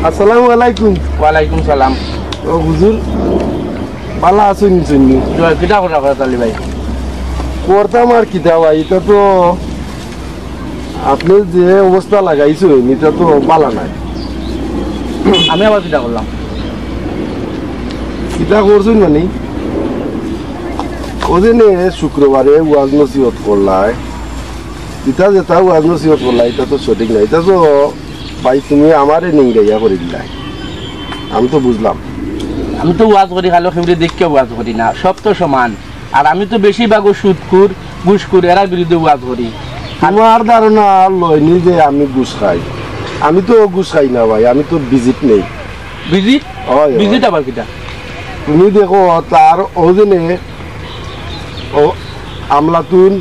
আসসালামু আলাইকুম। ওয়ালাইকুম সালাম। ও হুজুর ভালো আছেন শুনি? কিটা কথা কথা তালি ভাই করতাম আর কিটা ভাই, এটা তো আপনি যে অবস্থা লাগাইছেন এটা তো ভালো নাই। আমি আবার কিটা করলাম? কিটা করছেন মানে ওদিনে শুক্রবারে ওয়াজ নসিহত করলাই, এটা যেটা ওয়াজ নসিহত করলাই এটা তো সঠিক নাই। এটা তো ভাই তুমি আমারে নিংড়াইয়া করে দিলাই, আমি তো বুঝলাম। আমি তো ওয়াজ করি খালো খেমড়ি দেখে ওয়াজ করি না, সব তো সমান। আর আমি তো বেশিরভাগ সুদখুর ঘুষখুর এরা বিরুদ্ধে ওয়াজ করি। আমার ধারণা লয়নি যে আমি ঘুষ খাই, আমি তো ঘুষ খাই না ভাই, আমি তো ভিজিট নেই। ভিজিট? ভিজিট আবার কিটা? তুমি দেখো তার ওদিনে ও আমলাতুন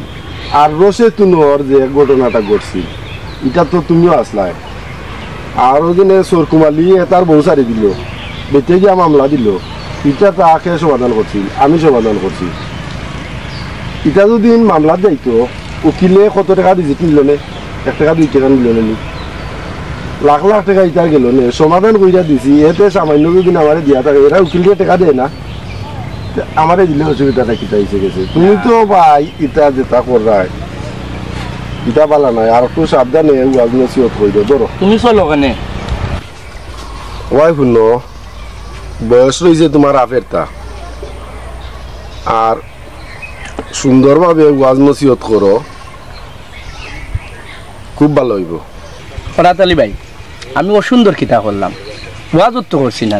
আর রসে তুনোর যে ঘটনাটা ঘটছি এটা তো তুমিও আসলাই। আর ওদিনে সরকুমালি তার বউ সারি দিল, বেঁচে গিয়া মামলা দিল, এটা তাকে সমাধান করছি, আমি সমাধান করছি। এটা যদি মামলা যাইতো উকিলে কত টাকা ভিজিট নিল নে? 1 টাকা 2 টাকা নিল নি? লাখ লাখ টাকা ইটার গেল নে, সমাধান কইরা দিছি। এতে সামান্য যদি আমারে দিয়া থাকে, এরা উকিলকে টাকা দেয় না, আমারে দিলে অসুবিধাটা কিটা এসে গেছে। তুমি তো ভাই ইটা যেটা করাই ইটা বালা নাই, আর একটু সাবধানে ওয়াজ নসিহত কইরো। ধরো তুমি চলো কেনে ওয়াই শুনো, বয়স রয়েছে তোমার আফেরটা, আর সুন্দরভাবে ওয়াজ নসিহত করো, খুব ভালো হইব। ফরাতালি ভাই আমি অসুন্দর কিতা করলাম? ওয়াজ তো করছি না।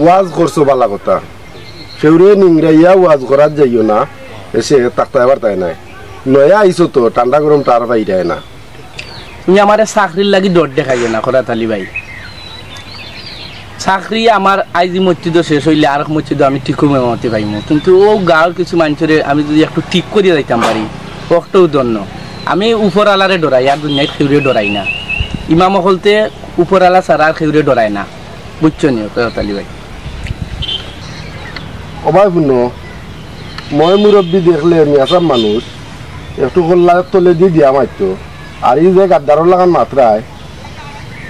ওয়াজ করছো ভালো কথা, সেউরে নিংরাইয়া ওয়াজ করার যাইও না, এসে তাকতা এবার তাই নাই। নয়া আইসো তো ঠান্ডা গরম টার বাইরায় না। তুমি আমার চাকরির লাগি দৌড় দেখাইও না ফরাতালি ভাই। চাকরি আমার আইজি মসজিদ শেষ হইলে আর মসজিদ আমি ঠিক মেমাতে পাইমু, কিন্তু ও গাঁর কিছু মানুষের আমি যদি একটু ঠিক করিয়া যাইতাম পারি ওটাও ধন্য। আমি উপর আলারে ডরাই, আর দুনিয়ায় খেউরে ডরাই না। ইমাম হলতে উপর আলা ছাড়া আর খেউরে ডরাই না, বুঝছো নি ফরাতালি ভাই? অবাই শুনো, মই মুরব্বী দেখলে মিয়াসাব মানুষ একটু কল্লার তলে দিয়ে দিয়া মারতো, আর এই যে গাদ্দারর লাগান মাত্রায়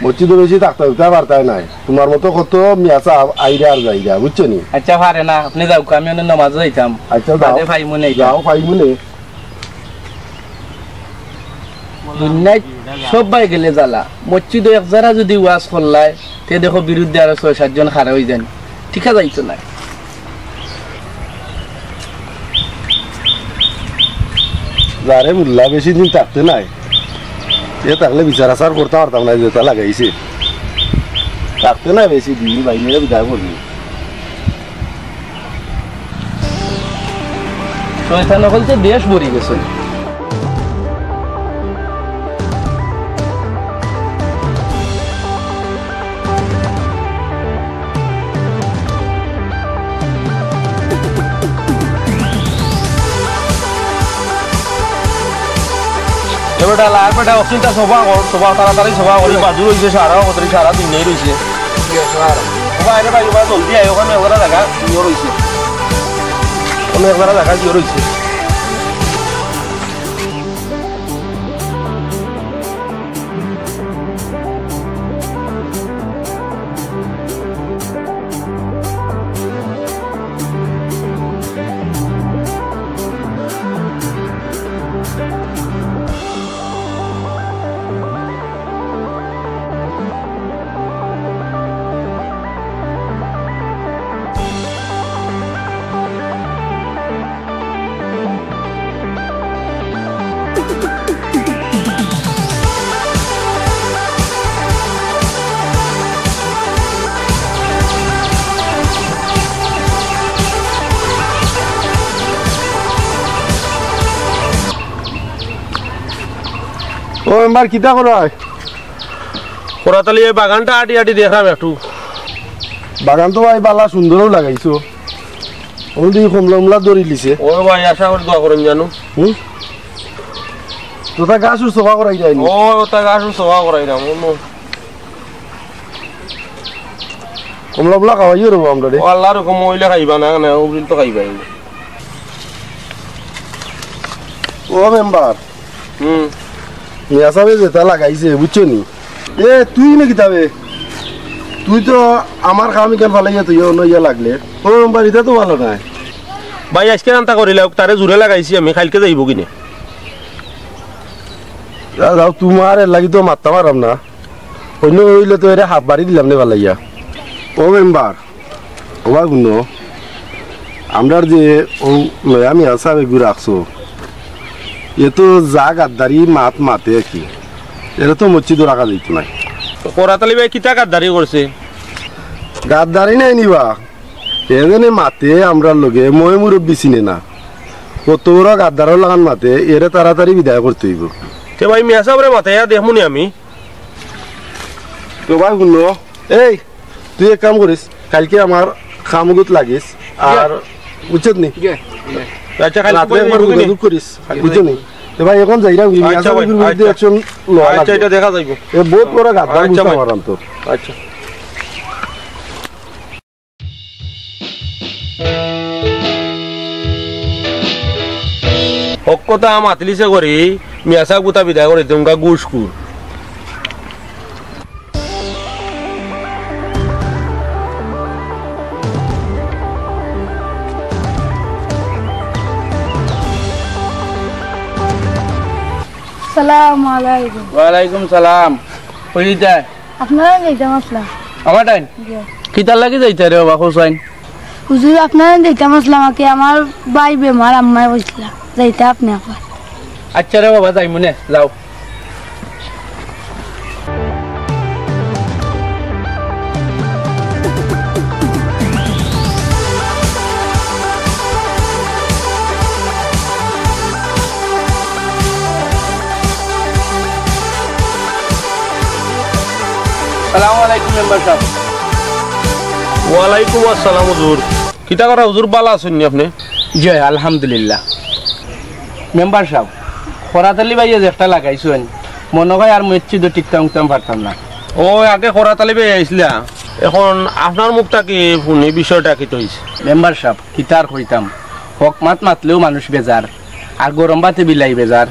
মসজিদে বেশি থাকতে হইতে পারতাই নাই। তোমার মতো কত মিয়াসাব আইরা আর যাইরা, বুঝছো নি? আচ্ছা পারে না, আপনি যাও, আমি অন্য নামাজ যাইতাম। আচ্ছা যাও, যাও পাইমু নে। দুনিয়ায় সবাই গেলে জ্বালা, মসজিদে এক যারা যদি ওয়াজ করলায় তে দেখো বিরুদ্ধে আরো 6-7 জন খাড়া হয়ে যান, ঠিক আছে যাইতো না। যারে মুল্লা বেশি দিন থাকতে নাই, এ থাকলে বিচার আচার করতে পারতাম না, যেটা লাগাইছে থাকতে নাই বেশি দিন, বাইরে বিদায় করবি। শয়তান বলতে দেশ ভরি গেছে। এবারটা লাগবেটা অক্সিজেনটা সভা তাড়াতাড়ি সভা করি, বাজু রয়েছে সারা দিন নেই রয়েছে। বাইরে ভাই জলদি আয়, ওখানে একবারা দেখা ইয়ে রয়েছে, ওখানে একবারা দেখা ইয়ে রয়েছে। ও মেম্বার কিতা করো? কোরাতালি এই বাগানটা আটি আটি দেখলাম একটু। বাগান তো ভাই বালা সুন্দরও লাগাইছো, ওদি কমলা মমলা দড়ি লিছে। ও ভাই আশা করি দোয়া করেন জানো। তোতা গাছ সভা করাই যায়নি? ও ওটা গাছ সভা করাই না কমলা মমলা খাওয়াই রবো আমরা রে। আল্লাহ রকম মহিলা খাইবা না না উবিল তো খাইবাই। ও মেম্বার মিয়া সাহেব যেটা লাগাইছে বুঝছো নি? এ তুই নাকি তবে তুই তো আমার খাওয়ামি কেন ফালাইয়া তুই অন্য ইয়ে লাগলে ও বাড়িতে তো ভালো নাই ভাই আজকে আনতা করিলে তারে জোরে লাগাইছি আমি কালকে যাইব কিনে যাও তোমার এর লাগি তো মারতে পারাম না অন্য হইলে তো এর হাফ বাড়ি দিলাম না ফালাইয়া ও মেম্বার ও ভাই গুনো আমরা যে ও আমি আসা বেগুর রাখছো এ তো যা গাদ্দারি মাতে কি এরা তো মসজিদও রাখা দিত নাই করাতালি ভাই কিতা গাদ্দারি করছে গাদ্দারি নাই নিবা এজনে মাতে আমরা লগে মই মুরব্বী চিনে না কত বড় গাদ্দারও লাগান মাতে এরে তাড়াতাড়ি বিদায় করতে হইব তে ভাই মিয়া সাহেবরে মাথায় দেখমুনি আমি তো ভাই শুনো এই তুই এক কাম করিস কালকে আমার খামগুত লাগিস আর উচিত নি আচ্ছা রাতে একবার যোগাযোগ করিস বুঝছো নি তো ভাই এখন যাইরা আচ্ছা ভাই, বিরুদ্ধে অ্যাকশন লওয়া আচ্ছা লাগবে এটা দেখা যাইব এ বহুত বড় গাদ্দার আচ্ছা বুঝতে ভাই। পারাম তো আচ্ছা হকতা মাতলিছে করি মিয়া সাহেব গুতা বিদায় করে তোমরা গুসকুর সালাম আলাইকুম। ওয়ালাইকুম সালাম কই যায় আপনারা যাইতাম আসলাম। আমার টাইম কিতার লাগি যাইতে রে বাবা হোসাইন হুজুর আপনারা যাইতাম আসলাম আমাকে আমার ভাই বেমার আম্মাই বলছিল যাইতে আপনি আবার। আচ্ছা রে বাবা যাই মনে যাও আসসালামু আলাইকুম মেম্বার সাহেব ওয়ালাইকুম আসসালাম হুজুর কিতা করা হুজুর বালা আছেন নি আপনি জয় আলহামদুলিল্লাহ মেম্বার সাহেব খরাতালি ভাইয়া যে একটা লাগাইছেন মনে হয় আর মসজিদও টিকতাম উঠতাম পারতাম না ও আগে করাতালি ভাই আইছিলা এখন আপনার মুখটা কি শুনি বিষয়টা কি হইছে মেম্বার সাহেব কিতার হইতাম হক মাতলেও মানুষ বেজার আর গরম বাতে বিলাই বেজার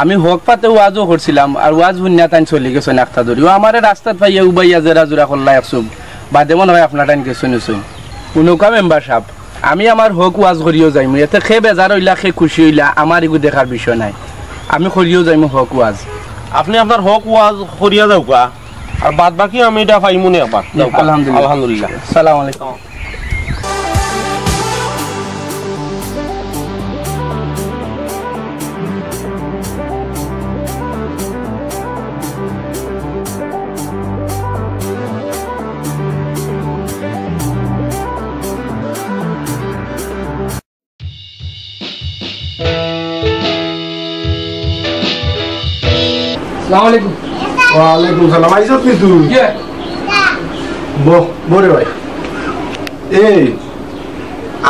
আমি হক পাতে ওয়াজও করছিলাম আর ওয়াজ শুনিয়া তাই চলি গেছেন একটা ধরিও আমার রাস্তাত পাইয়া উবাইয়া জেরা জোরা করলা একসব বাদে মনে হয় আপনার টাইম গেছেন উনকা মেম্বার সাহেব আমি আমার হক ওয়াজ করিও যাইম এতে খে বেজার হইলা খে খুশি হইলা আমার এগু দেখার বিষয় নাই আমি করিও যাইম হক ওয়াজ আপনি আপনার হক ওয়াজ করিয়া যাওকা আর বাদ বাকি আমি এটা পাইমুনি একবার যাওকা। আলহামদুলিল্লাহ আলহামদুলিল্লাহ আসসালামু আলাইকুম আসসালামু আলাইকুম ওয়ালাইকুম সালাম আইসত নি তুই বরে ভাই এই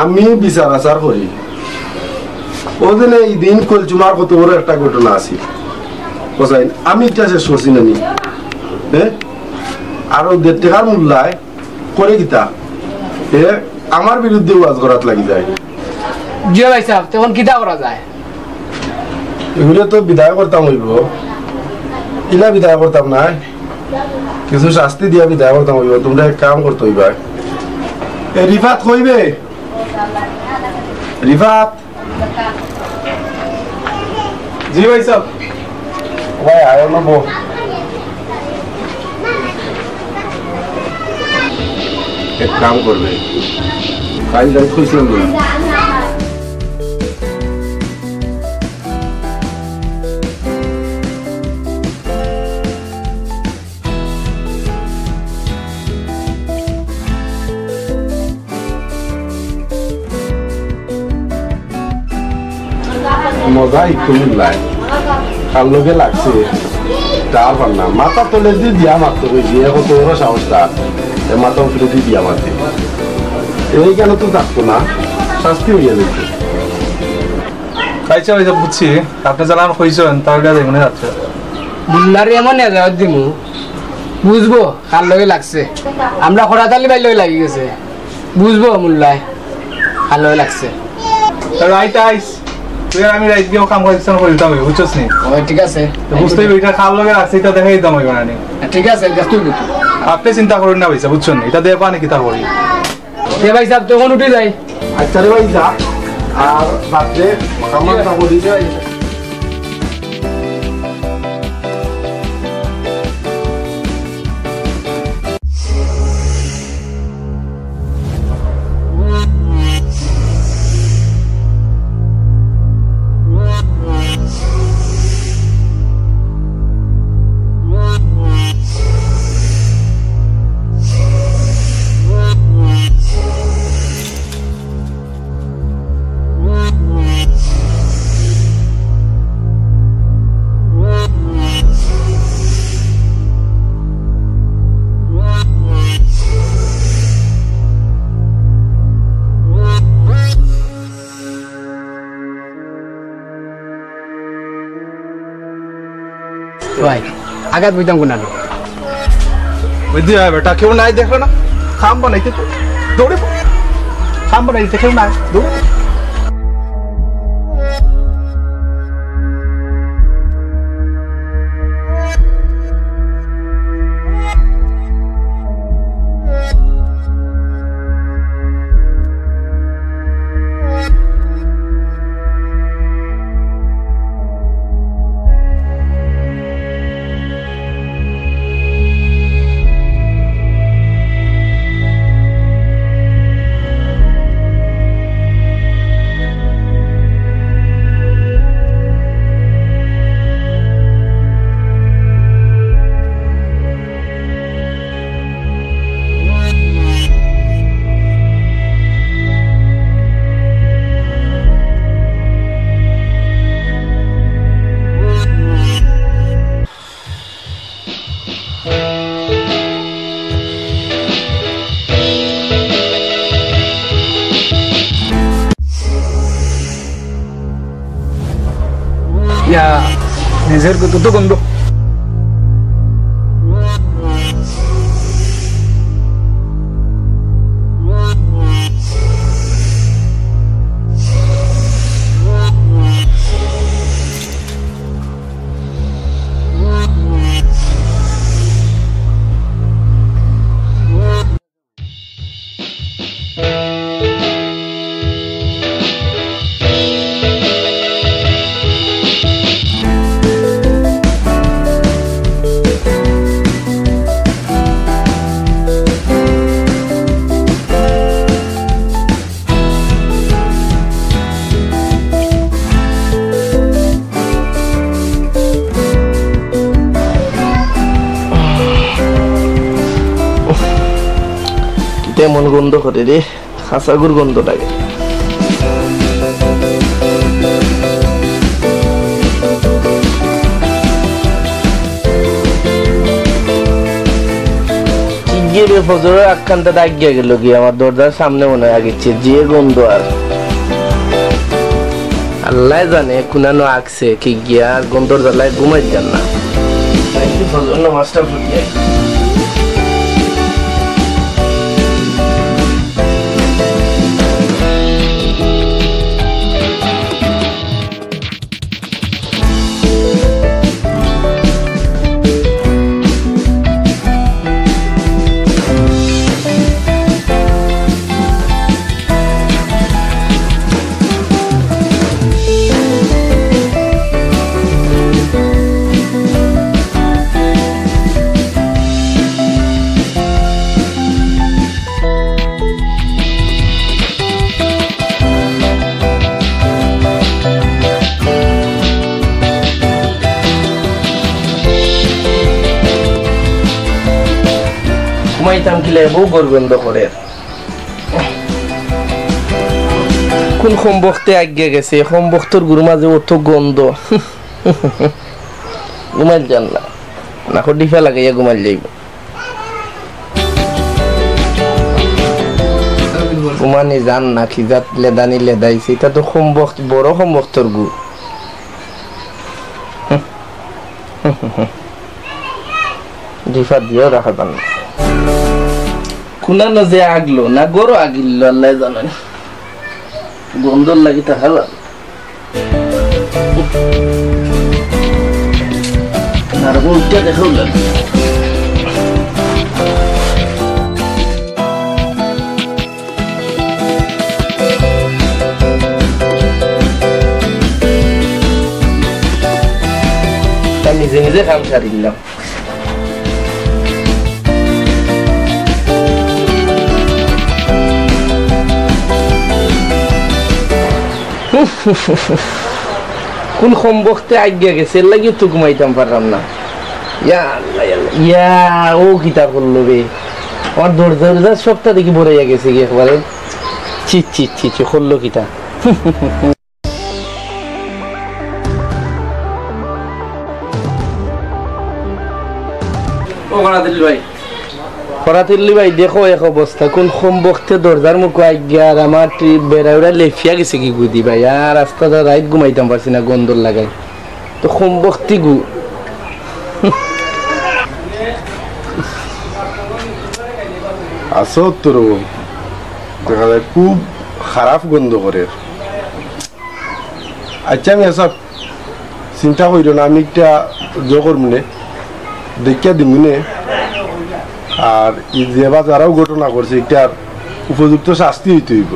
আমি বিচার আচার করি ওদিন এই দিন কলচুমার কত বড় একটা ঘটনা আছে বুঝাইন আমি এটা শেষ করছি না নি হ্যাঁ আর ও 1.5 টাকার মূল্যায় করে কিতা এ আমার বিরুদ্ধে ওয়াজ করাত লাগি যায় জিয়া ভাই সাহেব তখন কিটা করা যায় এগুলো তো বিদায় করতাম হইব ইলা বিদায় করতাম না কিছু শাস্তি দিয়া বিদায় করতাম হইব তোমরা এক কাম করতে হইবা এ রিফাত কইবে রিফাত জি ভাই সাহেব ভাই আয় না বো এক কাম করবে কাল যাই কইছিলাম না মজা একটু মিলাই তার লোকে লাগছে তার পার না মাথা তোলে দিয়ে দিয়া মারতে হয়েছি এখন তো ওরা সাহসটা মাথা উপরে দিয়ে দিয়া মারতে এই কেন তো থাকতো না শাস্তি হইয়া যেত খাইছে ভাই বুঝছি আপনি জানান কইছেন তাহলে মনে যাচ্ছে বুল্লারে এমন এজাজত দিমু বুঝবো কার লগে লাগছে আমরা খরাতালি ভাই লগে লাগি গেছে বুঝবো মুল্লায় কার লগে লাগছে রাইট আইস তুই আর আমি রাইট গিয়েও কাম করছিস না বলতাম বুঝছস নি ও ঠিক আছে তো বুঝতেই এটা খাল লগে আছে এটা দেখাই দিতাম ওই বানানি ঠিক আছে দেখতুই আপনি চিন্তা করেন না ভাইসা বুঝছেন এটা দিয়ে পানি কিতা করি এ ভাই সাহেব তখন উঠে যাই আচ্ছা রে ভাই যা আর রাত্রে কামাটা করি ভাই আঘাত বুঝতাম কোন বুঝলি বেটা কেউ নাই দেখো না খাম বানাইতে তো দৌড়ে খাম বানাইতে কেউ নাই দৌড়ে নিজের তো গন্ধ তেমন গন্ধ করে রে খাসাগুর গন্ধ লাগে গিয়ে ফজরের আখ্যানটা দাগিয়ে গেল কি আমার দরজার সামনে মনে হয় আগেছে যে গন্ধ আর আল্লাহ জানে কুনানো আগছে কি গিয়া আর গন্ধর জ্বালায় ঘুমাই যান না ফজর নামাজটা ফুটিয়ে ঘুমাইতাম কিলে বউ গর্গন্ধ করে কোন সম্বক্তে আগে গেছে সম্বক্তর গুরু মাঝে অত গন্ধ ঘুমাইল যান না নাকর ডিফা লাগাইয়া ঘুমাইল যাইব ঘুমানি যান না খিজাত লেদানি লেদাইছে এটা তো সম্বক্ত বড় সম্বক্তর গু ডিফা দিয়েও রাখা যান না কুনানো যে আগলো না গরো আগিল আল্লাহ জানেন গন্ধর লাগি থাকা আর উল্টা দেখো নিজে নিজে কাম সারি নিলাম। কোন সম্বক্তে আজ্ঞা গেছে লাগিও তো ঘুমাইতাম পারলাম না। ইয়া ও কিতা করলো রে, আমার দরজা সপ্তাহ দেখি ভরাইয়া গেছে কি একবারে। চি চি চি চি করলো কিতা। ভাই দেখো এক অবস্থা, কোন সম্বক্তে দরজার মুখ আজ্ঞা আর আমার বেড়া লেফিয়া গেছে কি গুদি ভাই। আর রাস্তাটা রাইত ঘুমাইতাম পারছি না গন্ধর লাগাই তো সম্বক্তি গু। আসো তোর দেখা যায় খুব খারাপ গন্ধ করে। আচ্ছা আমি এসব চিন্তা করিল না, আমি একটা জোর মনে দেখিয়া দিমুনে আর যেবা যারাও ঘটনা করছে এটার উপযুক্ত শাস্তি হইতে হইব।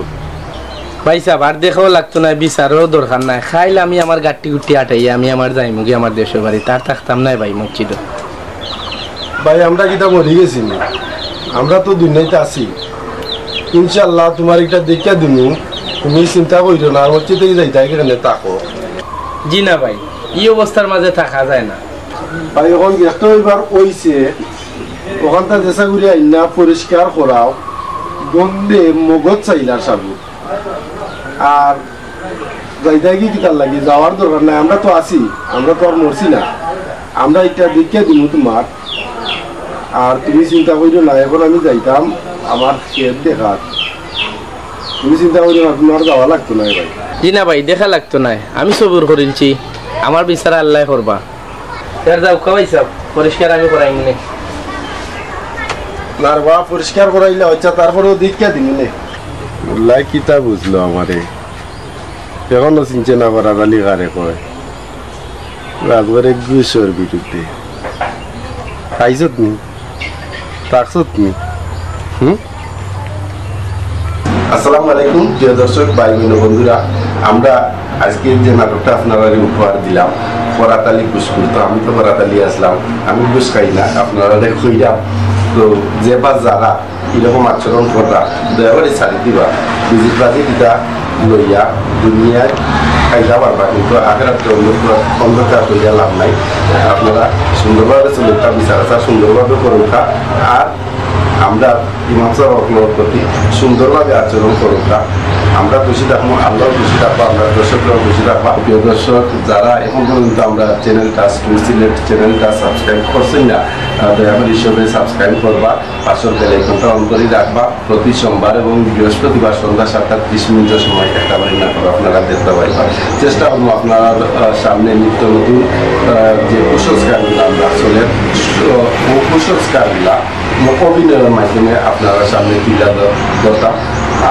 ভাই সাহেব আর দেখাও লাগতো না, বিচারও দরকার নাই। খাইলে আমি আমার গাট্টি গুটি আটাই আমি আমার যাইমুগি আমার দেশের বাড়ি, তার থাকতাম নাই ভাই মসজিদ। ভাই আমরা কিতা মরি গেছি না, আমরা তো দুনিয়াতে আছি। ইনশাল্লাহ তোমার একটা দেখিয়া দিমু, তুমি চিন্তা করিল না। আর মসজিদ থেকে যাইতে এখানে থাকো। জি না ভাই, এই অবস্থার মাঝে থাকা যায় না ভাই। এখন একটা এবার কইছে ওখানটা জেসা করে আইনা পরিষ্কার করাও, গন্ধে মগজ চাইলার সাবু। আর যাইতে কি কিতার লাগি যাওয়ার দরকার নাই, আমরা তো আছি, আমরা তো আর মরছি না। আমরা এটা দেখিয়া দিমু তোমার, আর তুমি চিন্তা করিও না। এখন আমি যাইতাম আমার খেত দেখার, তুমি চিন্তা করিও না, তোমার যাওয়া লাগতো না ভাই। জি না ভাই, দেখা লাগতো না, আমি সবুর করিলছি, আমার বিচার আল্লাহ করবা। যাও খাওয়াই সব পরিষ্কার আমি করাই নে। না বা পরিষ্কার করাইলে আচ্ছা, তারপরেও দেখিয়া দিমু নে। লাই কিতা বুঝলো আমারে, এখনো চিনছে না করা গালি কারে কয় রাজবারে গুসর বিরুদ্ধে। খাইছত নি, থাকছত নি। আসসালামু আলাইকুম প্রিয় দর্শক ভাই বোন বন্ধুরা, আমরা আজকে যে নাটকটা আপনারা উপহার দিলাম করাতালি পুষ্কুর, তো আমি তো করাতালি আসলাম, আমি বুঝ খাই না, আপনারা কইলাম। তো যে বা যারা এরকম আচরণ করা দয়া করে ছাড়ি দিবা, বিজিট বাজি দিটা লইয়া দুনিয়ায় খাইতে পারবা, কিন্তু আখেরাতে অন্ধকার করিয়া লাভ নাই। আপনারা সুন্দরভাবে চলুকা, বিচার আচার সুন্দরভাবে করুকা, আর আমরা ইমাম সাহেবের প্রতি সুন্দরভাবে আচরণ করুকা। আমরা খুশি থাকবো, আল্লাহ খুশি থাকবো, আমরা দর্শকরাও খুশি থাকবো। প্রিয় দর্শক যারা এখন পর্যন্ত আমরা চ্যানেলটা স্টুর সিলেট চ্যানেলটা সাবস্ক্রাইব করছেন না, দয়া করে হিসেবে সাবস্ক্রাইব করবা, পাশের বেল আইকনটা অন করে রাখবা। প্রতি সোমবার এবং বৃহস্পতিবার সন্ধ্যা 7:30 সময় একটা বাড়ি না করে আপনারা দেখতে পাইবা। চেষ্টা করবো আপনার সামনে নিত্য নতুন যে কুসংস্কারগুলো আমরা আসলে কুসংস্কারগুলা অভিনয়ের মাধ্যমে আপনারা সামনে তুলে ধরতাম,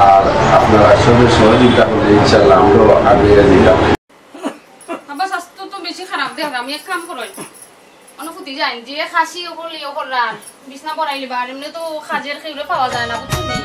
আর আপনারা সবাই সহযোগিতা করলে ইনশাল্লাহ আমরাও আগে যেতাম। আবার স্বাস্থ্য তো বেশি খারাপ দেখ, আমি এক কাম করই অনুভূতি যাই যে খাসি করলি ও করার বিছনা পড়াইলি বা এমনি তো খাজের খেয়ে পাওয়া যায় না, বুঝলি?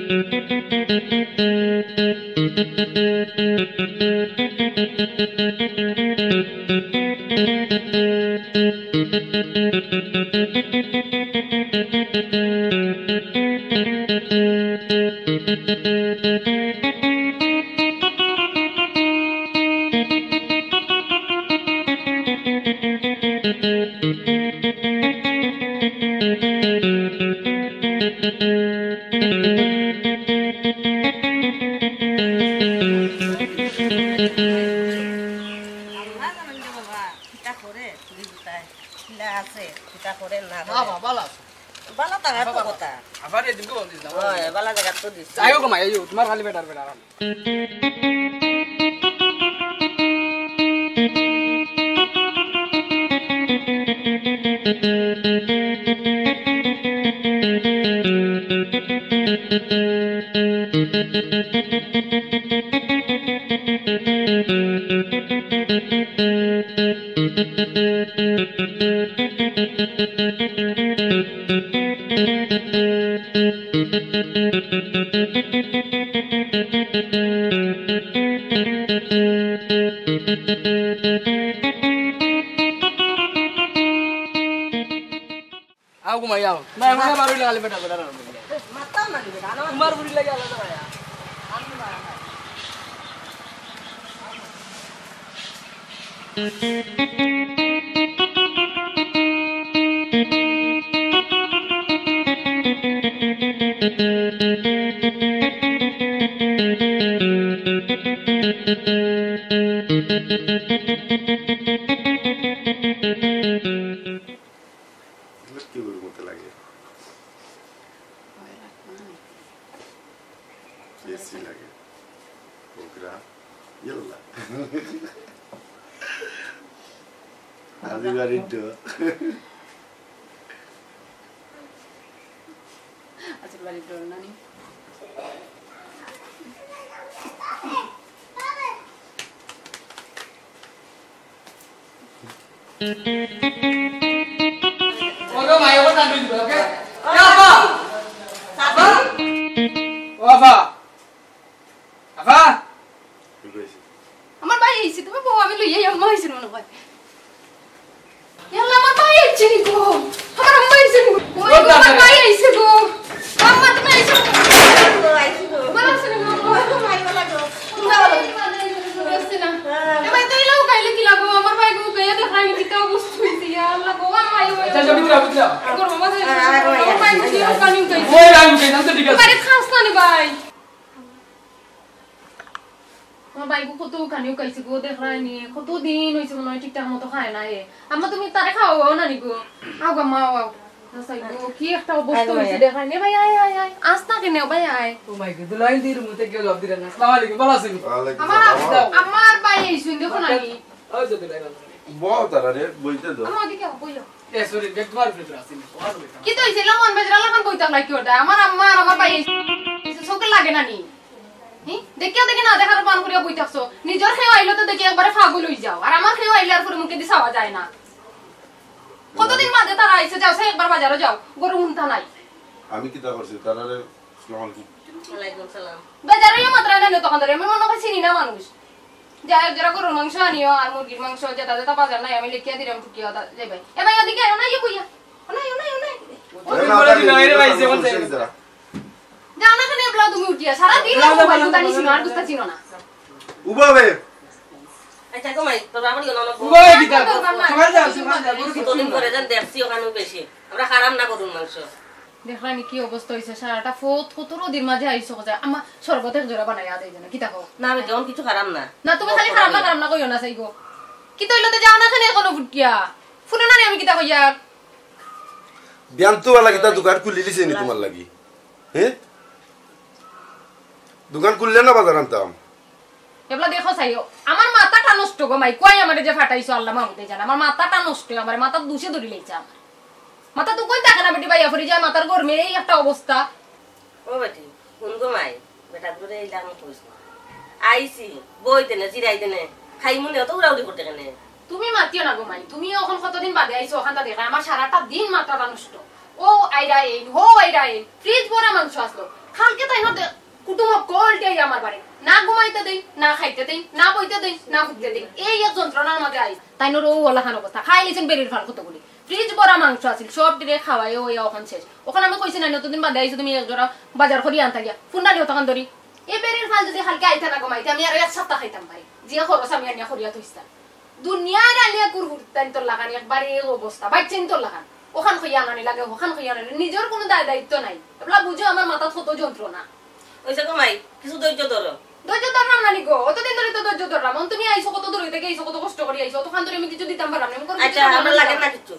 Thank you. তোমার খালি বেটার বেটার आओ घुमाई आओ मैं बारू लगा बेटा बेटा तुम्हार बुरी लगे आला भाया Esse lagi. Program. Yalla. Abi bari do. Asal balik dulu nani. Oke, mayo ko tandu juga, oke? Ya apa? Apa? Oh, apa? Apa? আমার ভাই আইছে তুমি বউ আমি লইয়া আম্মা আইছে মনে হয় ইয়াল্লা আমার ভাই আইছে নি গো আমার আম্মা আইছে গো ওই আমার ভাই আইছে গো আম্মা তুমি আইছো গো আইছো গো বলা শুনে গো ভাই বলা গো না বলা বলছি না এ ভাই তুই লাও কাইলে কি লাগো আমার ভাই গো গয়া দেখা আমি কিতা অবস্থা হইছে ইয়াল্লা গো আম্মা আইও আচ্ছা জমি দিলা বুঝলা গো বাবা আমার ভাই কি কানি কইছে ওই আমি কই না তো ঠিক আছে আরে খাস না নি ভাই আমার বাইকু কত কানিও কাইছে গো দেখায়নি কত দিন হইছে মনে হয় ঠিকঠাক মতো খায় না এ আম্মা তুমি তারে খাওয়াও না নি গো আও গা মা আও সাই গো কি একটা অবস্থা হইছে দেখায়নি ভাই আয় আয় আয় আস্তা কেনে ভাই আয় ও মাই গড দুলাই দির মুতে কে জব দিরা না আসসালামু আলাইকুম ভালো আছেন আমার ভাই আইছে দেখো না নি ওই যে দুলাই बहुत तारा रे बोलते दो আমার দিকে বইলো এ সরি বেক তোমার ফিরে আসেন কি তো হইছে লমন বেজরা লাগান বইতাম না কি ওটা আমার আম্মা আর আমার ভাই আইছে চোখে লাগে না নি দেখিও দেখি না দেখার পান করিয়া বইতাছো নিজের খেয়ে আইলো তো দেখি একবারে ফাগুল হই যাও আর আমার খেয়ে আইলে আর পুরো মুখে দি চাওয়া যায় না কতদিন মাঝে তারা আইছে যাও সেই একবার বাজারে যাও গরু উনতা নাই আমি কি তা করছি তারা রে আসসালামু আলাইকুম ওয়ালাইকুম সালাম বাজারে মাত্র না তখন ধরে আমি মনে হয় চিনি না মানুষ যাই যারা গরুর মাংস আনিও আর মুরগির মাংস যেটা যেটা বাজার নাই আমি লিখিয়া দিলাম টুকিয়া যাই ভাই এ ভাই ওদিকে আয় না ইয়ে কইয়া নাই জানা কেন এবলা তুমি উঠিয়া সারা দিন মোবাইল উঠানি ছিল আর বুঝতা ছিল না উবাবে আচ্ছা কমাই তোর বাবা নিও না ওই দিতা সবাই যা কতদিন করে যান দেখছি ওখানে বেশি আমরা খারাপ না করুন মাংস দেখলানি কি অবস্থা হইছে সারাটা ফোট 17 দিন মাঝে আইছো কথা আমা শরবত এক জোড়া বানাইয়া দেই না কি তাকো না আমি যেমন কিছু খারাপ না না তুমি খালি খারাপ না কইও না সাইগো কি তইলতে যাও না কেন কোনো ফুটকিয়া ফুনে না আমি কি তা কইয়া বিয়ান্তু वाला কিতা দোকান খুলি লিছে নি তোমার লাগি হ্যাঁ দোকান খুললে না বাজার আনতাম এবলা দেখো সাইও আমার মাথাটা নষ্ট গো মাই কই আমারে যে ফাটাইছো আল্লাহ মাহমুদে জানা আমার মাথাটা নষ্ট আমার মাথা দুষে ধরি লইছে আমার মাথা তো কই দেখা না বেটি ভাইয়া ফরি যায় মাথার গরমে এই একটা অবস্থা ও বেটি কোন গো মাই বেটা দূরে এই লাম কইছ আইছি বইতে না জিরাইতে না খাই মনে অত উড়াউড়ি করতে কেন তুমি মাতিও না গো মাই তুমি এখন কতদিন বাদে আইছো ওখানটা দেখা আমার সারাটা দিন মাথাটা নষ্ট ও আইরা এই হো আইরা এই ফ্রিজ ভরা মাংস আসলো কালকে তাই না চলতেই আমার বাড়ি না ঘুমাইতে দেই না খাইতে দেই না বইতে দেই না ঘুরতে দেই এই এক যন্ত্রণার মাঝে আই তাই নোর ওলা খান অবস্থা খাই লিছেন বেরির ফাল কতগুলি ফ্রিজ ভরা মাংস আছিল সব দিলে খাওয়াই ওই ওখান শেষ ওখানে আমি কইছি না নতুন বাদে আইছো তুমি এক জোড়া বাজার করি আনতা গিয়া ফুন্ডালি তখন ধরি এই বেরির ফাল যদি খালকে আইতা না ঘুমাইতে আমি আর এক সপ্তাহ খাইতাম ভাই যে খরচ আমি আনিয়া করিয়া থইস্তা দুনিয়ার আলিয়া কুরকুরতাইন তোর লাগানি একবারে এই অবস্থা বাইচেন তোর লাগান ওখান খইয়া আনানি লাগে ওখান খইয়া আনানি নিজের কোনো দায়িত্ব নাই এবলা বুঝো আমার মাথা কত যন্ত্রণা ওইসা কমাই কিছু ধৈর্য ধরো ধৈর্য ধরলাম না নিগো অতদিন ধরে তো ধৈর্য ধরলাম তুমি আইছো কত দূর থেকে আইছো কত কষ্ট করে আইছো তখন ধরে আমি কিছু দিতাম পারলাম না আমি করে আচ্ছা আমার লাগে না কিছু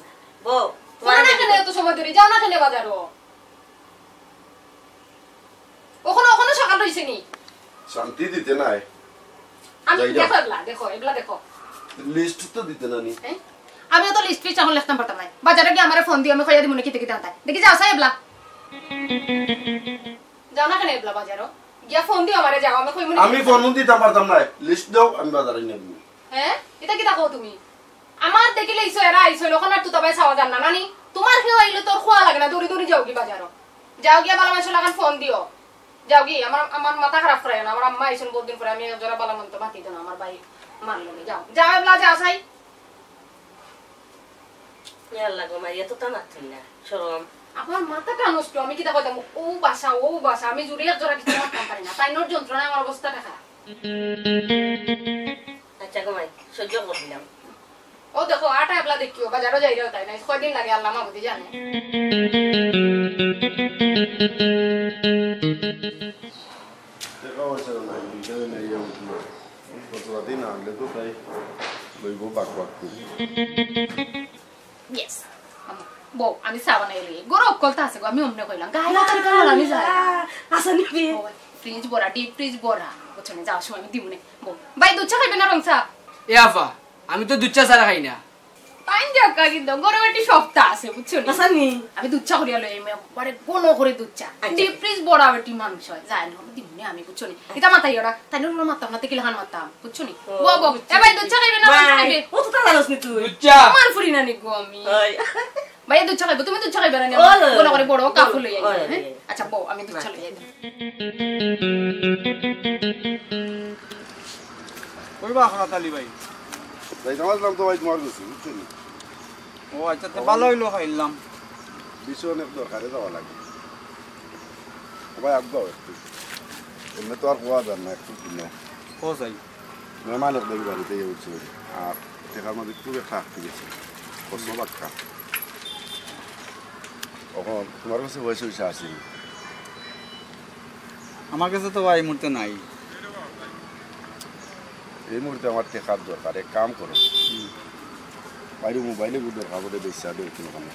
বউ তোমার না কেন এত সময় ধরে যাও না কেন বাজারও ওখানে সকাল হইছে নি শান্তি দিতে নাই আমি দেখো এবলা দেখো লিস্ট তো দিতে না নি আমি তো লিস্ট ফিস এখন লিখতাম পারতাম না বাজারে গিয়ে আমার ফোন দিয়ে আমি কইয়া দিমু নাকি থেকে দাঁতাই দেখি যাও সাই এবলা যাও না কেন এবলা বাজারও গিয়া ফোন দিয়ে আমারে যাও আমি কইমু আমি ফোন দিতাম পারতাম না লিস্ট দাও আমি বাজারে নিয়ে দিব হ্যাঁ এটা কি দেখো তুমি আমার দেখিলে ইসো এরা আইছো লোকন আর তুই সাওয়া জান না নানি তোমার কেউ আইলে তোর খোয়া লাগে না দৌড়ি দৌড়ি যাও কি বাজারও যাও গিয়া বালা মাইছো লাগান ফোন দিও যাও কি আমার মাথা খারাপ করে না আমার আম্মা আইছেন বহুদিন পরে আমি জোড়া বালা মন্ত ভাতি দেন আমার ভাই মানলো নি যাও যাও এবলা যাও সাই ইয়াল্লা গো মাইয়া তো তা নাথিন না শরম আমার মাথাটা নষ্ট আমি কি দেখো ও বাসা আমি জুড়ে এক জোড়া কিছু করতে পারি না তাই নোর যন্ত্রণায় আমার অবস্থাটা খারাপ আচ্ছা গো মাই সহ্য করে দিলাম ও দেখো আটা এবলা দেখিও বাজারও যাই রেও তাই না কয়দিন লাগে আল্লাহ মা বুঝি জানে দেখা হচ্ছে না বিকেলে নেই যাবো কত দিন আনলে তো তাই লইব বাক করি ইয়েস বউ আমি সাবা নাই লই গরম কলতা আছে গো আমি অমনে কইলাম গাইলা তোর কাল আমি যাই আসনি কি ফ্রিজ ভরা ডিপ ফ্রিজ ভরা বুঝছনি যাও সময় আমি দিমুনে বউ ভাই দুধ চা খাইবে না রংসা এ আফা আমি তো দুধ চা ছাড়া খাই না পাঞ্জাব কা কিন্তু গরম একটি সপ্তাহ আছে বুঝছনি আসনি আমি দুধ চা করিয়া লই আমি একবারে কোন করে দুধ চা ডিপ ফ্রিজ ভরা একটি মাংস যায় না দিমুনে আমি বুঝছনি এটা মাথায় ওরা তাই না মাতাম না তেকিল হান মাতাম বুঝছনি বউ বউ এ ভাই দুধ চা খাইবে না রংসা খাইবে ও তো তা জানোস নি তুই দুধ চা মান ফুরি না নিগো আমি ওই ভাই দুধ চা খাইবে তুমি দুধ চা খাইবে না বড় করে বড় কাপড় লই আইবে হ্যাঁ আচ্ছা বউ আমি দুধ চা লই আইবে কইবা খারাপ আলী ভাই তাই নামাজলাম তো ভাই তোমার কাছে বুঝছেন ও আচ্ছা তো ভালো হইলো খাইলাম বিষয় অনেক দরকারে যাওয়া লাগে ভাই আগে একটু এমনি তো আর কোয়া যান না একটু কিনে ও যাই মেহমান এক দেখি বাড়িতে উঠছে আর টেকার মধ্যে খুব একটা আটকে গেছে প্রশ্ন বাক্কা তখন তোমার কাছে বয়স হয়েছে আসি আমার কাছে তো ভাই মুহূর্তে নাই এই মুহূর্তে আমার টেকার দরকার এক কাম করো বাইরে মোবাইলে গুলো দরকার বলে বেশি আগে ওখানে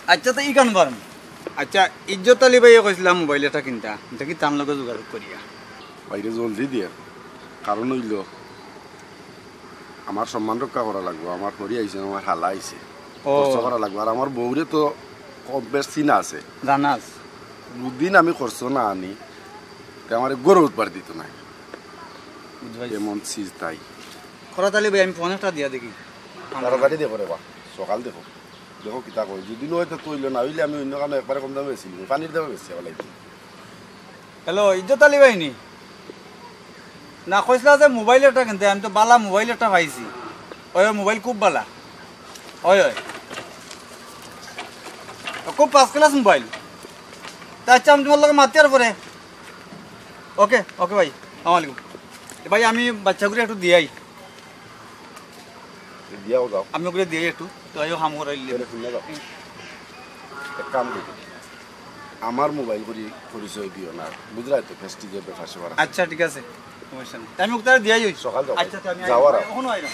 আচ্ছা তো ই কান পারম আচ্ছা ইজ্জত আলী ভাই কইছিলাম মোবাইল এটা কিনতা দেখি তার লগে যোগাযোগ করিয়া বাইরে জলদি দিয়ে কারণ হইল আমার সম্মান রক্ষা করা লাগবে আমার পরি আইছে আমার হালা আইছে খরচ করা লাগবে আর আমার বউরে তো কম বেশ চিনা আছে জানাস দুদিন আমি খরচ না আনি আমার গরু উৎপাদ দিত না এমন চিজ তাই খরাত আলী ভাই আমি ফোন একটা দিয়া দেখি তাড়াতাড়ি দেখো রে বা সকাল দেখো দেখো কিতা কই যদি হয়তো তৈল না হইলে আমি অন্য কারণে একবারে কম দামে বেশি পানির দামে বেশি লাগবে হ্যালো ইজ্জত আলী ভাই নি না কইসলা যে মোবাইল একটা কিনতে আমি তো বালা মোবাইল একটা পাইছি ওই মোবাইল খুব বালা ওই ওই খুব ফার্স্ট ক্লাস মোবাইল তা আচ্ছা আমি তোমার লগে মাতি আর পরে ওকে ওকে ভাই আসসালামাইকুম ভাই আমি বাচ্চাগুলো একটু দিয়াই দিয়াও যাও আমি ওগুলো দিয়াই একটু তো আইও হাম করাই শুনে যাও এক কাম করি আমার মোবাইল করি পরিচয় দিও না বুঝলাই তো ফেস্টিভেল বেফাসে করা আচ্ছা ঠিক আছে সমস্যা নেই আমি ওকে দিয়াই হই সকাল যাও আচ্ছা আমি যাওয়ার এখনো আইলাম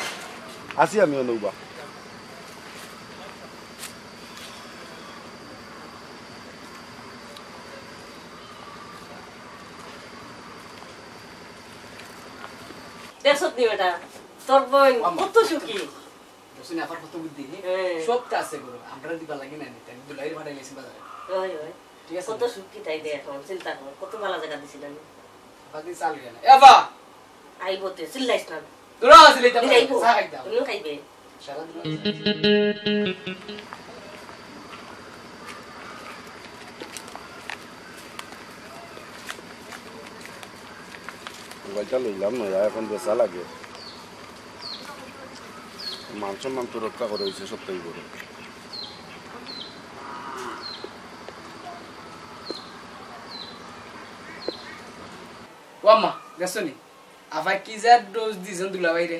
আসি আমি অনুবা দেখছত নি বেটা তোর বোন কত সুখী বসুন আবার কত বুদ্ধি হ্যাঁ। সবটা আছে গুরু আমরা দিবা লাগি না নিতে আমি দুলাইর ভাড়া গেছি বাজারে ওই ওই ঠিক আছে কত সুখী তাই দে এখন চিন্তা কর কত ভালো জায়গা দিছিলেন বাকি চাল গেল এবা আইব তে চিল্লাইস না দূরা আসলে তা আইব চা খাই দাও তুমিও খাইবে সারা দিন মোবাইলটা লইলাম না এখন বেচা লাগে মান সম্মান তো রক্ষা করে হয়েছে সবটাই করে ও আম্মা গেছো নি আফা কি যা ডোজ দিছেন দুলা বাইরে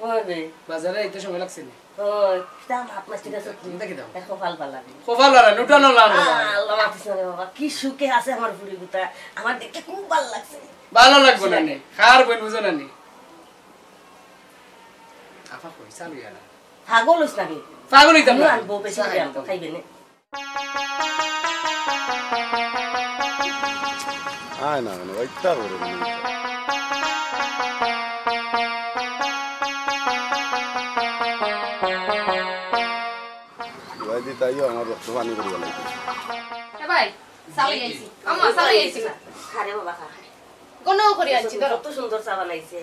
ওরে বাজারে এত সময় লাগছে নি ওই দাম আপনার ঠিক আছে দেখি দাও দেখো ভাল ভাল লাগে খোফা লড়া নুটানো লানো আল্লাহ মাফিস রে বাবা কি সুখে আছে আমার বুড়ি গুতা আমার দেখতে খুব ভালো লাগছে ভালো লাগবে না নি খার বই বুঝো না নি আফা কই চালু ইয়ালা পাগল হইছ নাকি পাগল হইতাম না আনবো বেশি করে আনবো খাইবে না আয় না মানে ওইটা করে ভাই দিতাইও আমার রক্ত পানি করে গেল এ ভাই সালি আইছি আম্মা সালি আইছি খারে বাবা খা কোন করে আনছি ধরো কত সুন্দর চা বানাইছে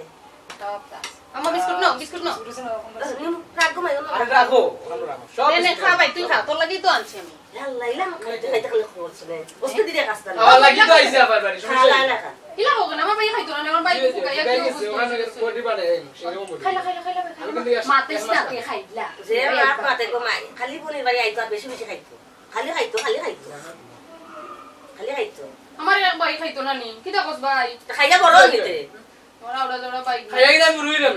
আম্মা বিস্কুট নাও বিস্কুট নাও রাখো মাই আরে রাখো সব নে খা ভাই তুই খা তোর লাগি তো আনছি আমি লাইলা খাইতে খাইতে খালি খরচ নেই বসতে দিতে কাজটা না আমার লাগি তো আইছে আবার বাড়ি খা লাইলা খা ইলা হোক না আমার ভাই খাইতো না আমার ভাই ফুকাইয়া কি গেছে ওখানে কোটি বাড়ে সেরকম বলি খাইলা মাতেস না কে খাইলা যে রাত পাতে গো মাই খালি বনির বাড়ি আইতো আর বেশি বেশি খাইতো খালি খাইতো আমার ভাই খাইতো না নি কি দেখছ ভাই খাইয়া বড় নিতে ওরা ওরা জড়া ভাই খাইয়া গিয়ে আমি রুই রে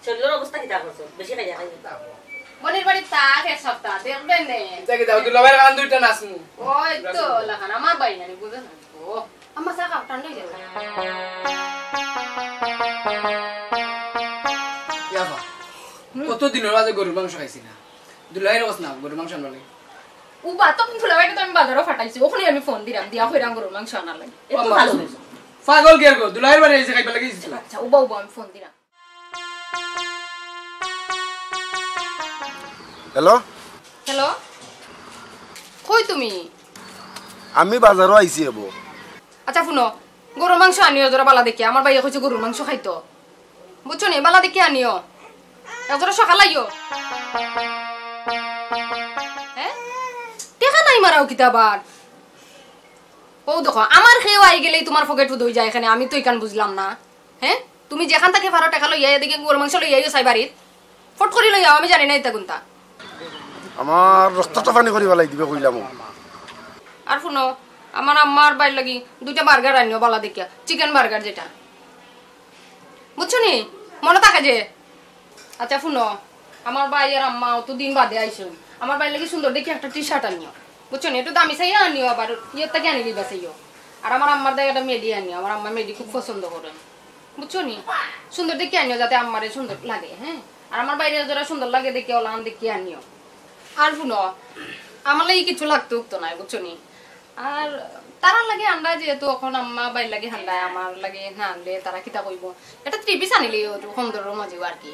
শরীরের অবস্থা কি দেখছ বেশি খাইয়া খাইয়া বনির বাড়ি তাক এক সপ্তাহ দেখবেন নে দেখি দাও দুলাবের গান দুইটা নাচমু ওই তো লাখান আমার ভাই জানি বুঝছ না ও আমার চা খাও ঠান্ডা হয়ে যাবে ইয়াবা কত দিনের আগে গরুর মাংস খাইছি না দুলাইর অবস্থা না গরুর মাংস আনলে ও বাতো ফুলা ভাই তো আমি বাজারও ফাটাইছি ওখানে আমি ফোন দিলাম দিয়া কইরাম গরুর মাংস আনার লাগি একটু ভালো হইছে পাগল কে গো দুলাইর বাড়ি এসে খাইবা লাগি আচ্ছা উবা আমি ফোন দিলাম হ্যালো হ্যালো কই তুমি আমি বাজারও আইছি এবো আচ্ছা শুনো গরুর মাংস আনিও জোরা বালা দেখি আমার ভাইয়া কইছে গরুর মাংস খাইতো বুঝছো নি বালা দেখি আনিও এজোরা সকাল আইও হ্যাঁ দেখা নাই মারাও কিতাবার ও দেখো আমার খেয়েও আই গেলেই তোমার পকেট ধুই যায় এখানে আমি তো ইকান বুঝলাম না হ্যাঁ তুমি যেখান থেকে 12 টাকা লইয়া এদিকে গরুর মাংস লইয়া আইও সাইবারিত ফট করে লইয়া আমি জানি না এটা কোনটা আমার রক্তটা পানি করিবা লাগি দিবে কইলাম আর শুনো আমার আম্মার বাইর লাগি দুইটা বার্গার আনিও বালা দেখিয়া চিকেন বার্গার যেটা বুঝছো নি মনে থাকে যে আচ্ছা শুনো আমার ভাই আর আম্মা তো দিন বাদে আইসুন আমার ভাই লাগি সুন্দর দেখি একটা টি শার্ট আনিও বুঝছো নি একটু দামি চাইয়া আনিও আবার ইয়ের থেকে আনি দিবা চাইও আর আমার আম্মার দায় একটা মেডি আনিও আমার আম্মা মেডি খুব পছন্দ করেন বুঝছো নি সুন্দর দেখি আনিও যাতে আম্মারে সুন্দর লাগে হ্যাঁ আর আমার বাইরে যারা সুন্দর লাগে দেখি ওলান দেখি আনিও আর শুনো আমার লাগি কিছু লাগতো উঠতো না বুঝছো নি আর তারা লাগে আন্ডা যেহেতু এখন আম্মা বাইর লাগে হান্ডায় আমার লাগে না আনলে তারা কিতা কইব এটা 3 পিস আনিলে সুন্দরের মাঝেও আর কি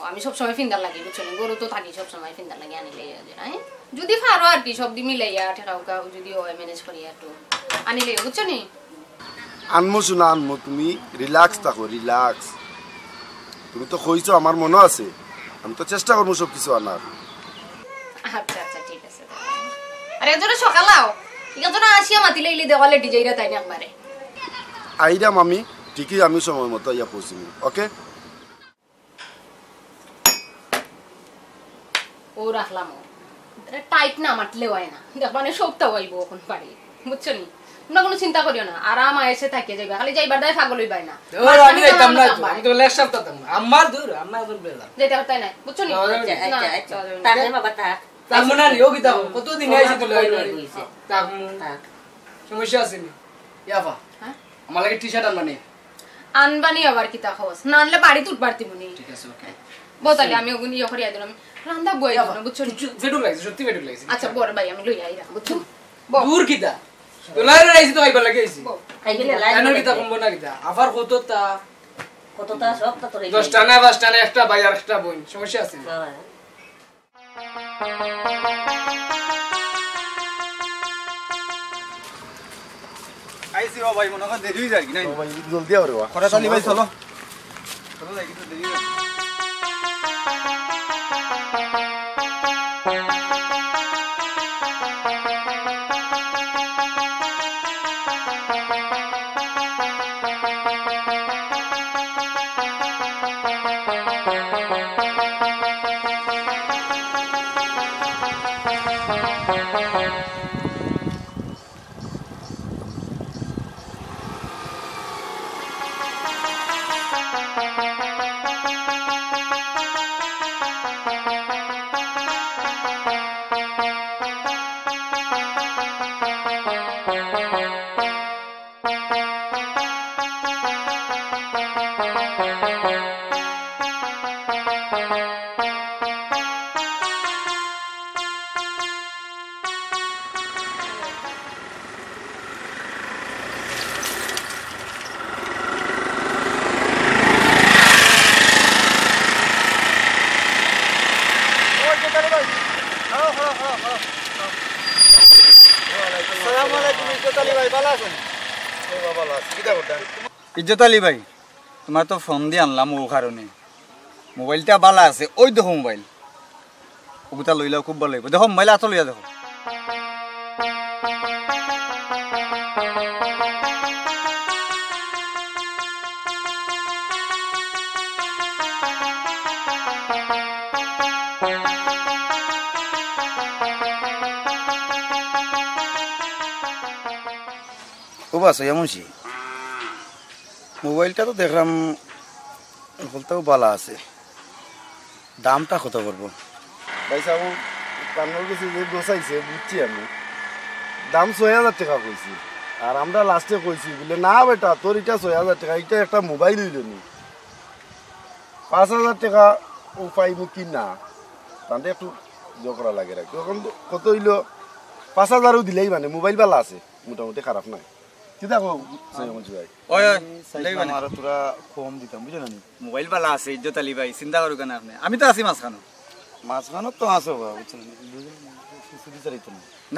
আমি সবসময় ফিন্দার লাগি বুঝছো নি গরু তো থাকি সবসময় ফিন্দার লাগে আনিলে হ্যাঁ যদি পারো আর কি সব দি মিলাইয়া ঠেকাউকা যদি হয় ম্যানেজ করিয়া একটু আনিলে বুঝছো নি আনমো শুনা আনমো তুমি রিল্যাক্স থাকো রিল্যাক্স তুমি তো কইছো আমার মনে আছে আমি তো চেষ্টা করবো সব কিছু আনার আচ্ছা আচ্ছা ঠিক আছে আরে এজন্য সকালাও এজন্য আসিয়া মাতিলে ইলি দেওয়ালে ডিজাইরা তাই না একবারে আইরাম আমি ঠিকই আমি সময় মতো ইয়া পৌঁছিব ওকে ও রাখলাম টাইট না মাতলে হয় না দেখবানে সবটা হইব এখন বাড়ি বুঝছো নি তোমরা কোনো চিন্তা করিও না আরাম এসে থাকে যাইবা খালি যাইবার দায় পাগল হইবাই না আমি যাইতাম না আমি তো লেট সপ্তাহ আমার দূর আমার দূর বেলা যেটা তাই না বুঝছো নি তাকে বাবা থাক তামনা নি ও কি দাও কত দিন আইছি তো লাই তাক সমস্যা আছে নি ইয়াবা হ্যাঁ আমার লাগে টি-শার্ট আনবানি আনবানি আবার কি তা খবর না আনলে বাড়ি তুট পারতি মুনি ঠিক আছে ওকে বতালে আমি ওগুন ইয়া করিয়া দিলাম রান্দা বই না বুঝছো নি ফেডুক লাগছে সত্যি ফেডুক লাগছে আচ্ছা বড় ভাই আমি লই আইরা বুঝছো দূর কিটা তো লাই আইছি তো আইবা লাগে আইছি খাইবে না লাই আইনোর কিটা কমবো না কিটা আবার কতটা কতটা সব তা তোরে 10টা না 5টা না একটা ভাই আর একটা বোন সমস্যা আছে আইসি ও ভাই মনে হয় দেরি হয়ে যায় কি নাই ভাই জলদি আও রে ওয়া খরা চলি ভাই চলো চলো যাই কিন্তু দেরি হয়ে ইজ্জত আলী ভাই তোমার তো ফোন দিয়ে আনলাম ও কারণে মোবাইলটা বালা আছে ওই দেখো মোবাইল ওগুতা লইলেও খুব ভালো লাগবে দেখো মোবাইল আতো লইয়া দেখো ও বাস এমনছি মোবাইলটা তো দেখলাম বলতেও ভালো আছে দামটা কত করবো ভাই সাহেব কান্নর কাছে যে গোসাইছে বুঝছি আমি দাম ৬,০০০ টাকা কইছি আর আমরা লাস্টে কইছি বলে না বেটা তোর এটা ৬,০০০ টাকা এটা একটা মোবাইল হইল নি ৫,০০০ টাকা ও পাইবো কি না তাহলে একটু জোকরা লাগে রাখি তখন কত হইল ৫,০০০ও দিলেই মানে মোবাইল বালা আছে মোটামুটি খারাপ নাই কি দেখো ভাই আর তোরা কম দিতাম বুঝো না মোবাইল বালা আছে ইজ্জত আলী ভাই চিন্তা করো কেন আপনি আমি তো আছি মাঝখানো মাঝখানো তো আসো বুঝছো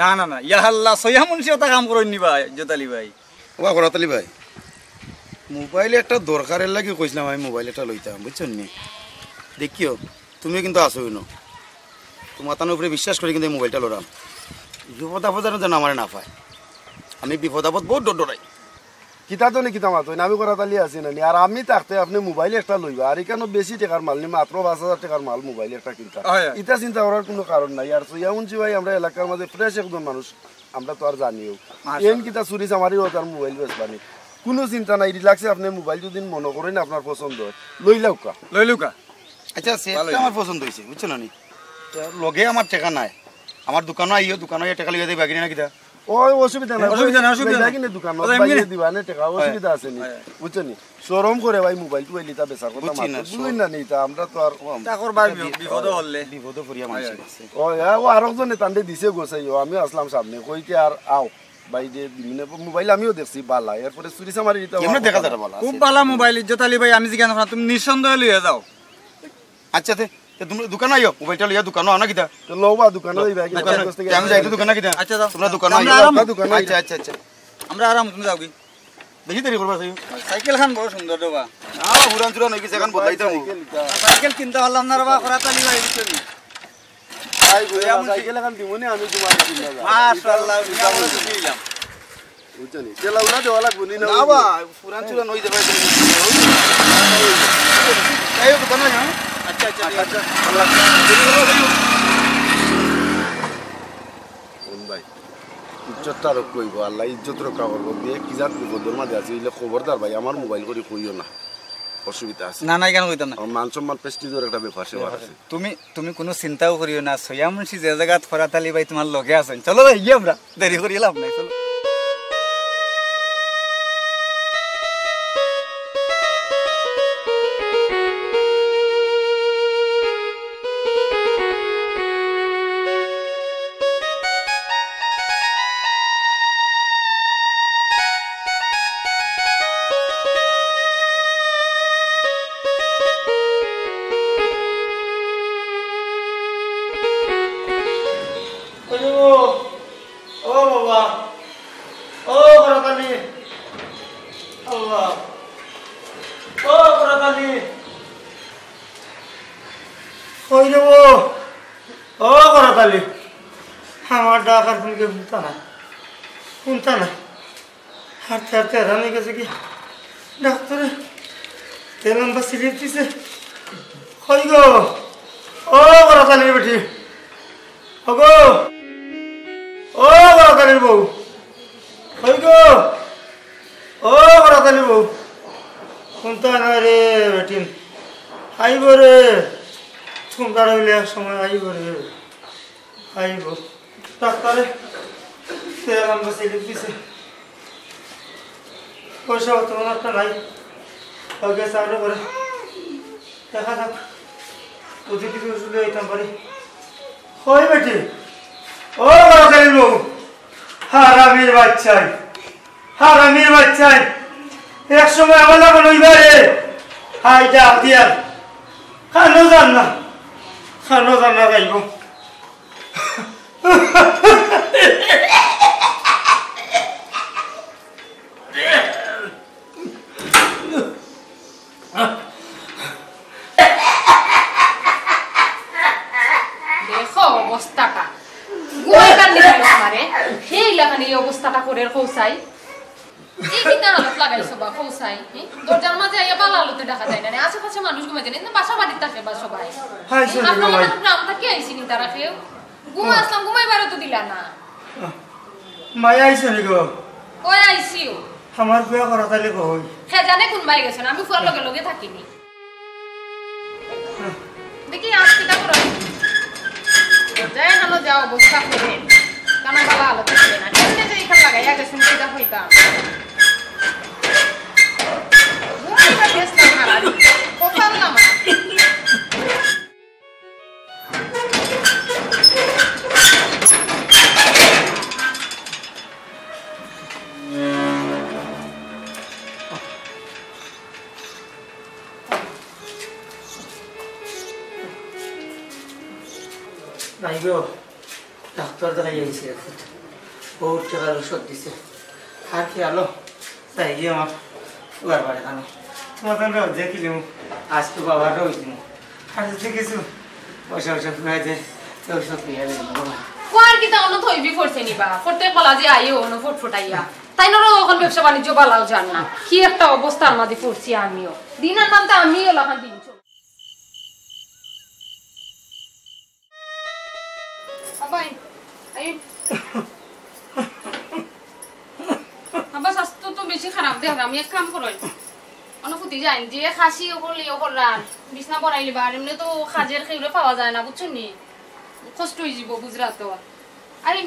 না না না ইয়া আল্লাহ সইয়া মুন্সি ওটা কাম করো নিবা ইজ্জত আলী ভাই ওবা করাতালি ভাই মোবাইল একটা দরকারের লাগে কইছিলাম আমি মোবাইল একটা লইতাম বুঝছো নি দেখিও তুমিও কিন্তু আসো না তোমার তার উপরে বিশ্বাস করে কিন্তু এই মোবাইলটা লড়াম বিপদ আপদ যেন আমার না পায় আমি বিপদ আপদ বহুত ডরাই কিতা তো নি কিতা মাতো আমি করা তালি আছি না আর আমি থাকতে আপনি মোবাইল একটা লইবা আর এখানে বেশি টাকার মাল নি মাত্র ৫,০০০ টাকার মাল মোবাইল একটা কিনতা এটা চিন্তা করার কোনো কারণ নাই আর সইয়া মুন্সি ভাই আমরা এলাকার মধ্যে ফ্রেশ একজন মানুষ আমরা তো আর জানিও এন কিতা চুরি চামারিও তার মোবাইল বেচবানি কোনো চিন্তা নাই রিল্যাক্সে আপনি মোবাইল যদি মনে করেন আপনার পছন্দ হয় লইলাউকা আচ্ছা সেটা আমার পছন্দ হয়েছে বুঝছো না নি লগে আমার টাকা নাই আমার দোকানও আইও দোকানও টাকা লিয়ে দেয় বাকি না কিতা ওই অসুবিধা নাই কিনে দোকান বাইরে দিবানে টাকা অসুবিধা আছে নি বুঝছো নি শরম করে ভাই মোবাইল টু লিতা বেচার কথা বুঝুন না নি তা আমরা তো আর টাকার বার বিপদ হলে বিপদ ফরিয়া মানুষ আছে ও আরেকজনে তান্ডে দিছে গোসাইও আমি আসলাম সামনে কইতে আর আও বাইরে দিনে মোবাইল আমিও দেখছি বালা এরপরে চুরি চামারি দিতা এমনি দেখা যায় বালা খুব বালা মোবাইল ইজ্জত আলী ভাই আমি জিজ্ঞাসা করলাম তুমি নিঃসন্দেহে লইয়া যাও আচ্ছা তুমি দোকান আইও মোবাইলটা লইয়া দোকানও আনা কিতা তো লওবা দোকানে লইবা কি আমি যাই তো দোকানে কিতা আচ্ছা যাও তোমরা দোকানে আইও দোকানে আচ্ছা আমরা আরাম তুমি যাও কি বেশি দেরি করবা চাই সাইকেল খান বড় সুন্দর দেবা না হুরান চুরা নই গেছে এখন বদলাইতাম সাইকেল কিনতে পারলাম না বাবা করা তালি ভাই বুঝছি আই গোয়া সাইকেল এখন দিমনে আমি তোমার কিনা যা মাশাআল্লাহ আমরা তো দিলাম বুঝছো নি তেলাউলা দেওয়া লাগবো নি না বা হুরান চুরা নই যাবে এই দোকানে না আচ্ছা ভাই ইজ্জতটা রক্ষা করব আল্লাহ ইজ্জত রক্ষা করবো দিয়ে কি জাত বিপদের মাঝে আছে এলে খবরদার ভাই আমার মোবাইল করে কইও না অসুবিধা আছে না কেন কইতাম না মান সম্মান প্রেস্টিজের একটা ব্যাপার সেবার আছে তুমি কোনো চিন্তাও করিও না সইয়া মুন্সি যে জায়গাত ফরাতালি ভাই তোমার লগে আছেন চলো যাই আমরা দেরি করি লাভ নাই চলো আমার ডাকার ফোনকে শুনতা না হাঁটতে হাঁটতে হারানি গেছে কি ডাক্তারে তেল লম্বা সিলিপ দিছে হই গো ও বড়তালির বেটি গো ও বড়তালির বউ হই গো ও বড়তালির বউ শুনতা না রে বেটি আইব রে শুনতা রইলে এক সময় আইব রে আইব ডাক্তারে তেল লম্বা সিলিপ দিছে পয়সা তেমন একটা নাই আগে চাকরি করে দেখা যাক যদি কিছু ওষুধ হইতাম পারি হয় বেটি ও বাড়াতালির বউ হারামির বাচ্চাই এক সময় আমার লাগান হইবা রে হাই ডাক দিয়ার খানো জান না গাইব দরজার মাঝে আইয়া বালা আলোতে দেখা যায় না আশেপাশে মানুষ ঘুমাইতে নেই বাসা বাড়িতে থাকে বা সবাই হাই শুনি গো মাই গ্রাম থেকে আইছি নি তারা কেউ ঘুমা আসলাম ঘুমাইবারও তো দিলা না মাই আইছে নি গো কই আইছিও আমার বিয়া করা তাইলে কই হে জানে কোন বাই গেছেন আমি ফুয়ার লগে লগে থাকিনি দেখি আজ কি করো যায় হানো যাও অবস্থা করে কানা বালা আলোতে দিলে না কেমনে যে এখান লাগাইয়া গেছেন কি দা হইতা নাই গো ডাক্তার দেখাই আইছি এখন বহুত টাকার ওষুধ দিছে আর কি আলো তাই গিয়ে আমার সুগার বাড়ে খানো তোমার তো দেখিলাম আজ তো বাবার রয়েছিল আর যদি কিছু পয়সা পয়সা ফুরাই যায় ওষুধ নিয়ে কোয়ার কি তা অন্য থইবি করছে নিবা করতে বলা যে আইও অন্য ফুটফুটাইয়া তাই না এখন ব্যবসা বাণিজ্য বালাও জান না কি একটা অবস্থার মধ্যে পড়ছি আমিও দিনের নামটা আমিও লাখান দিন আবাই আই আবার স্বাস্থ্য তো বেশি খারাপ দেখ আমি এক কাম করই অনুভূতি যাই যে খাসি করলি রান বিছনা পড়াইলি বা এমনি তো খাজের খেউরে পাওয়া যায় না বুঝছো নি কষ্ট হয়ে যাব গুজরাট আরে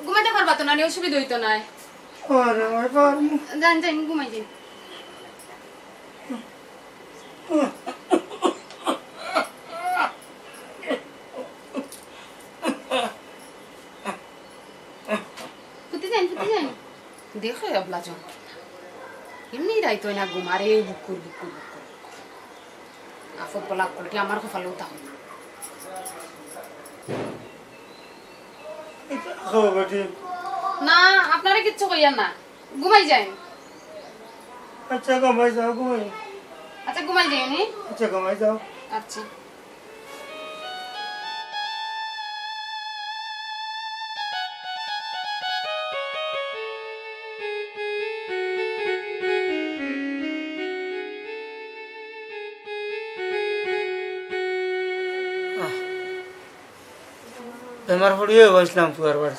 ঘুমাইতে পারবা তো না অসুবিধা হইতো না জান জান ঘুমাই যাই দেখো এবলা জন এমনি রাইতো না ঘুমারে বুকুর বুকুর বুকুর আফত বলা করটি আমার কপালে উঠাও না আপনারা কিচ্ছু কইয়া না ঘুমাই যাই আচ্ছা ঘুমাই যাও ঘুমাই আচ্ছা ঘুমাই যাই নি আচ্ছা ঘুমাই যাও আচ্ছা বেমার পড়িয়ে বসলাম ফুয়ার বাড়ি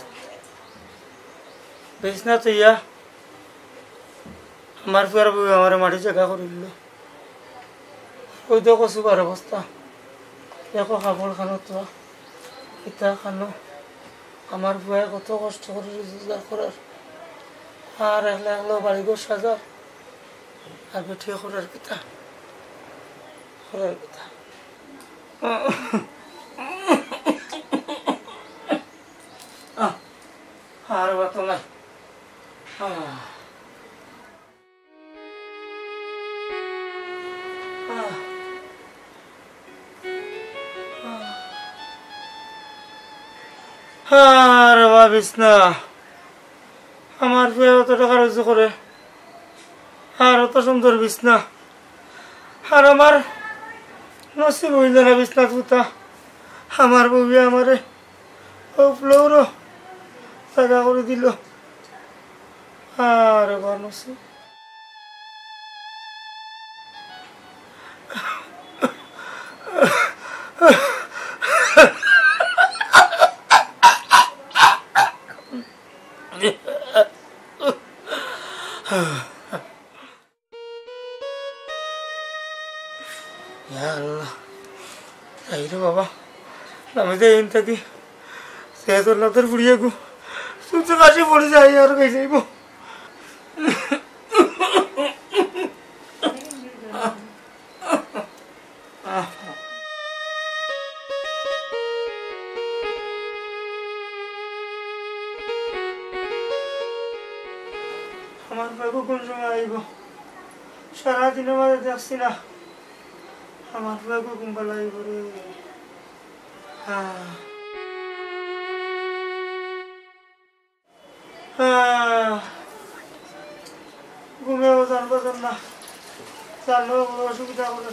বিছনা তো ইয়া আমার ফুয়ার বউ আমার মাটি জায়গা করে দিল ওই দেখো সুগার অবস্থা দেখো কাপড় খানো তো ইটা খানো আমার ফুয়ায় কত কষ্ট করে রোজগার করার আর একলা একলা বাড়ি ঘর সাজা আর বেঠিয়ে করার কথা আর বাত নাই আর ভাবিস না আমার পেয়ে অত টাকা রুজু করে আর অত সুন্দর বিছনা আর আমার নসিব হইল না বিছনা তুতা আমার বউয়ে আমারে ও ফ্লোরও জায়গা করে দিল আর এবার নসিব বাবা আমি তো এন থাকি সে তোর লাতের পুড়িয়ে গো তুই তো কাশি পড়ে যাই আর কে যাইব আমার বাবু কোন সময় আইব সারাদিনের মাঝে দেখছি না আমার বাবু কুম্পাল আইব রে ঘুমেও জানবো না জানলেও কোনো অসুবিধা করে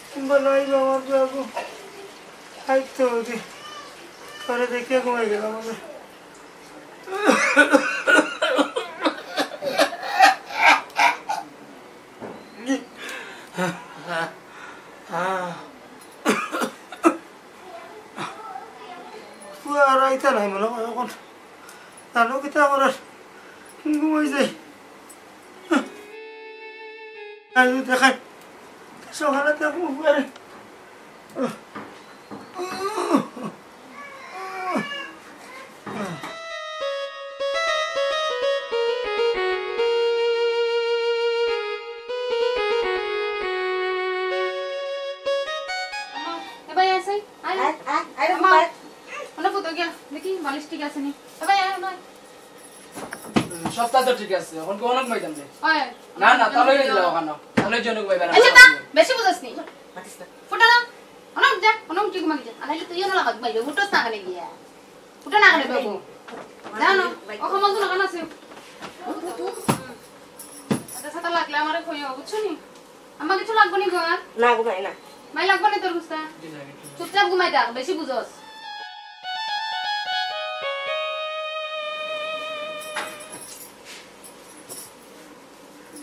কুম্পাল আইব আমার বাবু খাইতে হইতে পরে দেখিয়ে ঘুমাই গেলাম আমি নাই মনে হয় এখন জানো কিতা করার ঘুমাই যাই দেখাই সকালে দেখবো পারে সপ্তাহ তো ঠিক আছে এখন কোন অনেক বাইতাম না না তাহলে দিল ওখানে তাহলে জন্য বাইবা না বেশি বুঝাস নি ফুটা না অনেক যা অনেক ঠিক মাগি যা আনাইলে তুই না লাগাত বাইবে ফুটাস না খানে গিয়া ফুটা না খানে বাবু জানো ও কমল তো না আছে আচ্ছা সাথে লাগলে আমারে কইও বুঝছো নি আমার কিছু লাগবে নি গো না ঘুমাই না মাই লাগবে না তোর বুঝতা চুপচাপ ঘুমাই থাক বেশি বুঝস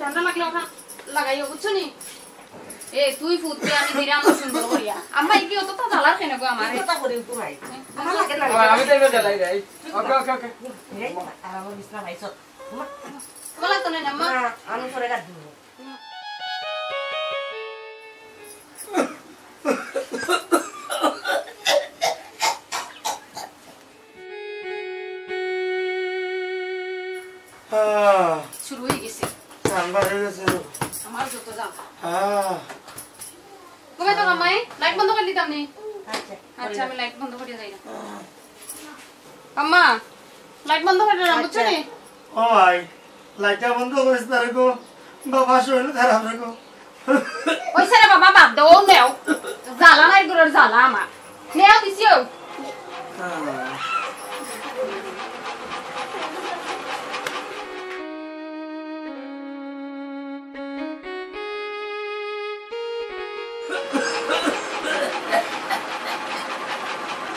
ঠান্ডা লাগলে ওটা লাগাইও বুঝছো নি এ তুই ফুটবে আমি ধীরে আমার সুন্দর করিয়া আম্মা কি অত তো জ্বালার কেন গো আমার কথা করে ঘুমাই আমার লাগে না আমি তো জ্বালাই যাই ওকে ওকে ওকে আর আমার বিছনা ভাইছ বলা তো না আম্মা আমি পরে কাট দিব শুরু হয়ে গেছে আমার যত যাও ঘুমাই তো আম্মাই লাইট বন্ধ করে দিতাম নি আচ্ছা আমি লাইট বন্ধ করে যাই না আম্মা লাইট বন্ধ করে দিলাম বুঝছো নি ও ভাই লাইটটা বন্ধ করিস না রে গো বাবা শরীর খারাপ রে গো ওই সারা বাবা বাদ দাও নেও জ্বালা নাই গুলোর জ্বালা আমার নেও দিছিও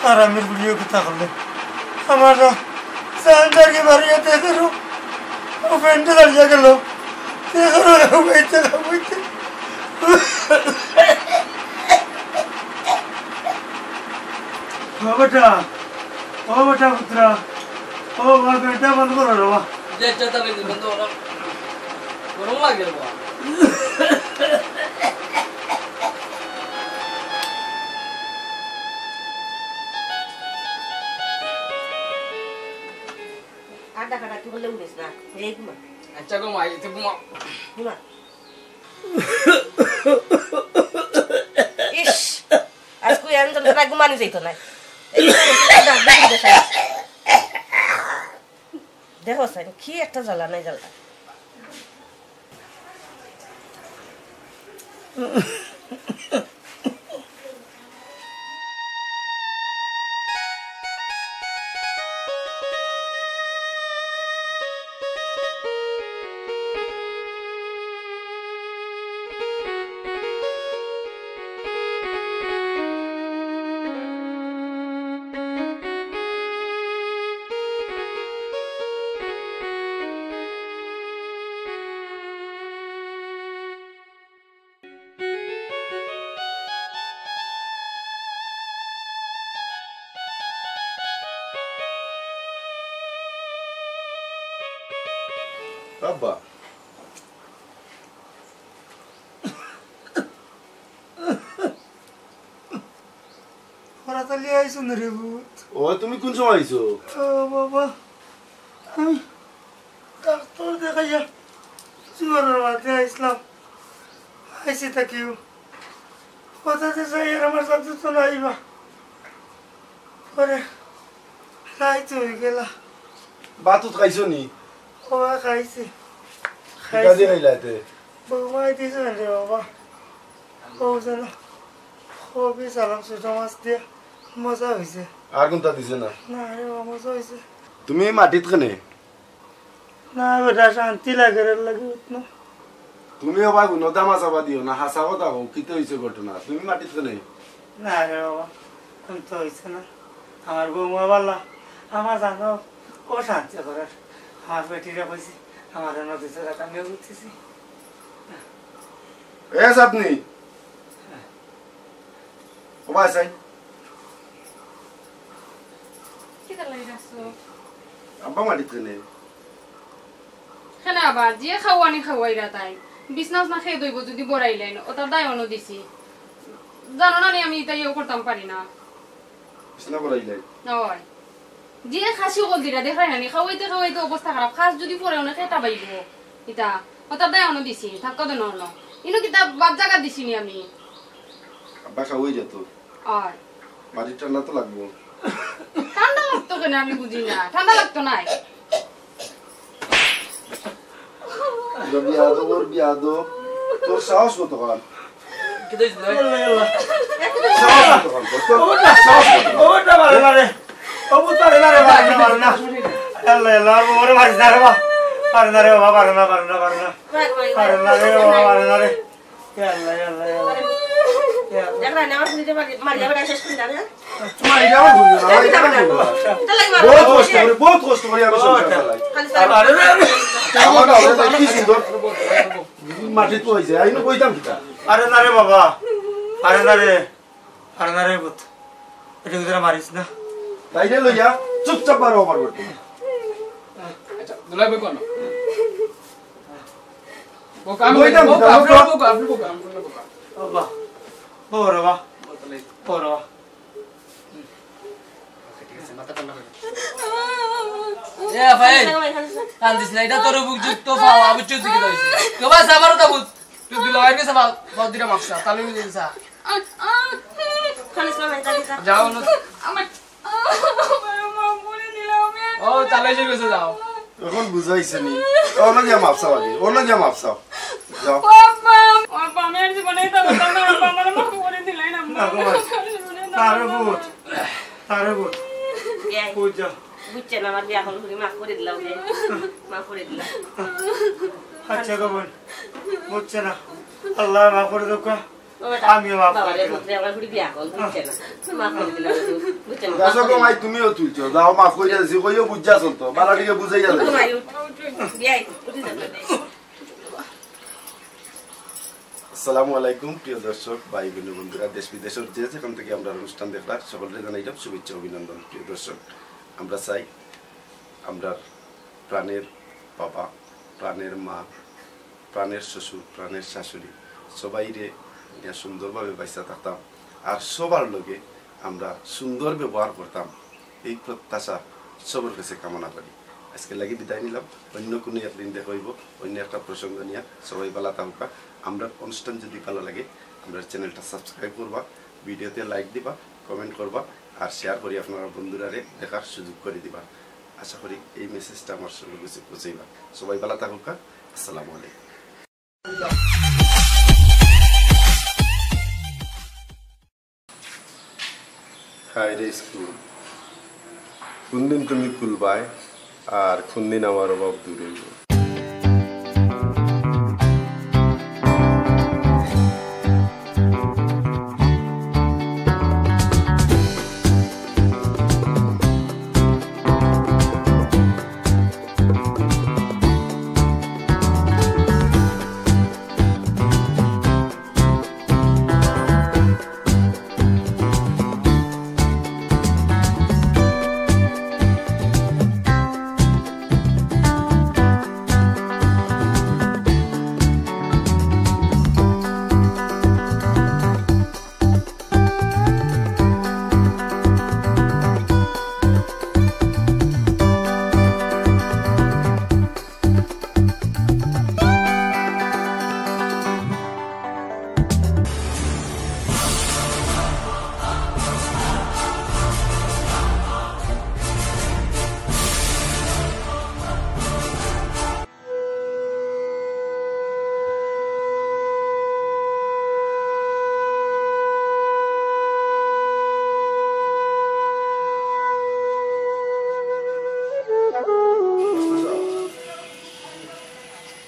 আর আমি ভিডিও কথা করলে আমার সান্ডার के बारे में देखो वो फ्रेंड लड़ जा कर लो देखो बैठे ओ बेटा पुत्रा ओ बाल बेटा बंद करो रे वाह जे चता ले बंद हो रहा गरम लागे बा ada kada tu boleh ulis na ei kuma अच्छा को माई ते kuma ish aku yang tu nak gumani zaito na দেখো সাইন কি একটা জ্বালা নাই জ্বালা Abba. ওরা তো লিয়ে আইসো না রে ভূত ও তুমি কোন সময় আইছো ও বাবা আমি ডাক্তার দেখাইয়া সুগারের মাঝে আইসলাম আইসি থাকিও কোথাতে যাই আর আমার সাথে তো নাইবা পরে রাইত হয়ে গেলা বাতুত খাইছো নি ও খাইছি কাজে খাইলাতে বৌমাই দিছো রে বাবা ও জানো খুবই সালাম ছোট মাছ দিয়ে মজা হয়েছে আর কোনটা দিছে না না রে বাবা মজা হয়েছে তুমি মাটিত কেনে না বেটা শান্তি লাগে রে লাগে উঠনো তুমি আবার গুণতা মাছ আবার দিও না হাসা কথা হোক কিতে হয়েছে ঘটনা তুমি মাটিত কেনে না রে বাবা আমি তো হয়েছে না আমার বৌমা বললা আমার জানো ও শান্তি করার আমার পেটিরা কইছি আমার নদীতে আমিও উঠতেছি এ সাপনি ও ভাই সাই কি করলা আব্বা মাটিতে নেই কেন আবার যে খাওয়ানি খাওয়াইরা তাই বিছনাস না খেয়ে দইব যদি বড়াইলেন ও তার দায় অনো দিছি জানো না আমি তাইও করতাম পারি না বিছনা বড়াইলাই নয় যে খাসি কল দিরা দেখাই না খাওয়াইতে খাওয়াইতে অবস্থা খারাপ খাস যদি পরে অনেক খেতা পাইব এটা ও তার দায় অনো দিছি থাকা তো নন ইনো কিতা বাদ জায়গা দিছি নি আমি আব্বা খাওয়াই যেত আর মাটি ঠান্ডা তো লাগবো ঠান্ডা লাগতো কেন আমি বুঝি না ঠান্ডা লাগতো না বিয়াদো তোর সাহস কত কারণ বহুত কষ্ট করি আমি মাটি তো হয়েছে আইনো কইতাম কিটা আরে না রে বাবা আরে না রে বুত এটা তোরা মারিস না তাইলে লইয়া চুপচাপ বারো ওভার করতে আচ্ছা দুলাই বই কোন বোকা আমি কইতাম বোকা আপনি বোকা বাবা ওরে এ ভাই কান্দিস না এটা তোর বুক যুক্ত পাও আমি চুপ দিকে দইছি তো বাস আমারও তো বুঝ তুই দুলাই কে সব বহুত দিরা মাকসা তালু মি দিছা খালিস না এটা যাও না আমার মা বলে দিলাম ও তালে যে গেছে যাও এখন বুঝাইছে নি ওনা গিয়া মাপসাও আগে ওনা গিয়া মাপসাও যাও বাবা আমি আর জীবনে এটা বলতাম না বাবা আমার মা বলে দিলাই না আরে বুত পূজা বুঝছে না আমার বিয়া হল করে মাফ করে দিলাম মাফ করে দিলাম আচ্ছা গো বোন বুঝছে না আল্লাহ মাফ করে দাও আমিও মাফ করে দিলাম আমার ঘুরি বিয়া হল বুঝছে না মাফ করে দিলাম বুঝছে না দাসো কো মাই তুমিও তুলছো যাও মাফ কইরা দিছি কইও বুঝা চলতো বালাটিকে বুঝাইয়া যাও বিয়াই উঠে যাবে আসসালামু আলাইকুম প্রিয় দর্শক ভাই বোন বন্ধুরা দেশ বিদেশের যে যেখান থেকে আমরা অনুষ্ঠান দেখলাম সকলকে জানাইলাম শুভেচ্ছা অভিনন্দন প্রিয় দর্শক আমরা চাই আমরা প্রাণের বাবা প্রাণের মা প্রাণের শ্বশুর প্রাণের শাশুড়ি সবাইরে সুন্দরভাবে বাইসা থাকতাম আর সবার লগে আমরা সুন্দর ব্যবহার করতাম এই প্রত্যাশা সবার কাছে কামনা করি আজকে লাগি বিদায় নিলাম অন্য কোনো একদিন দেখা হইব অন্য একটা প্রসঙ্গ নিয়ে সবাই ভালো থাকুকা আমরা অনুষ্ঠান যদি ভালো লাগে আমরা চ্যানেলটা সাবস্ক্রাইব করবা ভিডিওতে লাইক দিবা কমেন্ট করবা আর শেয়ার করি আপনারা বন্ধুরারে দেখার সুযোগ করে দিবা আশা করি এই মেসেজটা আমার সঙ্গে কাছে পৌঁছাইবা সবাই ভালো থাকুকা আসসালামু আলাইকুম হাই রে স্কুল কোনদিন তুমি খুলবাই আর কোনদিন আমার অভাব দূরে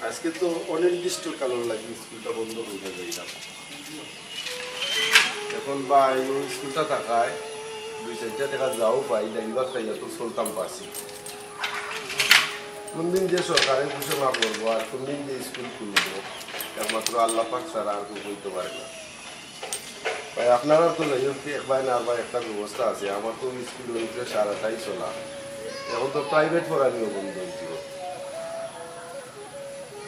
আজকে তো অনির্দিষ্ট কারণ লাগে স্কুলটা বন্ধ হয়ে যাবে এখন ভাই স্কুলটা থাকায় 2-4 টাকা যাও পাই ড্রাইভার তাই তো চলতাম পারছি কোনদিন যে সরকারের ঘোষণা করবো আর কোনদিন যে স্কুল খুলবো একমাত্র আল্লাহ পাক ছাড়া আর কেউ বলতে পারে না ভাই আপনারা তো যাই হোক একবার না আবার একটা ব্যবস্থা আছে আমার তো স্কুল সারাটাই চলা এখন তো প্রাইভেট পড়ানিও বন্ধ হয়েছিল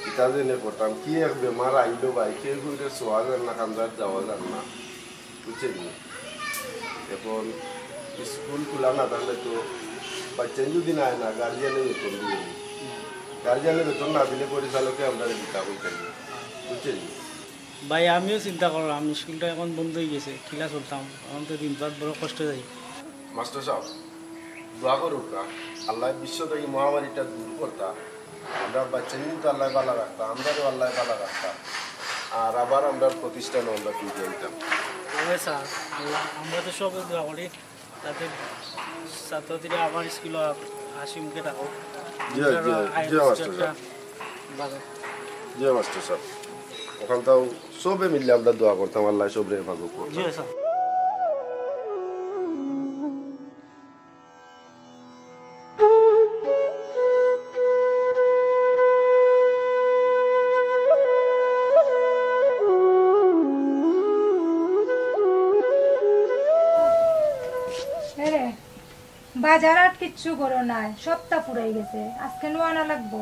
এটা জেনে করতাম কি এক বেমার আইলো ভাই কেউ ঘুরে শোয়া যান না কান্দার যাওয়া যান না বুঝছেন এখন স্কুল খোলা না থাকলে তো বাচ্চা যদি না না গার্জিয়ানের বেতন দিয়ে গার্জিয়ানের বেতন না দিলে পরিচালকে আমরা দিতা বলতেন বুঝছেন ভাই আমিও চিন্তা করলাম স্কুলটা এখন বন্ধ হয়ে গেছে ক্লাস করতাম এখন তো দিন রাত বড় কষ্ট যায় মাস্টার সাহেব দোয়া করুক না আল্লাহ বিশ্ব থেকে মহামারীটা দূর করতা আমরা বাচ্চা কিন্তু আল্লাহ ভালো রাখতাম আমরাও আল্লাহ ভালো রাখতাম আর আবার আমরা প্রতিষ্ঠানে আমরা ফিরে যেতাম স্যার আল্লাহ আমরা তো সব দোয়া করি তাতে ছাত্রছাত্রীরা আবার স্কুলে হাসি মুখে থাকো জি মাস্টার সাহেব ওখানটাও সবে মিললে আমরা দোয়া করতাম আল্লাহ সবরে হেফাজত করতাম বাজার আর কিচ্ছু করো নাই সপ্তাহ পুরাই গেছে আজকে নোয়ানা লাগবো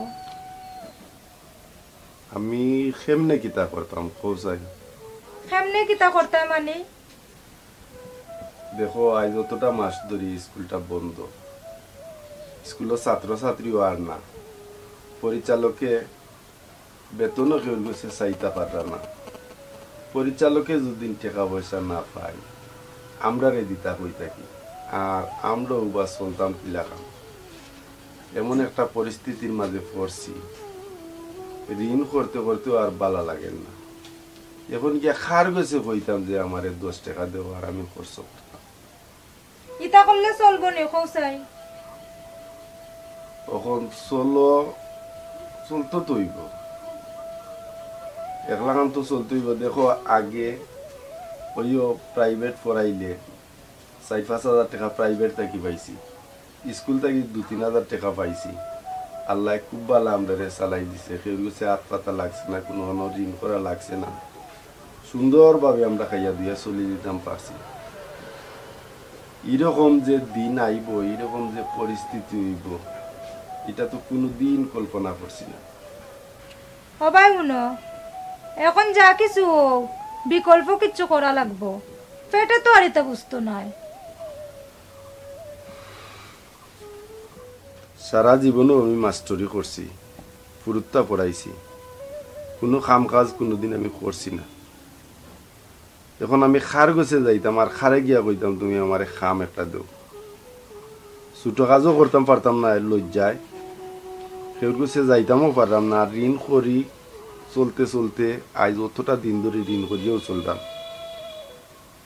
আমি কেমনে কিতা করতাম খোঁজাই কেমনে কিতা করতাম মানে দেখো আজ যতটা মাস ধরে স্কুলটা বন্ধ স্কুলের ছাত্রছাত্রীও আর না পরিচালকে বেতনও কেউ গেছে চাইতে পারা না পরিচালকে যদি টাকা পয়সা না পাই আমরা রে দিতা হই থাকি আর আমরাও বা চলতাম কিলাকাম এমন একটা পরিস্থিতির মাঝে পড়ছি ঋণ করতে করতেও আর ভালো লাগে না এখন কি খার গেছে কইতাম যে আমার 10 টাকা দেবো আর আমি খরচ করতাম ইতা করলে চলবো নে খোসাই এখন চলতো তৈব একলাগান তো চলতইব দেখো আগে ওইও প্রাইভেট পড়াইলে 4-5 টাকা প্রাইভেট থাকি পাইছি স্কুল থেকে 2-3 টাকা পাইছি আল্লাহ খুব ভালো আমরা চালাই দিছে কেউ গেছে হাত পাতা লাগছে না কোনো ঋণ করা লাগছে না সুন্দরভাবে আমরা খাইয়া দিয়া চলে দিতাম পারছি এরকম যে দিন আইব এরকম যে পরিস্থিতি হইব এটা তো কোনো দিন কল্পনা করছি না সবাই শুনো এখন যা কিছু বিকল্প কিচ্ছু করা লাগবো পেটে তো আর এটা বুঝতো নাই সারা জীবনও আমি মাস্টারি করছি পুরুত্তা পড়াইছি কোনো কাম কাজ কোনোদিন আমি করছি না এখন আমি খার গেছে যাইতাম আর খারে গিয়া কইতাম তুমি আমার খাম একটা দেও ছোট কাজও করতাম পারতাম না লজ্জায় কেউ গেছে যাইতামও পারতাম না ঋণ করি চলতে চলতে আজ অতটা দিন ধরে ঋণ করিও চলতাম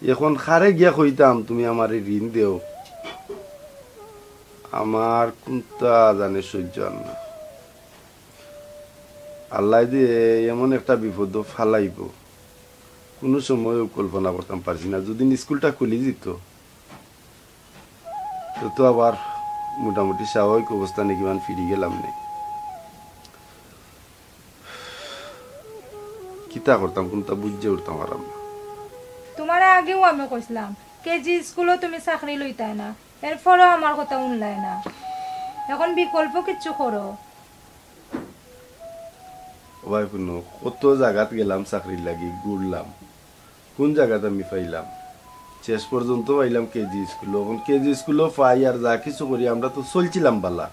এখন খারে গিয়া কইতাম তুমি আমার ঋণ দেও আমার কোনটা জানে সহ্য না আল্লাহ দিয়ে এমন একটা বিপদ ফালাইব কোনো সময়ও কল্পনা করতাম পারছি না যদি স্কুলটা খুলে যেত তো আবার মোটামুটি স্বাভাবিক অবস্থা নাকি মান ফিরে গেলাম নেই কিতা করতাম কোনটা বুঝে উঠতাম পারলাম না তোমার আগেও আমি কইছিলাম কেজি স্কুলও তুমি চাকরি লইতাই না এরপরও আমার কথা শুনলাই না এখন বিকল্প কিচ্ছু করো ভাই কোনো কত জায়গাত গেলাম চাকরির লাগি ঘুরলাম কোন জায়গাতে আমি পাইলাম শেষ পর্যন্ত পাইলাম কেজি স্কুল এখন কেজি স্কুলও পাই আর যা কিছু করি আমরা তো চলছিলাম বালা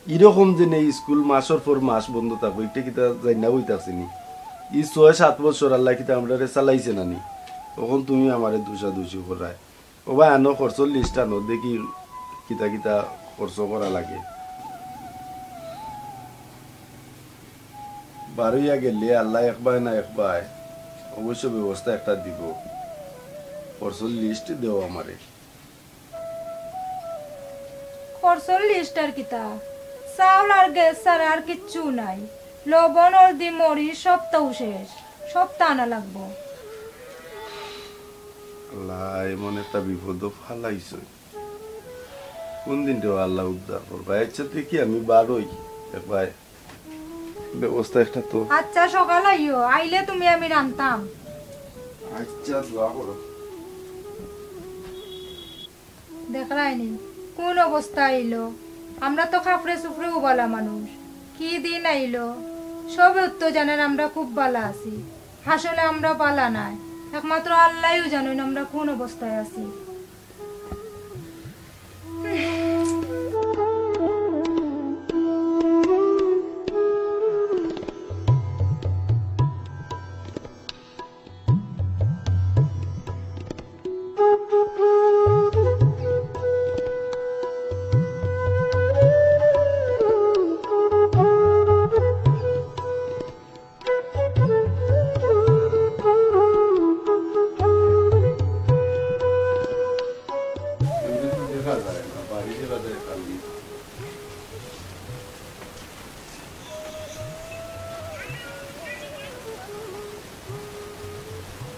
এরকম যে নেই স্কুল মাসের পর মাস বন্ধ থাকবো এটা কিতা যাই না বইতাছি নি 6-7 বছর আল্লাহ কিতা আমরা চালাইছে নানি তখন তুমি আমার দুষাদুষি করায় ও ভাই আনো খরচ লিস্ট আনো দেখি কিতা কিতা খরচ করা লাগে বারোইয়া গেলে আল্লাহ একবার না একবার অবশ্য ব্যবস্থা একটা দিব খরচর লিস্ট দেও আমারে খরচর লিস্ট আর কিতা চাউল আর গ্যাস আর কিচ্ছু নাই লবণ হলদি মরিচ সবটাও শেষ সবটা আনা লাগবো আল্লাহ এমন একটা বিপদ ফালাইছ কোন দিনটা আল্লাহ উদ্ধার করবা আচ্ছা দেখি আমি বারোই একবার ব্যবস্থা একটা তো আচ্ছা সকাল আইও আইলে তুমি আমি রান্তাম আচ্ছা দোয়া করো দেখলাইনি কোন অবস্থা আইলো? আমরা তো খাপড়ে সুপড়ে উবালা মানুষ, কি দিন আইলো সবে তো জানেন আমরা খুব বালা আছি। আসলে আমরা বালা নাই, একমাত্র আল্লাহই জানেন আমরা কোন অবস্থায় আছি।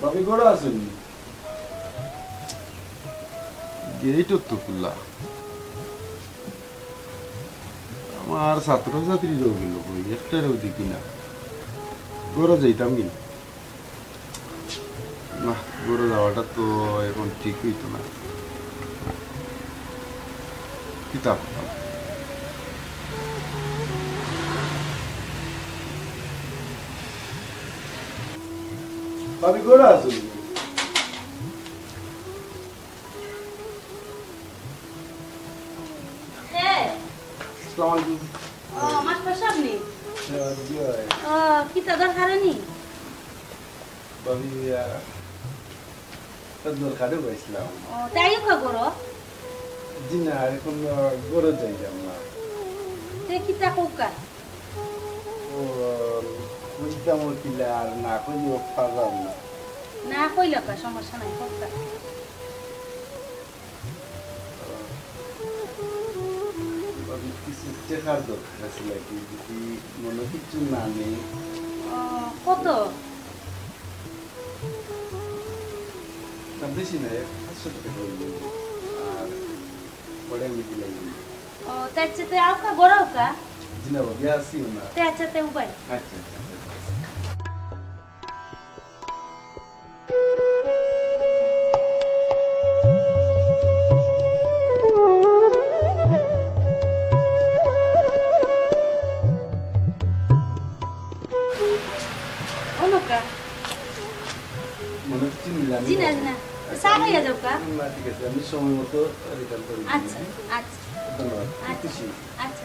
বাবি ঘরে আছেন? গেটও তো খোলা। আমার ছাত্রছাত্রীরাও গেল, একটারও দেখি না। ঘরে যাইতাম কি না, ঘরে যাওয়াটা তো এখন ঠিক হইতো না। কিতাব বাবি ঘরে আছেন? দরকারে পাইছিলাম। জি না, এখন ঘরে যাইতাম না। কইতাম কিলা আর না কইও পারলাম না। না কইল সমস্যা নাই। কিছু টেকার দরকার আছে, যদি মনে কিছু না নেই। কত? বেশি নাই, 500 টাকা হইল। আর পরে আমি দিলাই। তার সাথে আউকা গড়াউকা? জি না বাবি, আসি না। তার সাথে উপায়। আচ্ছা আমি সময় মতো রিটার্ন করে দিই। আচ্ছা আচ্ছা ধন্যবাদ। আচ্ছা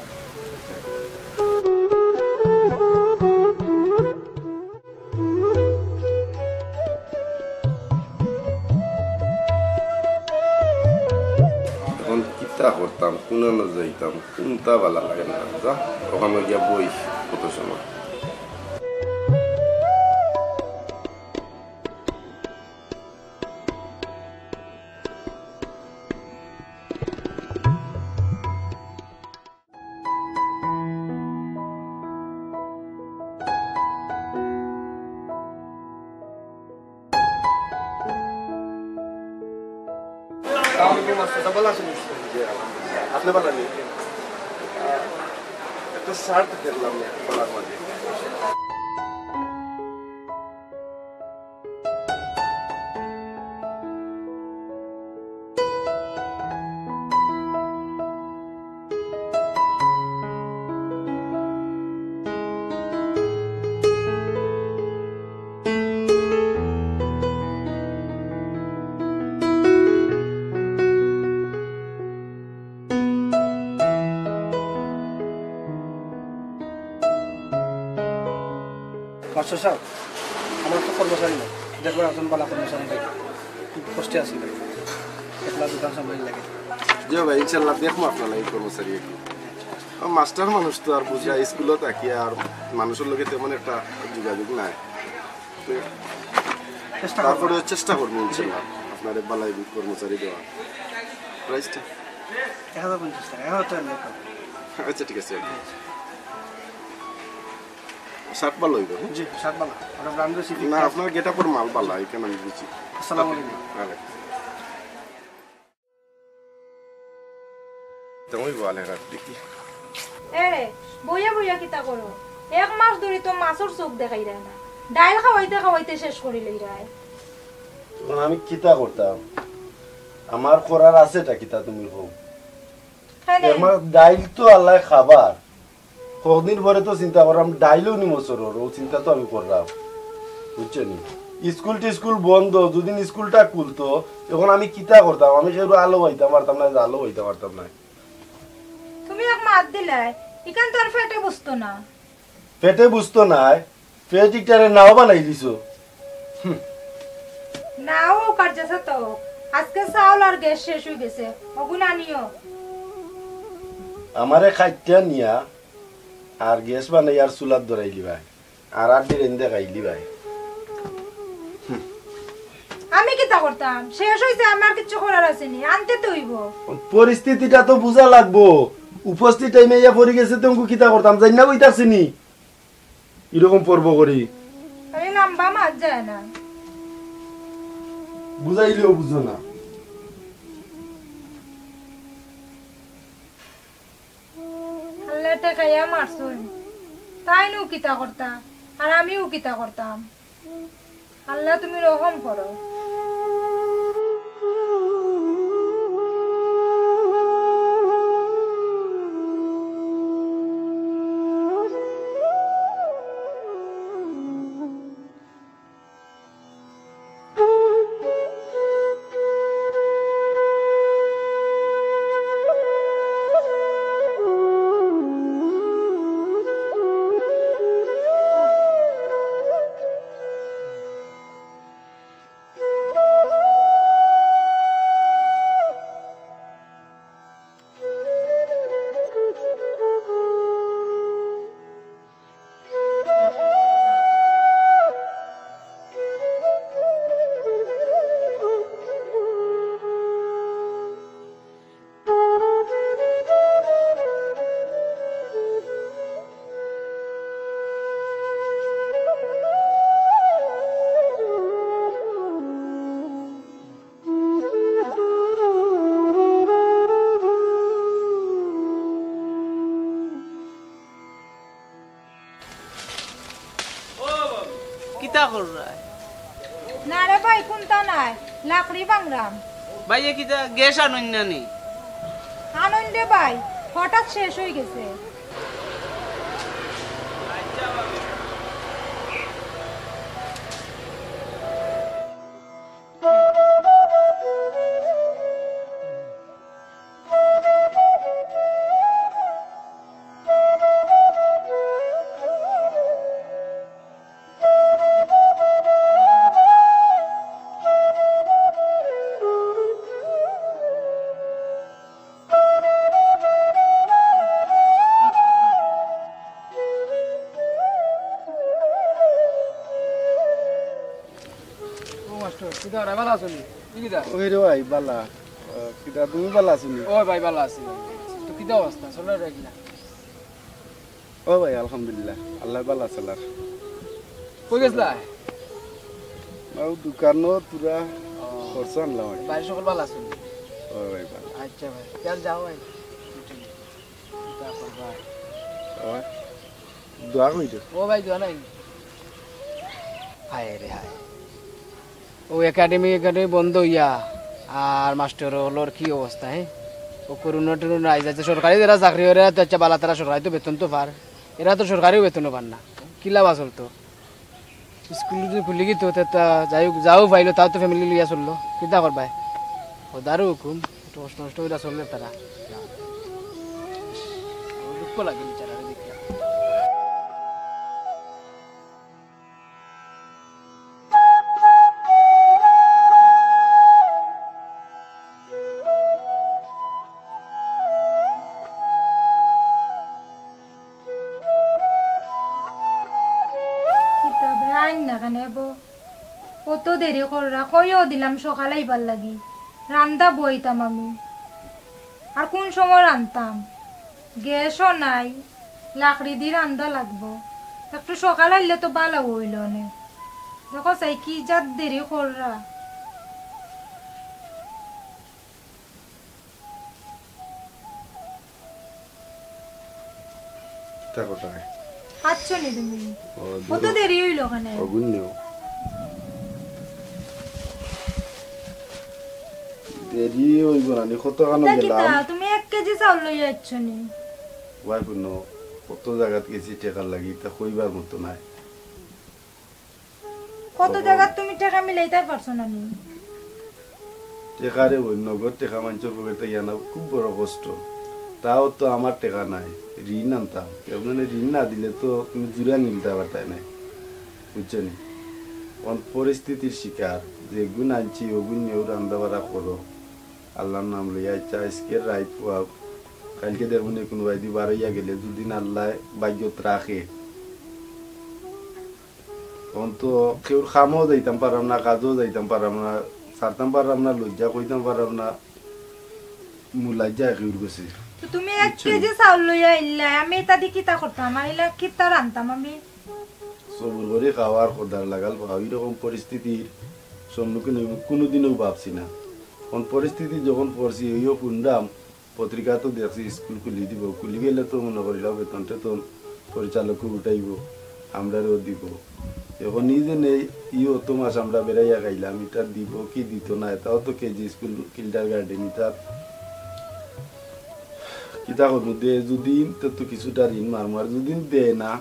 এখন কিতা করতাম, কোনে যাইতাম, কোনটা ভালো লাগে না। যা ওখানে গিয়া বই কত সময়। আপনি ভালো নেই, একটা শার্ট দেখলাম বলার মাঝে। মাস্টার সাহেব, আমার তো কর্মচারী না, দেখবেন একজন বালা কর্মচারী লাগে, খুব কষ্টে আছি ভাই, একলা দোকান সামনে লাগে। যে ভাই ইনশাল্লাহ দেখবো আপনার এই কর্মচারী। মাস্টার মানুষ তো আর বুঝা স্কুলে থাকি আর মানুষের লোকে তেমন একটা যোগাযোগ নাই। তারপরে চেষ্টা করবো ইনশাল্লাহ আপনার বালাই কর্মচারী দেওয়া। প্রাইসটা 1050 টাকা। 1000 টাকা। আচ্ছা ঠিক আছে। শার্ট ভালো হইব? জি শার্ট ভালো। আর ব্র্যান্ডের সিটি না, আপনার গেটআপের মাল ভালো, এখানে আমি বুঝি। আসসালামু আলাইকুম। ওয়ালাইকুম। তুমি বলে না দেখি। এরে বইয়া বইয়া কিতা করো? এক মাস ধরে তো মাছের চোখ দেখাই দেয় না, ডাইল খাওয়াইতে খাওয়াইতে শেষ করে লই রায়। আমি কিতা করতাম? আমার করার আছে এটা কিতা তুমি কও? আমার ডাইল তো আল্লাহ খাবার কদিন পরে তো চিন্তা করলাম ডাইলও নি মসরর ও চিন্তা তো আমি করলাম বুঝছো নি স্কুল বন্ধ দুদিন স্কুলটা খুলতো এখন আমি কিতা করতাম আমি সেরু আলো হইতাম পারতাম না আলো হইতে পারতাম না তুমি এক মাত দিলে ইকান তোর পেটে বসতো না পেটে বুঝতো না পেট ইটারে নাও বানাই দিছো নাও কার্যছে তো আজকে চাউল আর গ্যাস শেষ হয়ে গেছে ওগুলো আনিও আমারে খাইতে নিয়া আর গ্যাস বানাই আর চুলাত ধরাইলি ভাই আর আড্ডি রেন্দে খাইলি ভাই আমি কিতা করতাম শেষ হইছে আমার কিছু করার আছে নি আনতে তো হইব পরিস্থিতিটা তো বুঝা লাগবো উপস্থিত টাইমে ইয়া পড়ে গেছে তো কিতা করতাম জানি না কইতাছি নি এরকম পর্ব করি আমি লম্বা মাছ যায় না বুঝাইলেও বুঝো না আল্লাহ টাকাইয়া মারছুন তাই নু কিতা করতাম আর আমিও কিতা করতাম আল্লাহ তুমি রহম করো না রে ভাই কোনটা নাই লাকড়ি বাংরাম ভাই কি গ্যাস আনুন না নি আনুন রে ভাই হঠাৎ শেষ হয়ে গেছে ওই রে ভাই বালা কিটা তুমি বালা আছনি ও ভাই ভালো আছি তো কিটা অবস্থা চলে রাখলা ও ভাই আলহামদুলিল্লাহ আল্লাহ বালা চালার কই গেছলা আও দোকানো তুরা খরচ আনলাম ভাই সকল ভালো আছেন ও ভাই ভালো আচ্ছা ভাই চল যাও ভাই তারপর ভাই ও দোয়া কইতো ও ভাই দোয়া নাই হায় রে হায় ও একাডেমি বন্ধ হইয়া আর মাস্টার হলোর কি অবস্থা হ্যাঁ ও করোনা টরোনা আই যাচ্ছে সরকারি যারা চাকরি করে তো আচ্ছা বালা তারা সরকারি তো বেতন তো পার এরা তো সরকারিও বেতনও পান না কি লাভ আসল তো স্কুল যদি খুলি গিয়ে তো যাও পাইলো তাও তো ফ্যামিলি লিয়া চললো কিতা করবাই ওদারও হুকুম একটু কষ্ট নষ্ট করে চললে তারা দুঃখ লাগে বিচারা দেখলাম কত দেরি করা কইও দিলাম সকালে আইবার লাগি রান্দা বইতাম আমি আর কোন সময় রান্তাম গ্যাসও নাই লাকড়ি দিয়ে রান্দা লাগবো একটু সকালে আইলে তো ভালো হইল নে দেখো চাই কি জাত দেরি করা আচ্ছা নি তুমি কত দেরি হইল ওখানে দেরি হইব না কত কানো গেলাম তুমি এক কেজি চাউল লইয়া যাচ্ছো নি ওয়াই কোনো কত জায়গাত গেছি টেকার লাগি তা কইবার মতো নাই কত জায়গা তুমি টাকা মিলাইতে পারছো না নি টেকারে ওই নগদ টেকা মানুষের পকেটে জানা খুব বড় কষ্ট তাও তো আমার টেকা নাই ঋণ আনতাম মানে ঋণ না দিলে তো তুমি জুড়া নিতে পারতাই নাই বুঝছো নি পরিস্থিতির শিকার যে গুণ আনছি ওগুণ নিয়েও রান্না বাড়া করো আল্লাহর নাম লইয়া ইচ্ছা আজকের রাইত পোয়া কালকে দেখুন কোনো বাইদি বার হইয়া গেলে দুদিন আল্লাহ বাগ্যত রাখে তখন তো কেউ খামও যাইতাম পারাম না কাজও যাইতাম পারাম না ছাড়তাম পারাম না লজ্জা কইতাম পারাম না মুলাজ্জা কেউর গেছে তো তুমি 1 কেজি চাউল লইয়া আইলা আমি এটা দি কিতা করতাম আইলা কিতা রান্তাম আমি সবুর করে খাওয়ার খোদার লাগাল ভাবি রকম পরিস্থিতির সম্মুখীন কোনোদিনও ভাবছি না কোন পরিস্থিতি যখন পড়ছি ওইও পুনরাম পত্রিকা তো দেখছি স্কুল খুলি দিব খুলি গেলে তো মনে করিলাম বেতনটা তো পরিচালক উঠাইব আমরাও দিব এখন নিজে নেই ইও তো মাস আমরা বেড়াইয়া খাইলাম এটা দিব কি দিত না এটাও তো কেজি স্কুল কিন্ডার গার্ডেন এটা কিতা করবো দে যদিন তো কিছুটা ঋণ মারমো আর যদিন দেয় না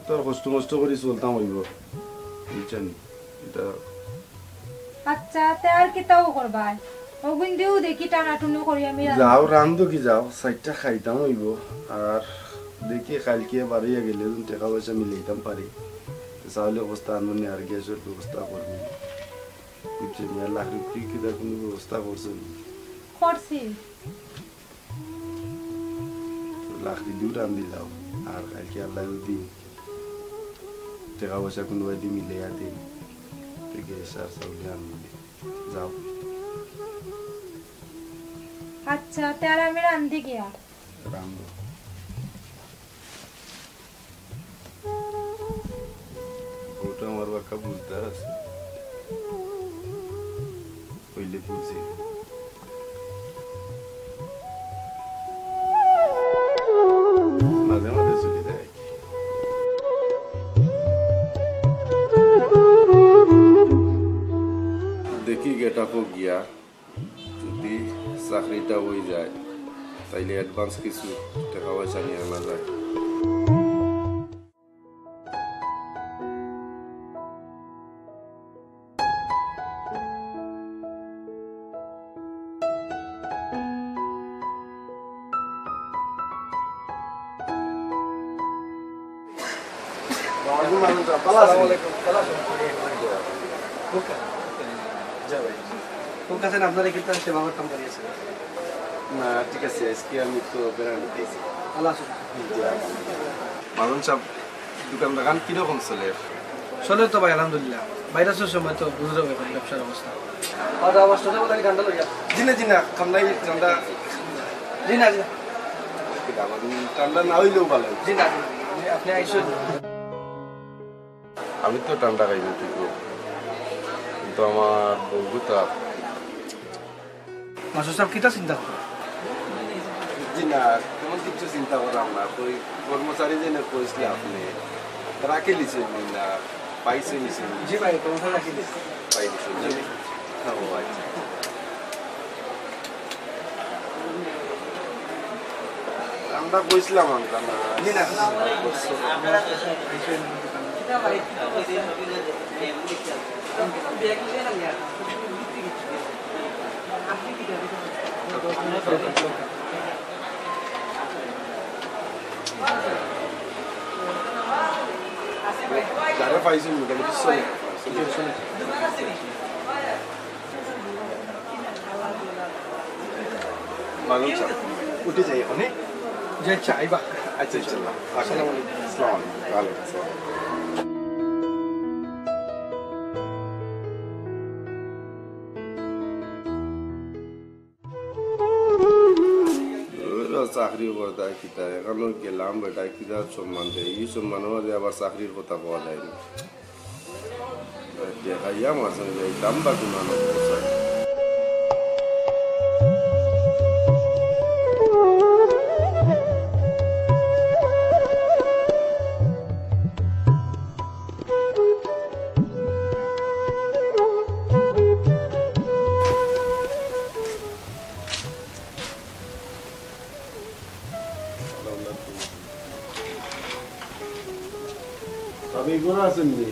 তো কষ্ট মষ্ট করে চলতাম হইব বুঝছেন এটা আচ্ছা তে আর কিতাও করবাই ওগুন দিও দেখি টানাটুনি করি আমি যাও রান্ধো কি যাও সাইডটা খাইতাম হইব আর দেখি কালকে বাড়িয়া গেলে টাকা পয়সা মিলাইতাম পারি চাউলে অবস্থা আনবনি আর গ্যাসের ব্যবস্থা করবো বুঝছেন লাখ রুপি কিতা কোনো ব্যবস্থা করছেন করছি লাখ দিও রান্ধি যাও আর কালকে আল্লাহ যদি টাকা পয়সা কোনো বাইদি মিলাইয়া দিন গ্যাস আর চাউলে আনবো যাও আচ্ছা তে আর আমি রান্ধি গিয়া রান্ধো ওটা আমার বাক্কা বুঝতে আছে কইলে বুঝি মাঝে মাঝে চলে যায় দেখি গেটা পো গিয়া যদি চাকরিটা হয়ে যায় তাইলে অ্যাডভান্স কিছু টাকা পয়সা নিয়ে আনা যায় আপনারা কিন্তু সেবা করতাম করিয়েছেন না ঠিক আছে আজকে আমি তো বেড়ানো পেয়েছি আল্লাহ মানুষ সব দোকান দোকান কিরকম চলে চলে তো ভাই আলহামদুলিল্লাহ ভাইরাসের সময় তো বুঝতে হবে এখন ব্যবসার অবস্থা অবস্থাটা বলে গান্ডা লইয়া জি না কামলাই ঠান্ডা জি না ঠান্ডা না হইলেও ভালো জি না আপনি আইসুন আমি তো ঠান্ডা খাইব ঠিক কিন্তু আমার বন্ধুটা মাসুর সাহেব কিটা চিন্তা করে জি না তেমন কিছু চিন্তা করলাম না ওই কর্মচারী যে কইসলে আপনি রাখে লিছেন না পাইছে লিছেন জি ভাই কর্মচারী রাখি দিছি পাইছে জি হ্যাঁ ও আচ্ছা আমরা কইছিলাম আমরা না জি না যারা পাইছে মোটামুটি চলে মানুষ উঠে যাই এখন যে চাইবা আচ্ছা ইনশাআল্লাহ আসসালামু আলাইকুম আসসালামু আলাইকুম চাকরি করতে কিতা এখনো গেলাম বেটা কিতা সম্মান দেয় এই সম্মানের মাঝে আবার চাকরির কথা পাওয়া যায়নি দেখাইয়া মাঝে যাইতাম বা কোনো ভাবি কোন আছেন নি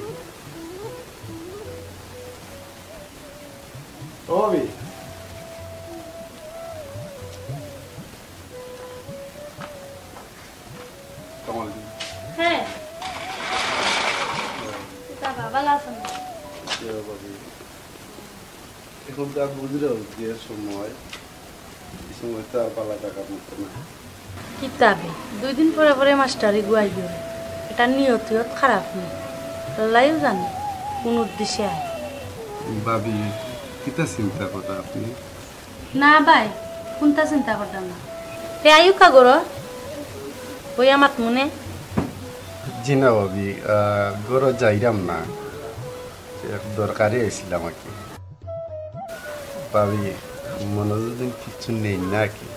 ও ভাবি হ্যাঁ ভালো আছেন এখন তো আর বুঝলেও বিয়ের সময় এই সময় তো আর পালা টাকার মতো না কিতাবে 2 দিন পরে পরে মাস্টারি গুয়াই গেল এটা নিয়ত খারাপ নেই আল্লাহই জানে কোন উদ্দেশ্যে আয় ভাবি কিতা চিন্তা করতা আপনি না ভাই কোনটা চিন্তা করতাম না তে আয়ু কা গরো ওই আমার মনে জি না ভাবি গরো যাইরাম না এক দরকারে এসেছিলাম আর কি ভাবি মনোযোগ কিছু নেই নাকি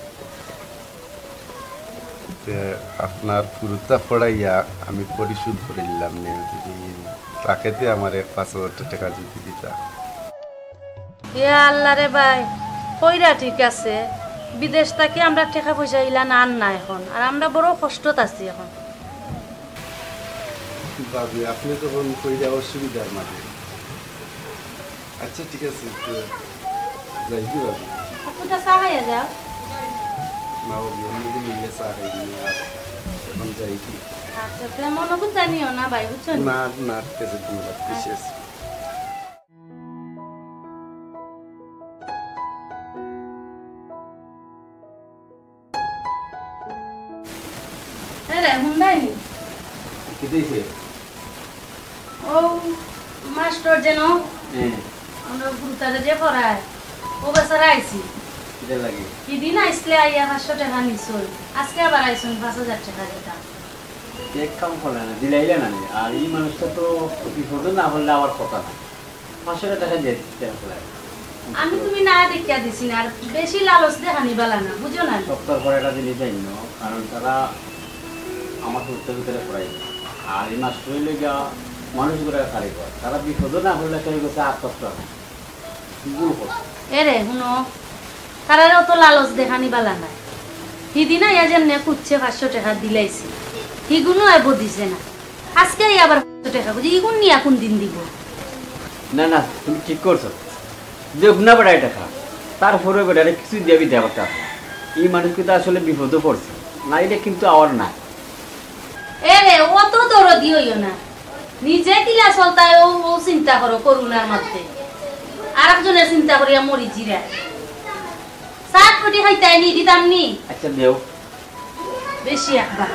আপনার পুরোটা পড়াইয়া আমি পরিশোধ করে নিলাম যদি তাকেতে আমার 5,000 টাকা যদি দিতা আল্লাহ রে ভাই কইরা ঠিক আছে বিদেশ থেকে আমরা টাকা পয়সা ইলা না না এখন আর আমরা বড় কষ্টত আছি এখন ভাবি আপনি তখন কইরা অসুবিধার মাঝে আচ্ছা ঠিক আছে যাই কি ভাবি আপুটা সাহায্য যাও না ভাবি আমি মিলে সাহায্য আর এখন যাই কি আচ্ছা তেমন কিছু জানিও না ভাই বুঝছো না না কেসে ধন্যবাদ বিশেষ আরে হুন্ডাই কি দিছে ও মাস্টার যেন আমরা গুরুতারে যে পড়ায় ও বেচারা আইছি কিটা লাগে কি দিন আইসলে আইয়া 500 টাকা নিছল আজকে আবার আইছুন 5,000 টাকা দিতাম এক কাম করলে না দিলাইলে না আর এই মানুষটা তো বিপদ না হলে আবার কথা না 500 টাকা দিয়ে দিতে হবে আমি তুমি না দেখিয়া দিছি না আর বেশি লালচ দেখানি বালা না বুঝো না সপ্তাহ পরে এটা দিলে যাই না কারণ তারা আমার উত্তর ভিতরে পড়াই আর এই মাস হইলে গিয়া মানুষগুলো খালি করে তারা বিপদ না হলে কেউ গেছে আত্মস্থ এরে শুনো তারা অত লালচ দেখানি বালা নাই সিদিনা ইয়া যেমনে কুচ্ছে 500 টাকা দিলাইছি হিগুনো আইব দিছে না আজকে আবার 500 টাকা বুঝি ইগুন নিয়া কোন দিন দিব না না তুমি ঠিক করছো দেব না বেড়াই টাকা তারপরে বেড়ারে কিছু দেবি দেবতা এই মানুষকে তো আসলে বিপদে পড়ছে নাইলে কিন্তু আওয়ার না এরে অত দরদি হইও না নিজে কিলা চলতায় ও চিন্তা করো করুণার মধ্যে আরেকজনের চিন্তা করিয়া মরি জিরা সাত কোটি খাইতাই নি দিতাম নি আচ্ছা দেও বেশি একবার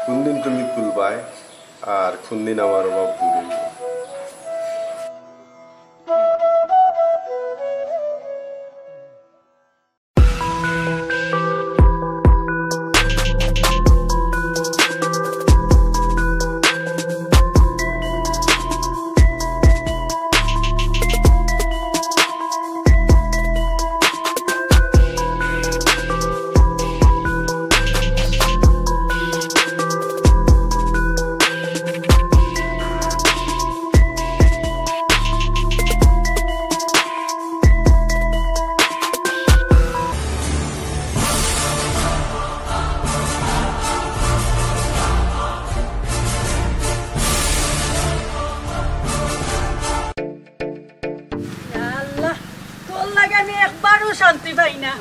কোনদিন তুমি খুলবাই আর কোনদিন আমার অভাব দূর হইব শান্তি পাই না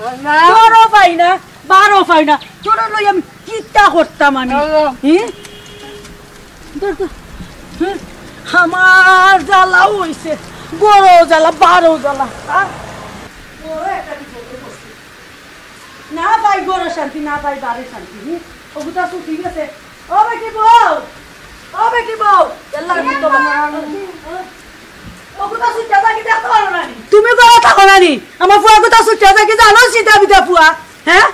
তোরও পাই না বারো পাই না তোর লই আমি কিতা করতাম আমি আমার জ্বালাও হয়েছে বড় জ্বালা বারো জ্বালা না পাই বড় শান্তি না পাই বারে শান্তি ওগুতা তো ঠিক আছে ও বেটি বউ ও বেটি বউ তুমি কোথাও থাকো না আমার ফুয়া কোথাও ছুটে থাকি জানো সীতা বিদা ফুয়া হ্যাঁ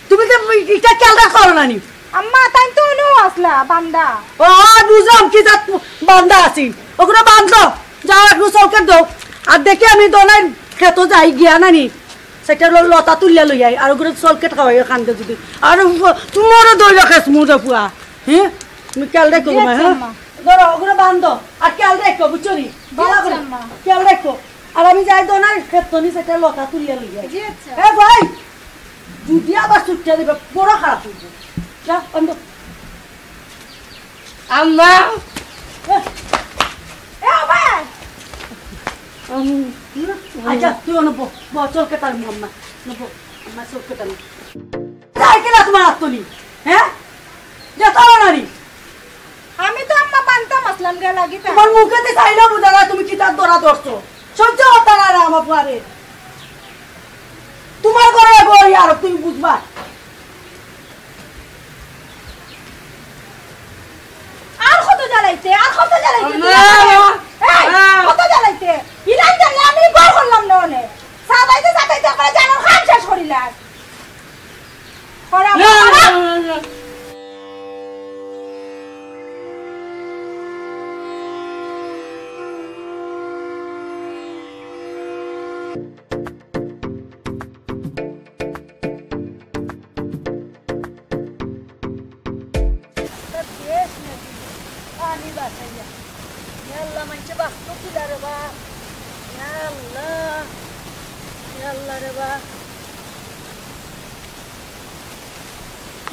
তুমি তো এটা খেয়ালটা করো না আম্মা তাই তো নো আসলা বান্দা ও বুঝলাম কি জাত বান্দা আছি ওগুলো বান্ধো যাও একটু চৌকে দাও আর দেখি আমি দোনাই খেতো যাই গিয়া নানি সেটা লতা তুলিয়া লই আই আর ওগুলো চলকে খাওয়াই কান্দে যদি আর তোমারও দই রাখেছ মুজা ফুয়া হ্যাঁ তুমি খেয়াল রেখো ঘুমায় হ্যাঁ ধরো ওগুলো বান্ধো আর খেয়াল রেখো বুঝছো নি ভালো করে খেয়াল রেখো আর আমি যাই দোনার ক্ষেত্রনি সেটা লতা তুলিয়া লইয়া এ ভাই যদি আবার ছুটতে দিবে বড় খারাপ হইবে যা বন্ধ আম্মা এ ভাই আচ্ছা তুই অনুপ চল কেটার আম্মা নবো আম্মা চল কেটার যাই কেলা তোমার আত্মনি হ্যাঁ যা তারা নারী আমি তো আম্মা পান্তা মাসলাম গে লাগি তোমার মুখেতে চাইলো বুঝা না তুমি কি তার দরা ধরছো সহ্য হতা না রে আমার পারে তোমার ঘরে বই আর তুমি বুঝবা আর কত জ্বালাইতে কত জ্বালাইতে ইলান জানলে আমি ঘর করলাম না ওনে সাবাইতে আমরা জানো খান শেষ করিলাম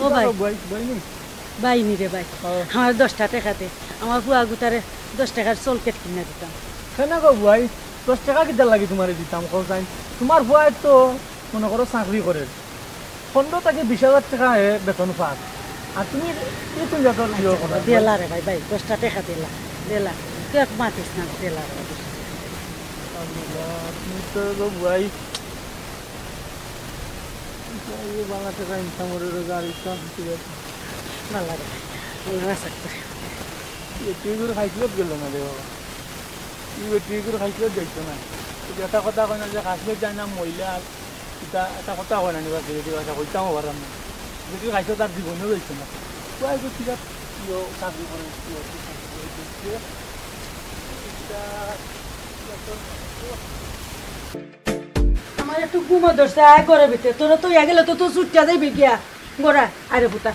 ও ভাই বাইনি রে ভাই আমার 10 টাকাতে আমার ফুয়া গুতারে 10 টাকার চলকেট কিনে দিতাম কেন গো ভাই 10 টাকা কিদার লাগি তোমারে দিতাম কও চাই তোমার ফুয়া তো মনে করো চাকরি করে 15 থেকে 20,000 টাকা বেতন পায় আর তুমি তুমি যত লিও করো দেলা রে ভাই 10 টাকা দিলা দেলা তুই এক মাতিস না দেলা রে আল্লাহ তুমি তো গো ভাই ये बाला का इंसान और रोजगार इसका ठीक है ना लगे ना सकते ये टीगर खाइलो गेलो ना देवा ये टीगर खाइलो जाइतो ना এটা কথা কই না যে খাইলো যায় না মহিলা এটা কথা কই না নিবা দিবা কইতাম পারাম না যদি খাইছো তার জীবনও যাইতো না কই গো ঠিক আছে ইও কাজী করে আমার একটু ঘুমো ধরছে আয় করে ভিতরে তোরা তো ইয়া গেলে তো তুই ছুটটা যাইবি গিয়া গোড়া আরে পুতা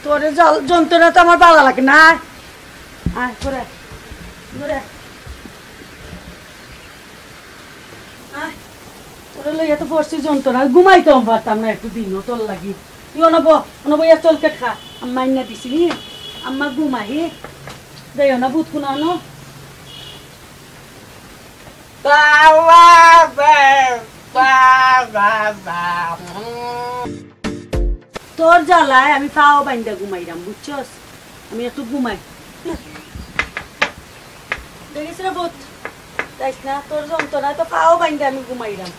তোর যন্ত্রণা তো আমার ভালো লাগে না আয় করে গোড়া তোর লইয়া তো পড়ছি যন্ত্রণা ঘুমাইতেও পারতাম না একটু দিনও তোর লাগি তুই অনব ইয়া চলকে খা আম্মা ইন্না দিছি আম্মা ঘুমাহি দেয় না বুত কুনানো তোর জ্বালায় আমি পাও বাইন্দা ঘুমাইরাম বুঝছস আমি একটু ঘুমাই দেখিস রে বোধ যাইস না তোর যন্ত্রণায় তো পাও বাইন্দা আমি ঘুমাইরাম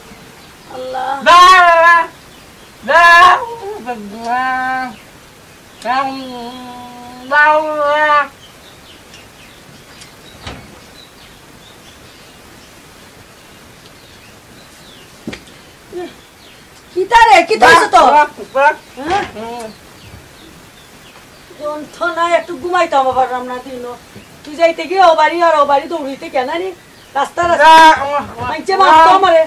আল্লাহ কিতারে কিতা হইছে তো যন্ত্রণায় একটু ঘুমাইতাম পারলাম না দিনও তুই যাইতে গিয়ে ও বাড়ি আর ও বাড়ি দৌড়িতে কেন নি রাস্তা মাইছে মারতো আমারে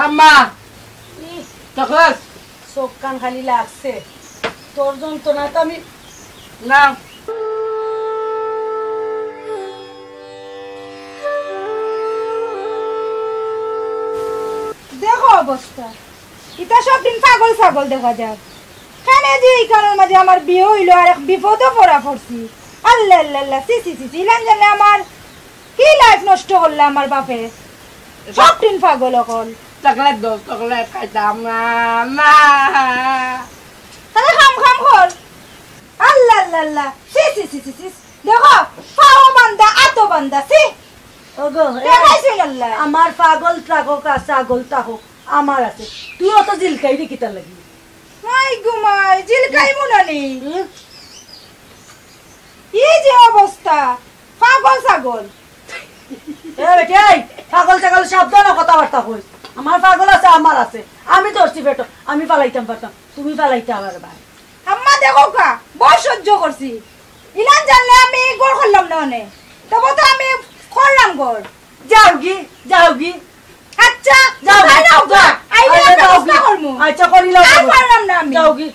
আম্মা চকলেট চোখ কান খালি লাগছে তোর যন্ত্রণা তো আমি না দেখো অবস্থা এটা সব দিন পাগল ছাগল দেখা যায় কেন যে এই কারণের মাঝে আমার বিয়ে হইলো আর এক বিপদও পড়া পড়ছি আল্লাহ আল্লাহ সি সি সি ইলান জানে আমার কি লাইফ নষ্ট করলে আমার বাপে সব দিন পাগল অকল চকলেট দো চকলেট খাইতাম না তাহলে খাম খাম কর আল্লাহ আল্লাহ সি সি সি সি দেখো পাও বান্দা আতো বান্দা সি ওগো আমার পাগল থাকুক আর ছাগল থাকুক আমার আছে তুইও তো জিলকাই রে কিতা লাগি নাই ঘুমাই জিলকাই মনে নেই এই যে অবস্থা পাগল ছাগল পাগল ছাগল সাবধান কথাবার্তা কইস আমার পাগল আছে আমার আছে আমি ধরছি বেটো আমি পালাইতাম পারতাম তুমি পালাইতে আমার ভাই আম্মা দেখো কা বড় সহ্য করছি ইলান জানলে আমি গোল করলাম না অনে তবে তো আমি করলাম গোল যাও গি আচ্ছা যাও যাও গা আইলে যাও আমরা করমু আচ্ছা করিলাম আর পারলাম না আমি যাও গি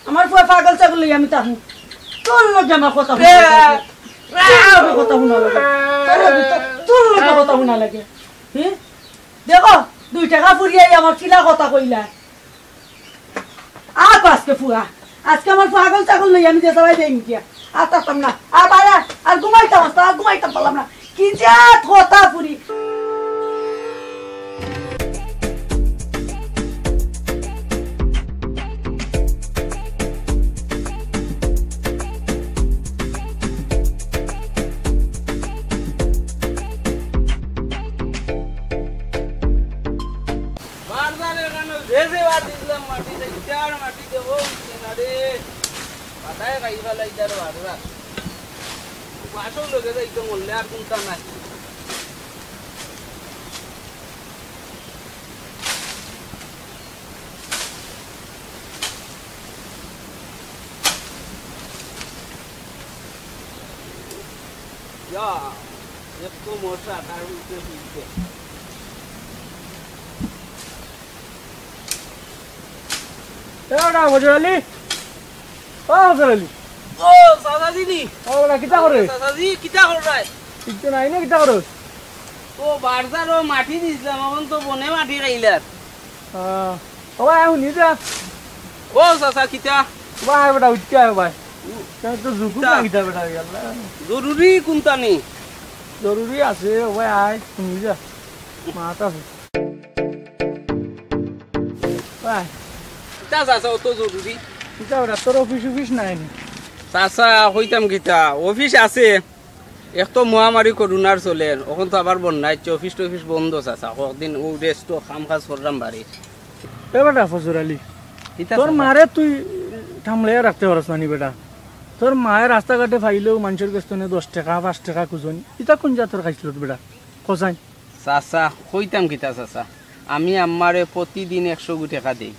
আমার ফুয়া পাগল ছাগল লই আমি তাহু তোর লগে আমার কথা কথা শুনা লাগে তোর লগে কথা শুনা লাগে দেখো 2 টাকা ফুরিয়াই আমার কিলা কথা কইলা আজকে ফুয়া আজকে আমার পাগল ছাগল লই আমি যেতে পাই দেই কিয়া আর তাতাম না আর ঘুমাইতাম পারলাম না কি যা কথা ফুরি মাটি দিছিলাম এখন তো বনে মাটি খাইলার ও চাচা কিতা জরুরি কোনটা নি জরুরি আছে ভাই আয় তুমি যা মাত আছে ভাই কিতা চাচা অত জরুরি কিতা ওটা তোর অফিস নাই নি চাচা কইতাম কিতা অফিস আছে এক তো মহামারী করোনার চলে এখন তো আবার বন্যায় অফিস টফিস বন্ধ চাচা কদিন ও রেস্ট কাম কাজ করলাম বাড়ি বেটা ফজর আলী তোর মারে তুই থামলে রাখতে পারস না নি বেটা তোর মায়ের রাস্তাঘাটে ফাইলেও মানুষের কাছ থেকে 10 টাকা 5 টাকা খুঁজনি এটা কোন জাতর খাইছিল বেটা কোসাই চাচা কইতাম কিতা চাচা আমি আমারে প্রতিদিন 100 টাকা দেই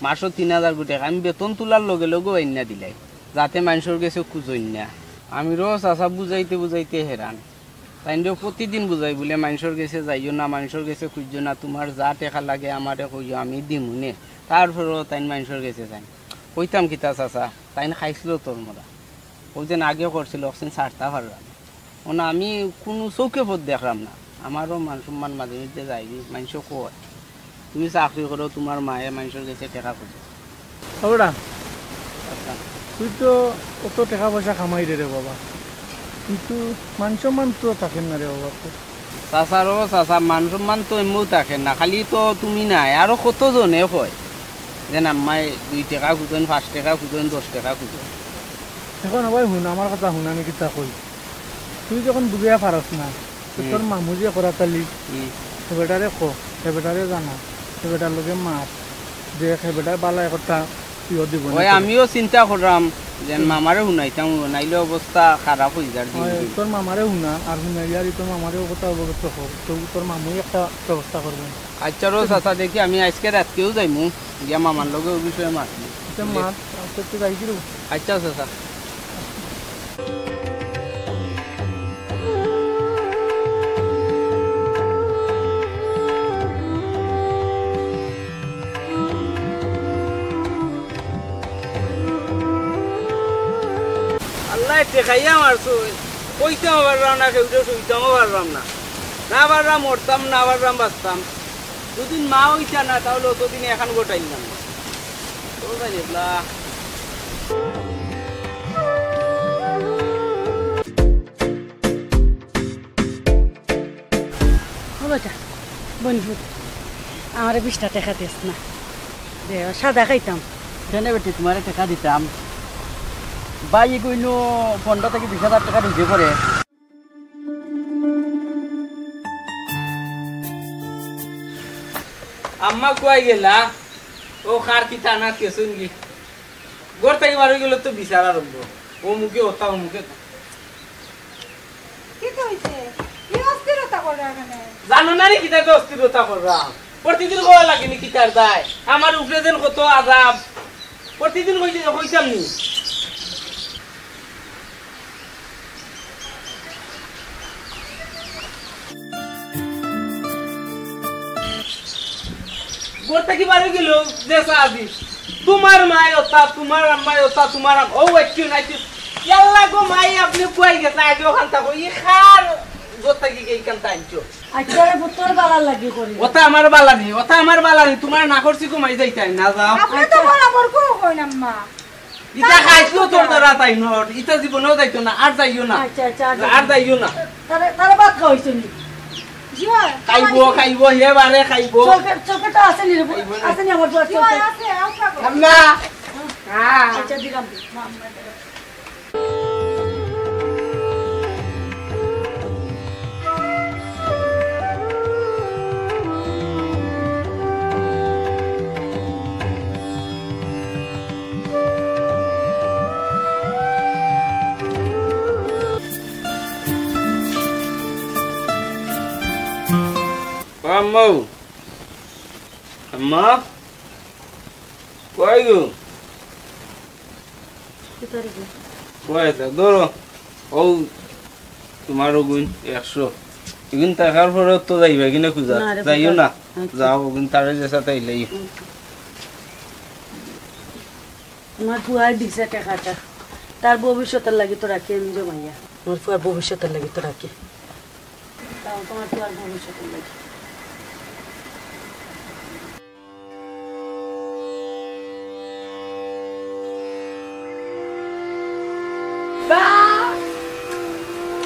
মাসও 3000 টাকা আমি বেতন তোলার লগে লগে আইনা দিলাই যাতে মানুষের কাছে খুঁজই না আমি রোজ চাচা বুঝাইতে হেরান তাই প্রতিদিন বুঝাই বলে মানুষের কাছে যাইও না মানুষের কাছে খুঁজো না তোমার যা টাকা লাগে আমারে কইও আমি দিমু নে তারপরেও তাই মানুষের কাছে যাই কইতাম কিতা চাচা তাই খাইছিল তোর মোরা ওই দিন আগে করছিল অক্সিজেন ছাড়তে পারলাম না আমি কোনো চৌকে পথ দেখলাম না আমারও মান সম্মান মাঝে মধ্যে যাইবি মানুষ কয় তুমি চাকরি করো তোমার মায়ে মানুষের কাছে টাকা খুঁজো ওরা তুই তো কত টাকা পয়সা কামাই রে বাবা কিন্তু মান সম্মান তো থাকেন না রে বাবা চাচারও চাচা মান সম্মান তো এমনিও থাকে না খালি তো তুমি নাই আরো কতজনে কয় যে আমায় 2 টাকা খুঁজেন 5 টাকা খুঁজেন 10 টাকা খুঁজেন এখন ভাই শুন আমার কথা শুন আমি কিতা কই তুই যখন বুঝিয়া পারস না তোর মামু যে করাতালি সে বেটারে কো সে বেটারে জানা সে বেটার লগে মাত যে সে বেটার বালাই কথা তুইও দিব ওই আমিও চিন্তা করলাম যে মামারে শুনাইতাম নাইলে অবস্থা খারাপ হয়ে যায় তোর মামারে শুনা আর শুনাইলে আর তোর মামারে কথা অবগত হোক তো তোর মামুই একটা ব্যবস্থা করবেন আচ্ছা রোজ চাচা দেখি আমি আজকে রাতকেও যাইমু গিয়া মামার লগে ওই বিষয়ে মাতলি মাত তো যাই দিল আচ্ছা চাচা খাইয়া মারছো কইতেও পারলাম না কেউটা শুইতেও পারলাম না না পারলাম মরতাম না পারলাম বাঁচতাম দুদিন মা হইতা না তাহলে অতদিন এখন গোটাইলাম বন্ধু আমার 20 টাকা দিস না দে সাদা খাইতাম কেন বেটি তোমার টাকা দিতাম বাই কইলো 15 থেকে 20,000 টাকা ঢুকে পড়ে আম্মা কই গেলা ও খার কি টানা কেসুন গি গোর থেকে বাড়ি গেল তো বিচার আরম্ভ ও মুখে ওতা ও মুখে কি কইছে কি অস্থিরতা করে এখানে জানো না রে কিটা অস্থিরতা কররা প্রতিদিন গোয়া লাগেনি কি তার দায় আমার উপরে দেন কত আযাব প্রতিদিন কইতাম নি গোটা কি বারে গেল দেশা আদি তোমার মাই ওতা তোমার আম্মাই ওতা তোমার ও একটু নাইতে ইয়াল্লা গো মাই আপনি কই গেছে আগে ওখান থাকো ই খার গোটা কি এই কান টাইছো আচ্ছা রে পুত্র বালা লাগি করি ওটা আমার বালা নি তোমার না করছি কমাই যাইতাই না যাও আপনি তো বরাবর কো কইন আম্মা ইটা খাইছো তোর দরা তাই নট ইটা জীবনেও যাইতো না আর যাইও না আচ্ছা আর যাইও না তারে বাদ খাইছো নি খাইবো হে বারে খাইবো চোখটা আছে নি আছে নি আমার চোখ আছে আও খাবো আম্মা আচ্ছা দিলাম আম্মা কই গো কই তা ধরো ও তোমার গুণ 100 এগুন টাকার পরে তো যাইবা কিনা খুঁজা যাইও না যাও ওগুন তারে যেসা তাইলেই আমার ফুয়ার দিছে টাকাটা তার ভবিষ্যতের লাগি তো রাখি আমি জমাইয়া আমার ফুয়ার ভবিষ্যতের লাগি তো রাখি তাও তোমার ফুয়ার ভবিষ্যতের লাগি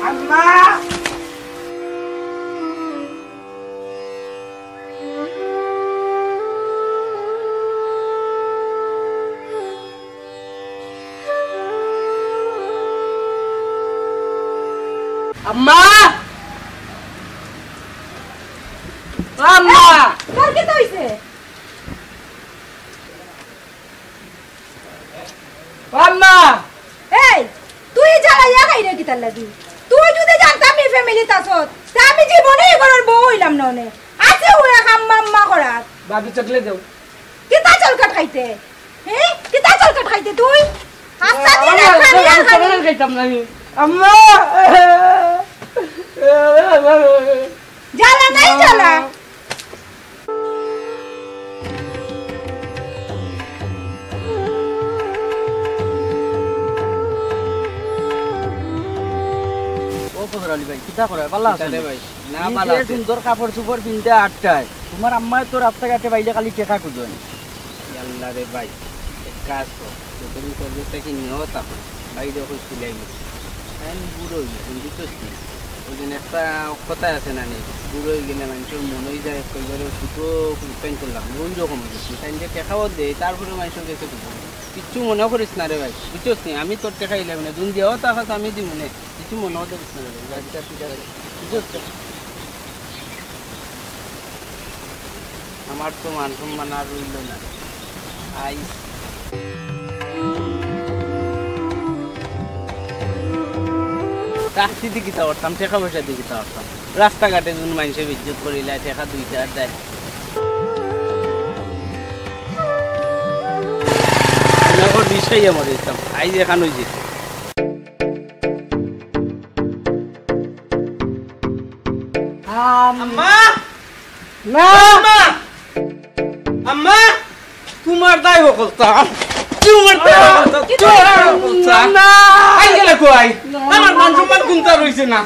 আম্মা আম্মা আম্মা তোর কি হইছে আম্মা এই তুই জ্বালাইয়া খাইরে কি তার লাগি তুই যদি জানতাম নি ফ্যামিলি তাসত তা আমি জীবনে এবারের বউ হইলাম না নে আছে ওই আম্মা করাত ভাবি চকলে দাও কিতা চলকাট খাইতে হ্যাঁ কিতা চলকাট খাইতে তুই হাসতা দিলে খালি খাইতাম না আম্মা জ্বালা নাই জ্বালা সুন্দর কাপড় চোপড় পিনতে আটটায় তোমার আম্মায় তো রাস্তাঘাটে বাইলে খালি টেকা খুঁজেন আল্লাহ রে ভাই কাজ তুমি করতে কি নিও তা বাইরে কই চলে গেল আমি বুড়ো বুঝতেছি ওই দিন একটা কথা আছে না বুড়ো হয়ে গেলে মানুষের মনে হয়ে যায় কইবারে দুটো পেন করলাম ওই রকম হয়েছে তাই যে টেকাও দেয় তারপরে মানুষের কাছে কিচ্ছু মনে করিস না রে ভাই বুঝছিস নি আমি তোর টেকা ইলাম না দুন দিয়েও টাকা আমি দিব না কিছু মনেও করিস না রে ভাই বুঝছিস আমার তো মান সম্মান আর রইল না আই রাস্তি দিকে করতাম টেকা পয়সা দিকে করতাম রাস্তাঘাটে যখন মানুষের ইজ্জত করিলে টেকা 2-4 দেয় বিষয় আমার দিতাম আইজ এখান হয়েছে আম্মা না আম্মা তোমার দায় বলতা তোমার দায় বলতা না আই গেলে কই আমার মান সম্মান কোনটা রইছে না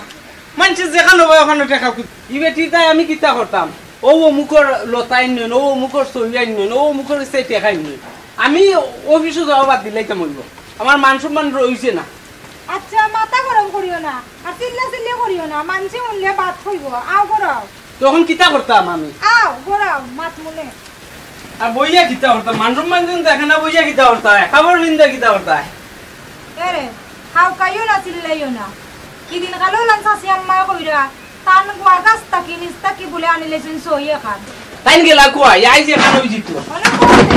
মানুষ যেখানে হয় ওখানে টাকা ইবে ঠিক আমি কিতা করতাম ও মুখর লতাই নন ও মুখর সইয়াই নন ও মুখর সে টাকাই নন আমি অফিসে যাওয়া বাদ দিলেই তো মরব আমার মান সম্মান রইছে না আচ্ছা মাথা গরম করিও না আর চিল্লা করিও না মানসি উনলে বাদ হইব আও গরাও তখন কিতা করতাম আমি আও গরাও মাত মনে আর বইয়া কিতা করতাম মান সম্মান দিন দেখে না বইয়া কিতা করতা খাবার বিন্দা কিতা করতা এরে হাও কাইও না চিল্লাইও না কি দিন কালো লাঞ্চাসি আম্মা কইরা তান গোয়া গাছ তাকি নিস্তা কি বলে আনিলে শুন সইয়া খান তাইন গেলা কই আই যে খানো জিতু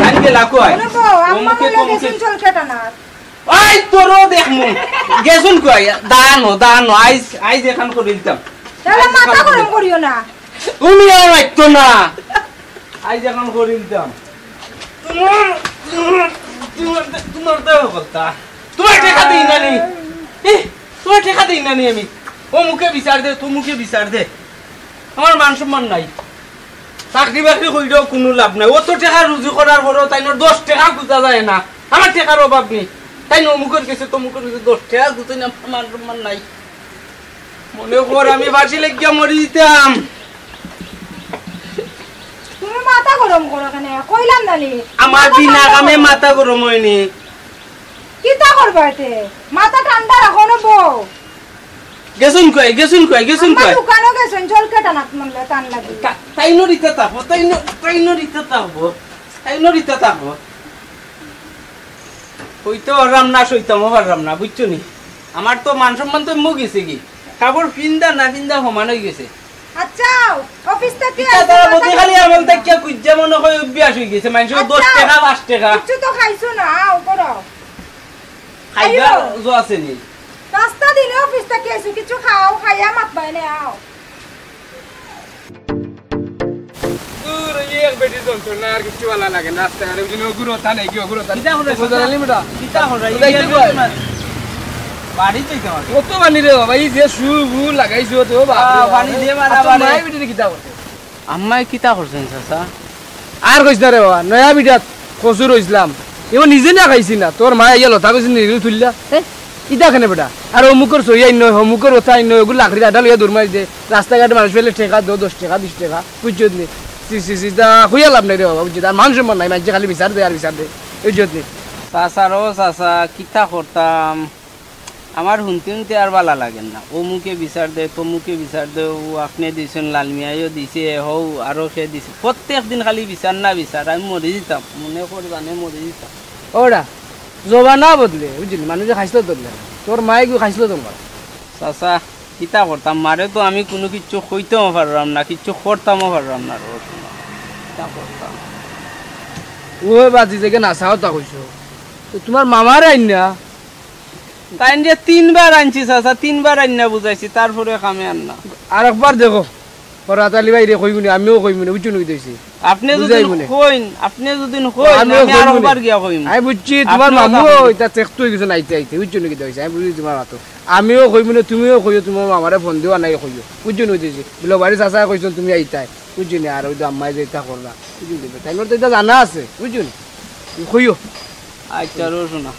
তাইন গেলা কই আম্মা বলে শুন চল কেটানা ওই তোরো দেখমু গেছুন কই দানো আই যে খান করে দিতাম তাহলে মাথা গরম করিও না তুমি আর রাখতো না আই যে খান করে দিতাম তোমার ধরতে কথা তোমার ঠেকা দিই না নি তোমার ঠেকা দিই না নি আমি ও মুখে বিচার দে তো মুখে বিচার দে আমার মান সম্মান নাই চাকরি বাকরি কইলেও কোনো লাভ নাই অত টাকা রুজি করার পরেও তাই 10 টাকা গুজা যায় না আমার টাকার অভাব নেই তাই অমুকের কাছে তমুকের কাছে 10 টাকা গুজাই না মান সম্মান নাই মনে কর আমি বাসি লেগিয়া মরি দিতাম তুমি মাথা গরম করো কেন কইলাম নানি আমার বিনা কামে মাথা গরম হয়নি কিতা করবা এতে মাথা ঠান্ডা রাখো না বউ গেছুন কই দোকানও গেছুন জল কেটা নাক মনলে টান লাগে তাই নরিতে থাকবো তাই নরিতে থাকবো হইতো রাম না সইতাম রাম না বুঝছো নি আমার তো মান সম্মান তো মুখ গেছে কি কাপড় পিন্দা না পিন্দা সমান হয়ে গেছে আচ্ছা অফিস থেকে তারা বদি খালি আমল থেকে কুজ্জা মনে হয় অভ্যাস হয়ে গেছে মানুষের 10 টাকা 5 টাকা কিছু তো খাইছো না উপরো খাইবা জো আছে নি রাস্তা দিলে অফিস থেকে এসে কিছু খাও খাইয়া মাত বাইনে আও দূর এক বেটি জন্তু না আর কিছু ভালো লাগে না রাস্তা আর ওই গুরু তা নাই কি গুরু তা কিটা হরে লিমিটা কিটা হরে বাড়ি যাইতে হবে কত পানি রে বাবা এই যে সুবু লাগাইছো তো বাবা পানি দিয়ে মারা বাবা নাই বেটি কিটা করতে আম্মাই কিটা করছেন চাচা আর কইছ না রে বাবা নয়া বিটাত কসুর হইছিলাম এও নিজে না খাইছি না তোর মা ইয়া লতা কইছিন নিরু তুললা ইটা কেন বেটা আর অমুকর সইয়াই নয় অমুকর ওথাই নয় ওগুলো লাকড়ি আডা লইয়া দূর মারি দে রাস্তাঘাটে মানুষ পেলে ঠেকা 10 টাকা 20 টাকা বুঝছো নি সিদা খুইয়া লাভ নাই রে বাবা বুঝছি আর মানুষ সম্মান নাই মানুষ খালি বিচার দে আর বিচার দে বুঝছো নি চাচা কিতা করতাম আমার শুনতে আর ভালো লাগে না ও মুখে বিচার দে তো মুখে বিচার দে ও আপনি দিয়েছেন লালমিয়াইও দিছে হও আরো সে দিছে প্রত্যেক দিন খালি বিচার না বিচার আমি মরে দিতাম মনে করি জানে মরে দিতাম ওরা জবা না বদলে বুঝলি মানুষে খাইছিল ধরলে তোর মায়ে কি খাইছিল তোমার চাচা কিতা করতাম মারে তো আমি কোনো কিছু কইতেও পারলাম না কিছু করতামও পারলাম না কিতা করতাম ও বাজি থেকে নাচাও তা কইছো তো তোমার মামার আইন না তাই যে 3 বার আনছি চাচা 3 বার আইন না বুঝাইছি তারপরে কামে আন না আর একবার দেখো পরাতালি ভাই রে কইবনি আমিও কইবনি বুঝছো নি কইছি আপনি যদি কইন আমি আরবার গিয়া কইম আই বুঝছি তোমার মামু এটা চেকটো কিছু নাইতে আইতে বুঝছো নি কি কইছি আমি বুঝি তোমার মাতো আমিও কইবনি তুমিও কইও তোমার মামারে ফোন দিও নাই কইও বুঝছো নি কইছি বলে বাড়ি চাচা কইছন তুমি আইতাই বুঝছো নি আর ওই আম্মাই যে এটা করলা বুঝছো নি তাইনোর তো এটা জানা আছে বুঝছো নি কইও আচ্ছা রো শোনা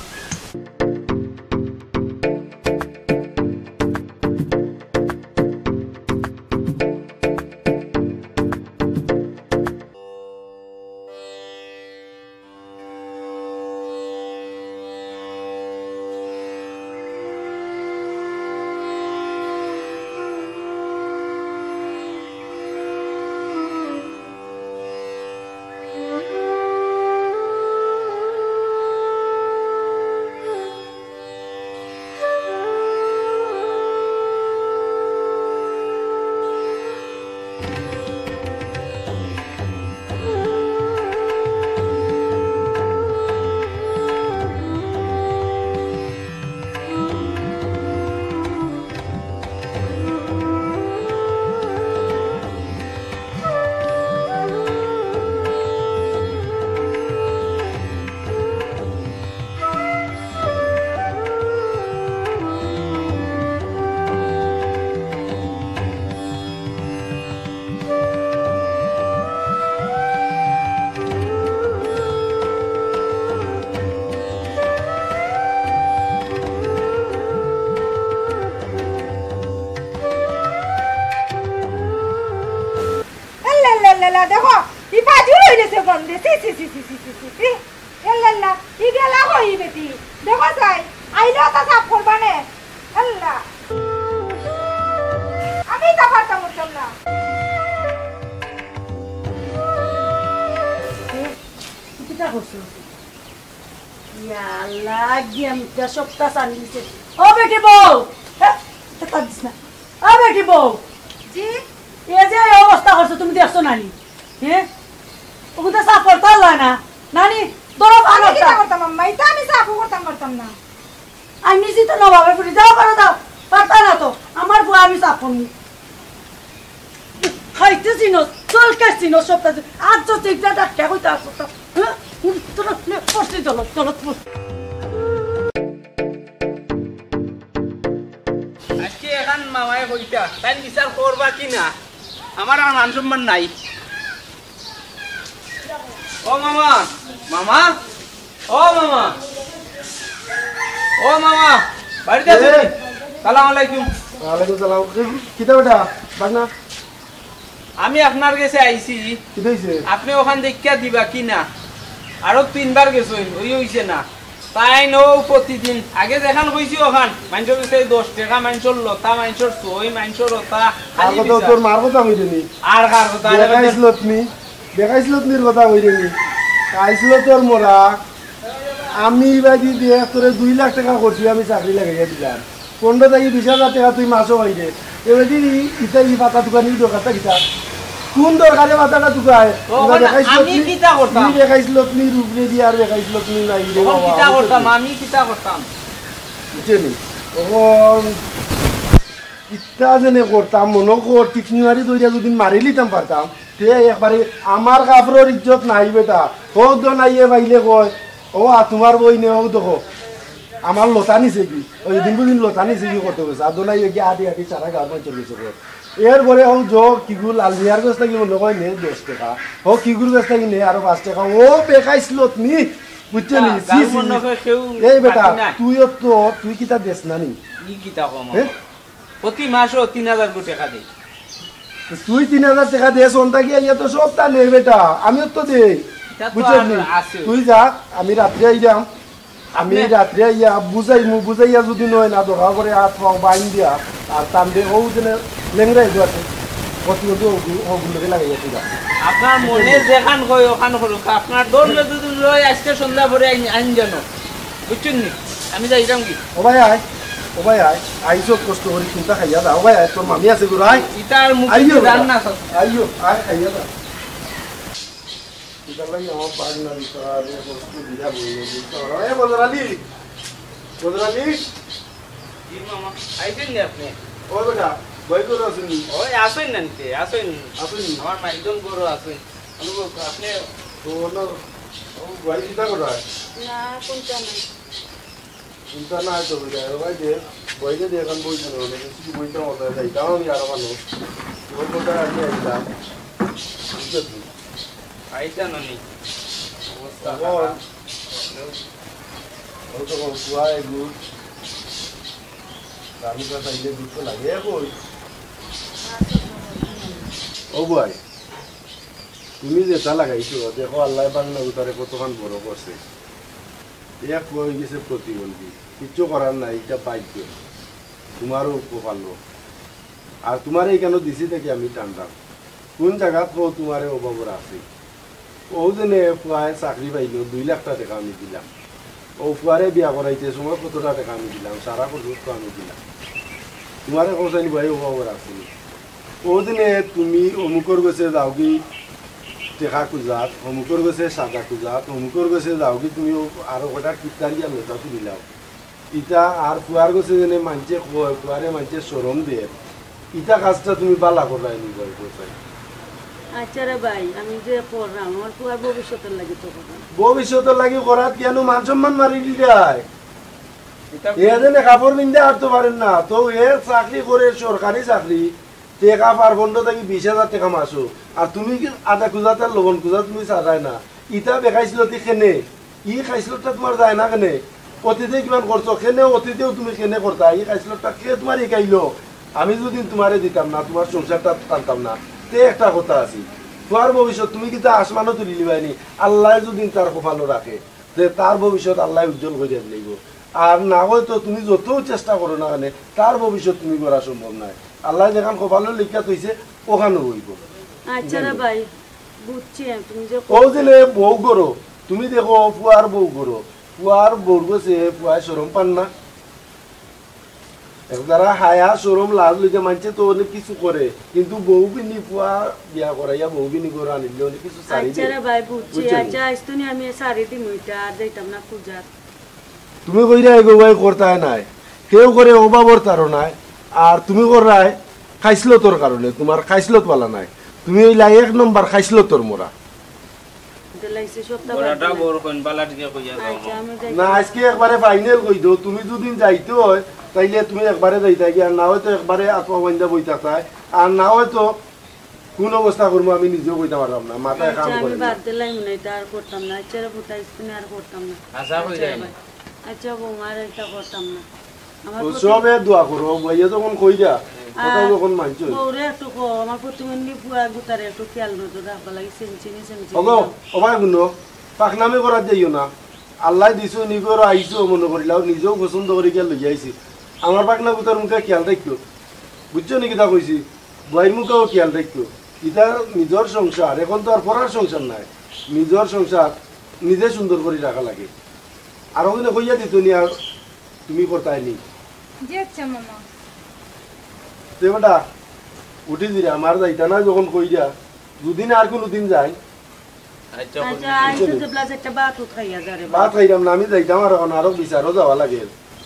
দেখো ই পাজু লইলেছে বন্ধে সি আল্লাহ ই গেলা হই বেটি দেখো যাই আইলো তা সাফ করবা নে আল্লাহ আমি তা পারতাম না কিটা করছো ইয়া আল্লাহ গেমটা সবটা সানিছে ও বেটি বউ তা দিস না ও বেটি বউ জি এ যে অবস্থা করছো তুমি দেখছো নানি হ্যাঁ ওগুলো সাফ করতে হলো না নানি ধরো ভালো করতাম আম্মা এটা আমি সাফ করতাম না আমি নিজে তো নবাবের পুরি যাও করো দাও পারতা না তো আমার বুয়া আমি সাফ করবো খাইতে চিনো চলকে চিনো সবটা আজ তো ঠিকঠাক ডাক্তার কইতে আসো হ্যাঁ তোর পড়ছি চলো তাই বিচার করবা কি না আমার আর মান সম্মান নাই ও মামা মামা ও মামা ও মামা বাড়িতে আছো সালাম আলাইকুম ওয়ালাইকুম সালাম কিতা বেটা বাগনা আমি আপনার কাছে আইছি কি হইছে আপনি ওখান দেখিয়া দিবা কি না আরো 3 বার গেছই ওই হইছে না তাই নো প্রতিদিন আগে দেখান কইছি ওখান মাইনছর কাছে 10 টাকা মাইনছর লতা মাইনছর সই মাইনছর লতা আর কত তোর মার কথা হইরেনি আর কার কথা দেখাইছিলতনির কথা হইরেনি আইছিল তোর মোরা আমি বাজি দিয়ে তোরে 2 লাখ টাকা করছি আমি চাকরি লাগাইয়া দিলাম 15 থেকে 20,000 টাকা তুই মাসও হইরে এবারে ইতা ই পাতা দোকানি দোকানটা কিতা কোন দরকারে মাথাটা টুকায় আমি কিটা করতাম তুমি দেখাইছিল তুমি রূপরে দি আর দেখাইছিল তুমি নাই রে বাবা কিটা করতাম আমি কিটা করতাম বুঝছেনি ওহন কিটা জেনে করতাম মনে কর টিকনিওয়ারি দইরা যদি মারি লিতাম পারতাম তে একবারে আমার কাপড়ের ইজ্জত নাই বেটা ও তো নাইয়ে বাইলে কয় ও তোমার বই নে ও দেখো আমার লতা নিছে কি ওই দিন লতা নিছে কি করতে গেছে আর দোনাই গিয়ে আদি আদি সারা গার্মেন্ট চলে গেছে এরপরে ও জো কিগুর লালমিয়ার গাছ থাকি মনে হয় নে 10 টাকা ও কিগুর গাছ থাকি নে আরো 5 টাকা ও বেকাইছিল তুমি বুঝছনি এই বেটা তুই কিতা দেশ না নি ই কিতা কম প্রতি মাসও 3000 টাকা দেই তুই 3000 টাকা দেস ওনটা কি ইয়া তো সব তা নে বেটা আমিও তো দেই বুঝছনি তুই যা আমি রাত্রে আইলাম আমি রাত্রে ইয়া বুঝাইয়া যদি নয় না ধরা করে হাত পাও বাইন দিয়া আর টান দিয়ে ও যেন লেংরাই যাচ্ছে কত ওগুলোকে লাগাইয়াছিল আপনার মনে যেখান কই ওখান করুক আপনার দৌড় যদি লই আজকে সন্ধ্যা পরে আইন জানো বুঝছেন নি আমি যাইতাম কি ও ভাই আয় আইসো কষ্ট করে চিন্তা খাইয়া দা ও ভাই তোর মামি আছে গুরু আয় ইতার মুখে জান না আইও আয় খাইয়া দা ইতার লাগি আমার পাগনা দিতার কষ্ট দিয়া বইলে তোরা এ বদরালি জি মামা আইছেন নি আপনি ও বেটা বই করে আসুন ওই আসেন নানতে আসেন আমার মাইজন বড় আছেন আপনি তো না ও ভাই চিন্তা করা না চিন্তা নাই তো বেটা ভাই যে বইতে দেখান বই জানো না কিছু বইতে মতো যাইতাম আমি আর মানুষ ওই কথা আগে আইলাম বুঝলি আইতা ননি অবস্থা ও তো কুয়ায় গুড আমি তো তাইলে দুঃখ লাগে কই ও ভাই তুমি যেটা লাগাইছো দেখো আল্লাহ বাংলা উতারে কতক্ষণ বড় করছে এক হয়ে গেছে প্রতিবন্ধী কিচ্ছু করার নাই এটা পাইছ তোমারও কপাল আর তোমার এইখানে দিছি থেকে আমি টানতাম কোন জায়গাত তোমার অভাবরা আছে ও যেনে প্রায় চাকরি পাইল 2 লাখ টাকা আমি দিলাম ও ফুয়ারে বিয়া করাইতে সময় কতটা টাকা আমি দিলাম সারা পর্যন্ত আমি দিলাম তোমার কোথায় ভাই অভাবরা আছে ও দিনে তুমি অমুকর গেছে যাও কি টেকা খুঁজাত অমুকর গেছে সাদা খুঁজাত অমুকর গেছে যাও কি তুমি আরো কটা কিতারিয়া লোটা তুলিলাও ইটা আর ফুয়ার গেছে যেনে মানছে কয় ফুয়ারে মানছে সরম দিয়ে ইটা কাজটা তুমি বালা করাই নি ভাই কোথায় আচ্ছা রে ভাই আমি যে পড়লাম আমার পুয়ার ভবিষ্যতের লাগি তো ভবিষ্যতের লাগি করাত কেন মান সম্মান মারি দিলাই এখানে কাপড় বিন্দে আর তো পারেন না তো এ চাকরি করে সরকারি চাকরি টেকা পারবন্ড থেকে 20,000 টাকা মাসো আর তুমি আধা খুঁজাতে লবণ খুঁজা তুমি চাই না ইটা বেখাইছিল কেনে ই খাইছিলটা তোমার যায় না কেনে অতীতে কিমান করছো কেনে অতীতেও তুমি কেনে করতা ই খাইছিলটা কে তোমার শিকাইলো আমি যদি তোমারে দিতাম না তোমার সংসারটা টানতাম না তে একটা কথা আছে তোমার ভবিষ্যৎ তুমি কিন্তু আসমানও তুলি লিবাইনি আল্লাহ যদি তার কপালও রাখে যে তার ভবিষ্যৎ আল্লাহ উজ্জ্বল করে দিব আর না হয়তো তুমি যত চেষ্টা করো না কেন তার ভবিষ্যৎ তুমি করা সম্ভব নয় আল্লাহ যেখান কপালের লিখা তৈছে ওখানে হইব আচ্ছা রে ভাই বুঝছি তুমি যে ও দিলে বউ করো তুমি দেখো ফুয়ার বউ করো ফুয়ার বউ গেছে ফুয়ায় সরম পান না যারা হায়া সরম লাজ লইতে মানছে তো অনেক কিছু করে কিন্তু বউ বিনি ফুয়া বিয়া করাইয়া বউ বিনি করে আনিলে অনেক কিছু সারি আচ্ছা রে ভাই বুঝছি আচ্ছা আইস্তনি আমি সারি দিম ওইটা আর যাইতাম না পূজা তুমি কইরা এগো ভাই করতাই নাই কেউ করে অভাবর তারনায় আর তুমি করায় খাইছিল তোর কারণে তোমার খাইছিলত পালা নাই তুমি ওই লাই 1 নম্বর খাইছিল তোর মোরা বড়টা বড় কোন বালা দিকে কইয়া দাও না আজকে একবারে ফাইনাল কই দাও তুমি দুদিন যাইতে হয় তাইলে তুমি একবারে যাইতা কি আর না হয়তো একবারে আত্মা বন্ধা বইতা চাই আর না হয়তো কোন অবস্থা করবো আমি নিজেও বইতে পারলাম না মাথায় কাম করে আমি বাদ দিলাই মনে হয় আর করতাম না আচ্ছা রে ফুটাই স্পিন আর করতাম না আচ্ছা বৌমার এটা করতাম না আমার সবে দোয়া করো বইয়া যখন কইরা কথা যখন মানছো ওরে একটু কো আমার প্রতিবন্ধী বুয়া গুতারে একটু খেয়াল নজর রাখবা লাগি সেনচিনি ওগো ওবাই শুনো পাকনামি করা যাইও না আল্লাহ দিছো নিগর আইছো মনে করিলাও নিজেও পছন্দ করে গিয়ে লই আইছি আমার পাকনা গুতার মুখে খেয়াল রাখিও বুঝছো নি কিতা কইছি বইয়ের মুখেও খেয়াল রাখিও এটা নিজের সংসার এখন তো আর পড়ার সংসার নাই নিজের সংসার নিজে সুন্দর করে রাখা লাগে আর ওখানে কইয়া দিত নি আর তুমি করতাই নি জি আচ্ছা মামা তে বেটা উঠি দিরা আমার যাইতা না যখন কইরা দুদিন আর কোনো দিন যাই আচ্ছা আইছো যে প্লাস একটা বাত খাইয়া যারে বাত খাইরাম না আমি যাইতাম আর এখন আরো বিচারও যাওয়া লাগে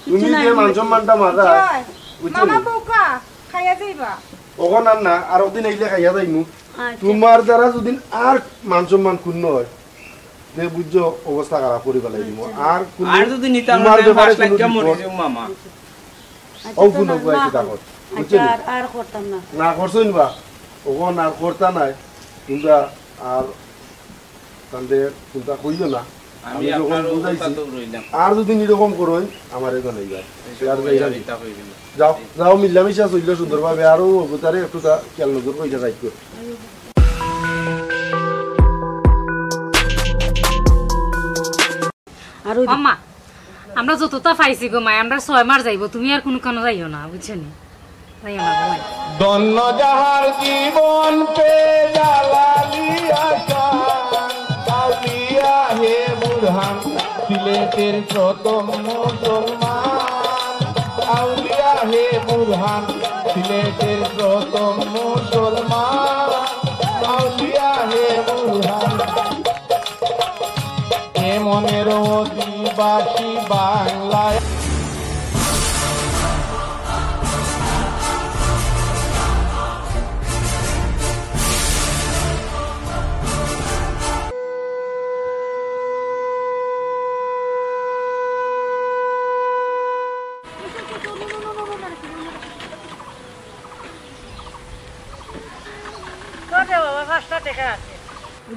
তুমি যে মান সম্মানটা মারা মামা বোকা খাইয়া যাইবা ওখান আর না আর দিন আইলে খাইয়া যাইমু তোমার দ্বারা যদি আর মান সম্মান ক্ষুণ্ণ হয় যে বুঝছো অবস্থা খারাপ করে ফেলাই দিব আর আর যদি নিতাম না পাঁচ লাখ কেমন মরে যাও মামা ও কোনো কই কি দেখো বুঝছো আর করতাম না না করছইন বা ওখান আর করতা নাই তোমরা আর তাহলে চিন্তা করিও না আমি যখন বুঝাইছি আর যদি এরকম করোই আমার এখানে যাও যাও মিলামিশা চললে সুন্দরভাবে আরো অবতারে একটু খেয়াল নজর করে রাখবো আর মামা আমরা যতটা পাইছি গো মাই আমরা 6 মাস যাইবো তুমি আর কোন কানো যাইও না বুঝছনি যাইও না গো মাই দন্ন যাহার জীবন পে জালালিয়া কান কাউলিয়া হে বুরহান সিলেটের প্রথম মুসলমান আউলিয়া হে বুরহান সিলেটের প্রথম মুসলমান আউলিয়া হে বুরহান মনের অধিবাসী বাংলায়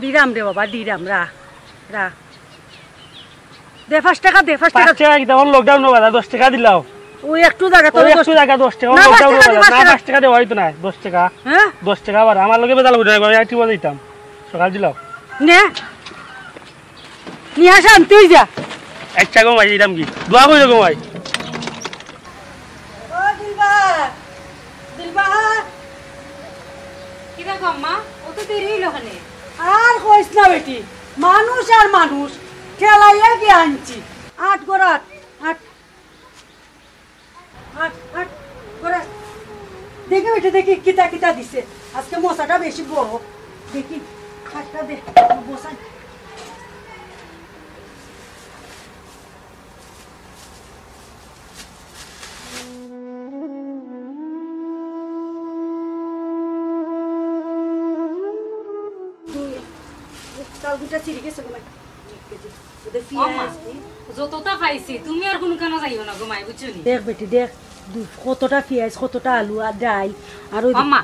দিরাম রে বাবা দিরাম রা রা দে 5 টাকা দে 5 টাকা একদম লকডাউন নো বাবা 10 টাকা দিলাও ওই একটু জায়গা তো একটু জায়গা 10 টাকা লকডাউন না 5 টাকা দে হইতো না 10 টাকা হ্যাঁ 10 টাকা আবার আমার লগে বেদাল উঠে গো আইটি বলিতাম সকাল দিলাও নে নিয়া শান্তি যা আচ্ছা গো ভাই দিলাম কি দোয়া কইরো গো ভাই ও দিলবা দিলবা কি দেখো আম্মা ও তো দেরি হইলো খানে আর কইছ না বেটি মানুষ আর মানুষ খেলাইয়া কি আনছি 8 গরাত 8 গরাত দেখে বেটি দেখি কিতা কিতা দিছে আজকে মশাটা বেশি বড় দেখি খাটটা দে বসাই যতটা পাইছি তুমি আর কোন কানো যাইও না গো মাই বুঝছনি দেখ বেটি দেখ কতটা পেঁয়াজ কতটা আলু আর ডাল আর আম্মা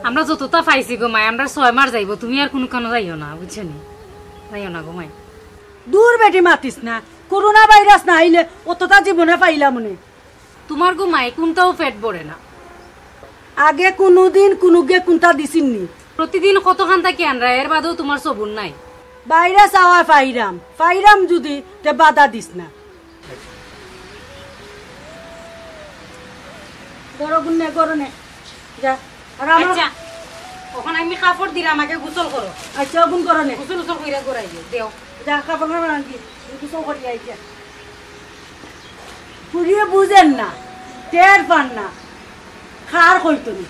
আমরা যতটা পাইছি গো মাই আমরা 6 মাস যাইবো তুমি আর কোন কানো যাইও না বুঝছনি যাইও না গো মাই দূর বেটি মাতিস না করোনা ভাইরাস না আইলে অতটা জীবনে পাইলা মনে তোমার গো মাই কোনটাও পেট ভরে না আগে কোনোদিন কোনোগে কোনটা দিছিননি প্রতিদিন কত খান্তা কি আনরা এর বাদেও তোমার সবুর নাই বাইরে চাওয়া ফাইরাম যদি তে বাধা দিস না গরগুনে গরনে যা আর আমার আচ্ছা ওখান আমি কাপড় দিরা আমাকে গোসল করো আচ্ছা গুন গরনে গোসল কইরা গরাই দেও যা কাপড় না রাখি গোসল করি আইছা পুরিয়ে বুঝেন না টের পান না খার কইতনি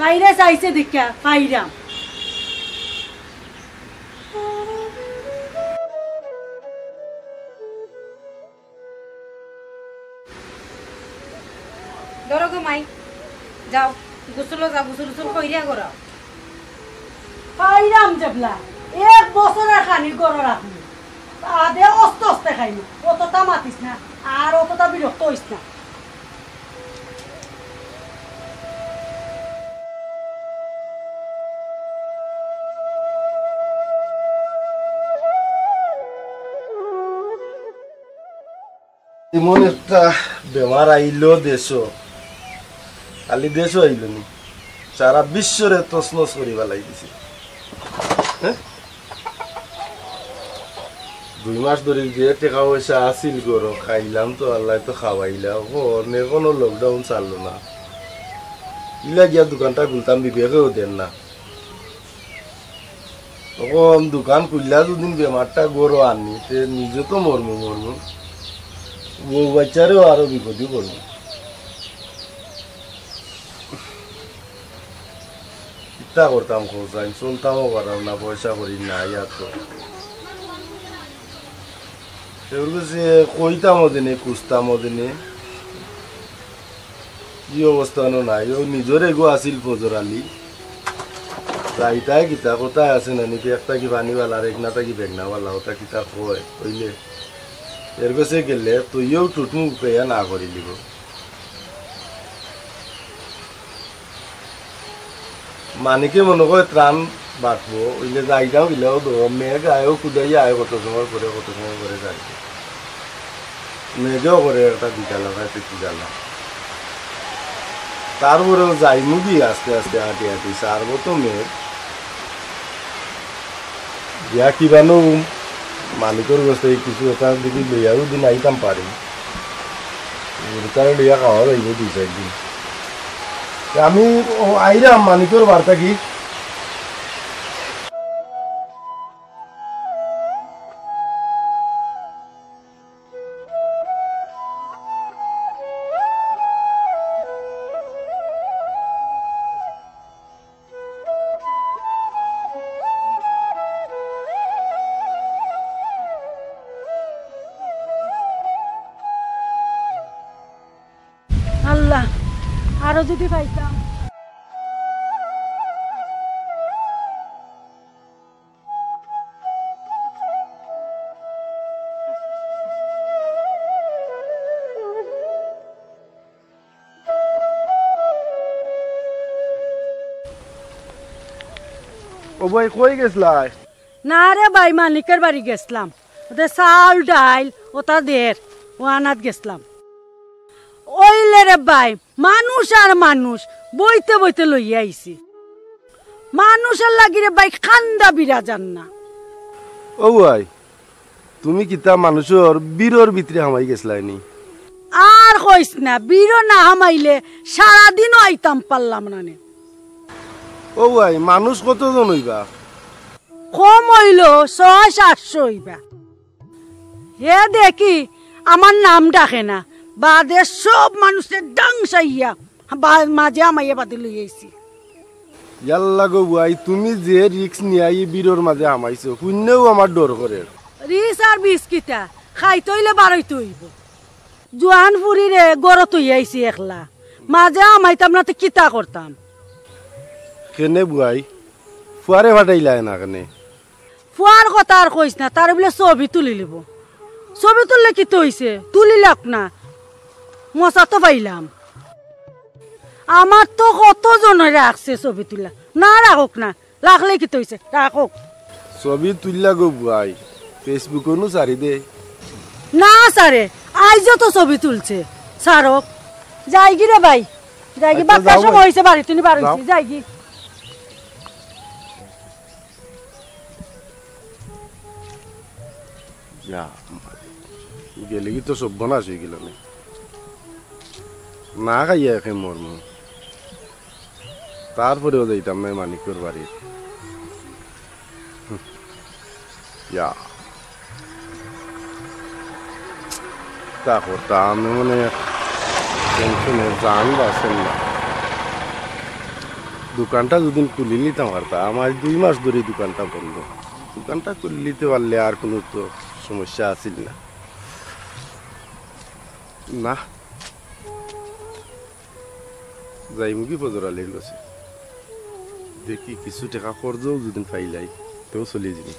বাইরে চাইছে দেখা ফাইরাম ধরো গো মাই যাও গোসল কইরা করো ফাইরাম জবলা 1 বছরের খানি গড় রাখনি আদে অস্ত অস্তে খাইনি অতটা মাতিস না আর অতটা বিরক্ত হইস না এমন একটা বেমার আইলো দেশ, খালি দেশ আইল নি, সারা বিশ্বরে তছনছ করি পেলাই দিছে। 2 মাস ধরে যে টাকা পয়সা আসিল গরো খাইলাম তো আল্লাহ তো খাওয়াইলাম, কোনো লকডাউন চাললো না, ইলা গিয়া দোকানটা খুলতাম বিবেকেও দেন না। তখন দোকান খুললা দুদিন বেমারটা গরো আনি নিজে তো মরমু বউ বাচ্চারেও আরো বিপদই করবো। চিন্তা করতাম খোঁজাই চলতামও পারাম না, পয়সা করি না ইয়ার তো কইতামও দিনে খুঁজতামও দিনে কি অবস্থানো নাই। ও নিজরে গো আসিল ফজর আলী যাইতাই কিতা কোথায় আছে না নাকি একটা কি পানিওয়ালা আর এক না থাকি বেগনাওয়ালা ওটা কিতা কয় কইলে এর কাছে গেলে তুইও টুটমুখ পেয়া না করি লিব। মানিকে মনে করে ত্রাণ বাঁচবো ওইলে যাইটাও গেলেও মেঘ আয়ও কুদাইয়া আয় কত সময় করে যাই মেঘেও করে একটা বিকালা খাইতে জ্বালা, তারপরেও যাইমু কি আস্তে আস্তে হাঁটি হাঁটি সারবো তো মেঘ ইয়া কিবানো মালিকের কাছে কিছু এটা দেখি লইয়াও দিন আইতাম পারি, তারা লইয়া খাওয়া যাইব 2-4 দিন। আমি আইরাম মালিকের বার্তা কি আল্লাহ আরো যদি পাইতাম। ও ভাই কই গেছলাই? না রে ভাই মালিকের বাড়ি গেছিলাম, ওদের চাউল ডাইল ওটা দের ও আনাত গেছিলাম। ওইলে রে ভাই মানুষ আর মানুষ বইতে বইতে লইয়া আইছি, মানুষের লাগি রে ভাই খান্দা বিরা যান না। ও ভাই তুমি কিতা মানুষের বীরর ভিতরে হামাই গেছলাই নি? আর কইস না, বীর না হামাইলে সারাদিনও আইতাম পারলাম না। ও ভাই মানুষ কতজন হইবা? কম হইল 600-700 হইবা। হে দেখি আমার নাম ডাকে না, বাদে সব মানুষের ডাং সাইয়া মাঝে আমাইয়া বাদে লইয়াইছি। ইয়াল্লা গো ভাই তুমি যে রিক্স নিয়াই বীরর মাঝে হামাইছো শূন্যও আমার ডর করে। রিস আর বিস্কিটা খাইতে হইলে বারইতে হইব। জোয়ান ফুরি রে গড়ত হইয়াইছি একলা, মাঝে আমাইতাম না তো কিতা করতাম। কেনে বুয়াই ফুয়ারে ফাটাইলাই না কেনে? ফুয়ার কথা আর কইস না, তার বলে ছবি তুলি লিব। ছবি তুললে কি তো হইছে, তুলিলাক না মশা তো পাইলাম। আমার তো কত জনে রাখছে ছবি তুলা, না রাখুক না, রাখলে কি তো হইছে রাখুক। ছবি তুললা গো বুয়াই ফেসবুকও সারি দে না সারে আইজও তো ছবি তুলছে সারক। যাই গি রে ভাই যাই গি, বাচ্চা সময় হয়েছে বাড়ি তুমি বার হয়েছি যাই গি। গেলে কি তো সব বনাস হয়ে গেল না খাইয়া একে মর্ম, তারপরেও যাইতাম না মানিকের বাড়ি। তা করতাম মানে টেনশনে জান বাসেন না। দোকানটা দুদিন খুলে নিতাম পারতাম, আমার 2 মাস ধরে দোকানটা বন্ধ। দোকানটা খুলে নিতে পারলে আর কোনো তো সমস্যা আছিল না। না যাই মুখি পজরালে গেছে, দেখি কিছু টাকা খরচও দুদিন পাইলাই তেও চলে যাবি।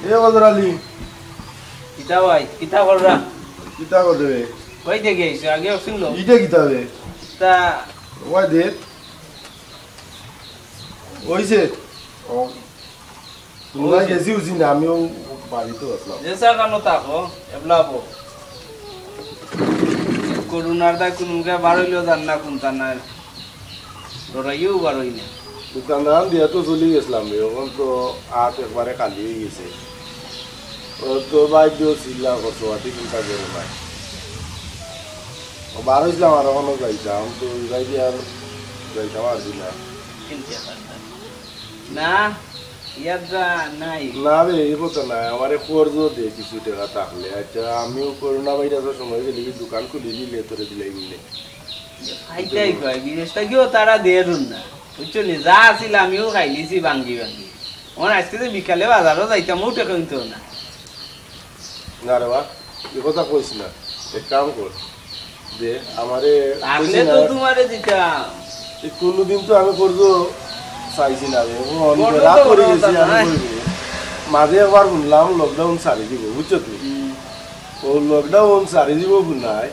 এ বদর আলী কিতা ভাই কিতা কররা কিতা করবে কই দেখে আইছো আগে শুনলো ইটা কিতাবে তা ওই দে ওইছে ও তোমরা গেছি উজি না আমিও বাড়িতে আসলাম যেসা কানো তাকো এবলাবো করুণার দা কোনগা বারইলো জান না কোনটা না ডরাইও বারই না দোকানদার দিয়া তো চলে গেছিলাম এখন তো আট একবারে খালি হয়ে গেছে ও তো বাইক দিয়েও চিল্লা করছো আটি চিন্তা করে নাই বার হয়েছিলাম আর এখনো যাইতাম তো যাই দিয়ে আর যাইতাম আর দিলা না ইয়াদা নাই না রে এই কথা নাই আমার কর্জ দে কিছু টাকা থাকলে আচ্ছা আমিও করোনা ভাইরাসের সময় গেলে দোকান খুলে নিলে তোরে দিলাই মিলে খাইতেই কয় বিদেশটা গিয়েও তারা দেরুন না বুঝছো নি যা আছিল আমিও খাইলিছি ভাঙ্গি ভাঙ্গি আমার আজকে যে বিকালে বাজারও যাইতাম ওটা কিন্তু না না রে বা এ কথা কইস না এক কাম কর দে আমারে আসলে তো তোমারে দিতাম কোনদিন তো আমি করবো চাইছি না রে রাত করে গেছি আমি মাঝে একবার শুনলাম লকডাউন সারি দিব বুঝছো তুমি ও লকডাউন সারি দিব শুনাই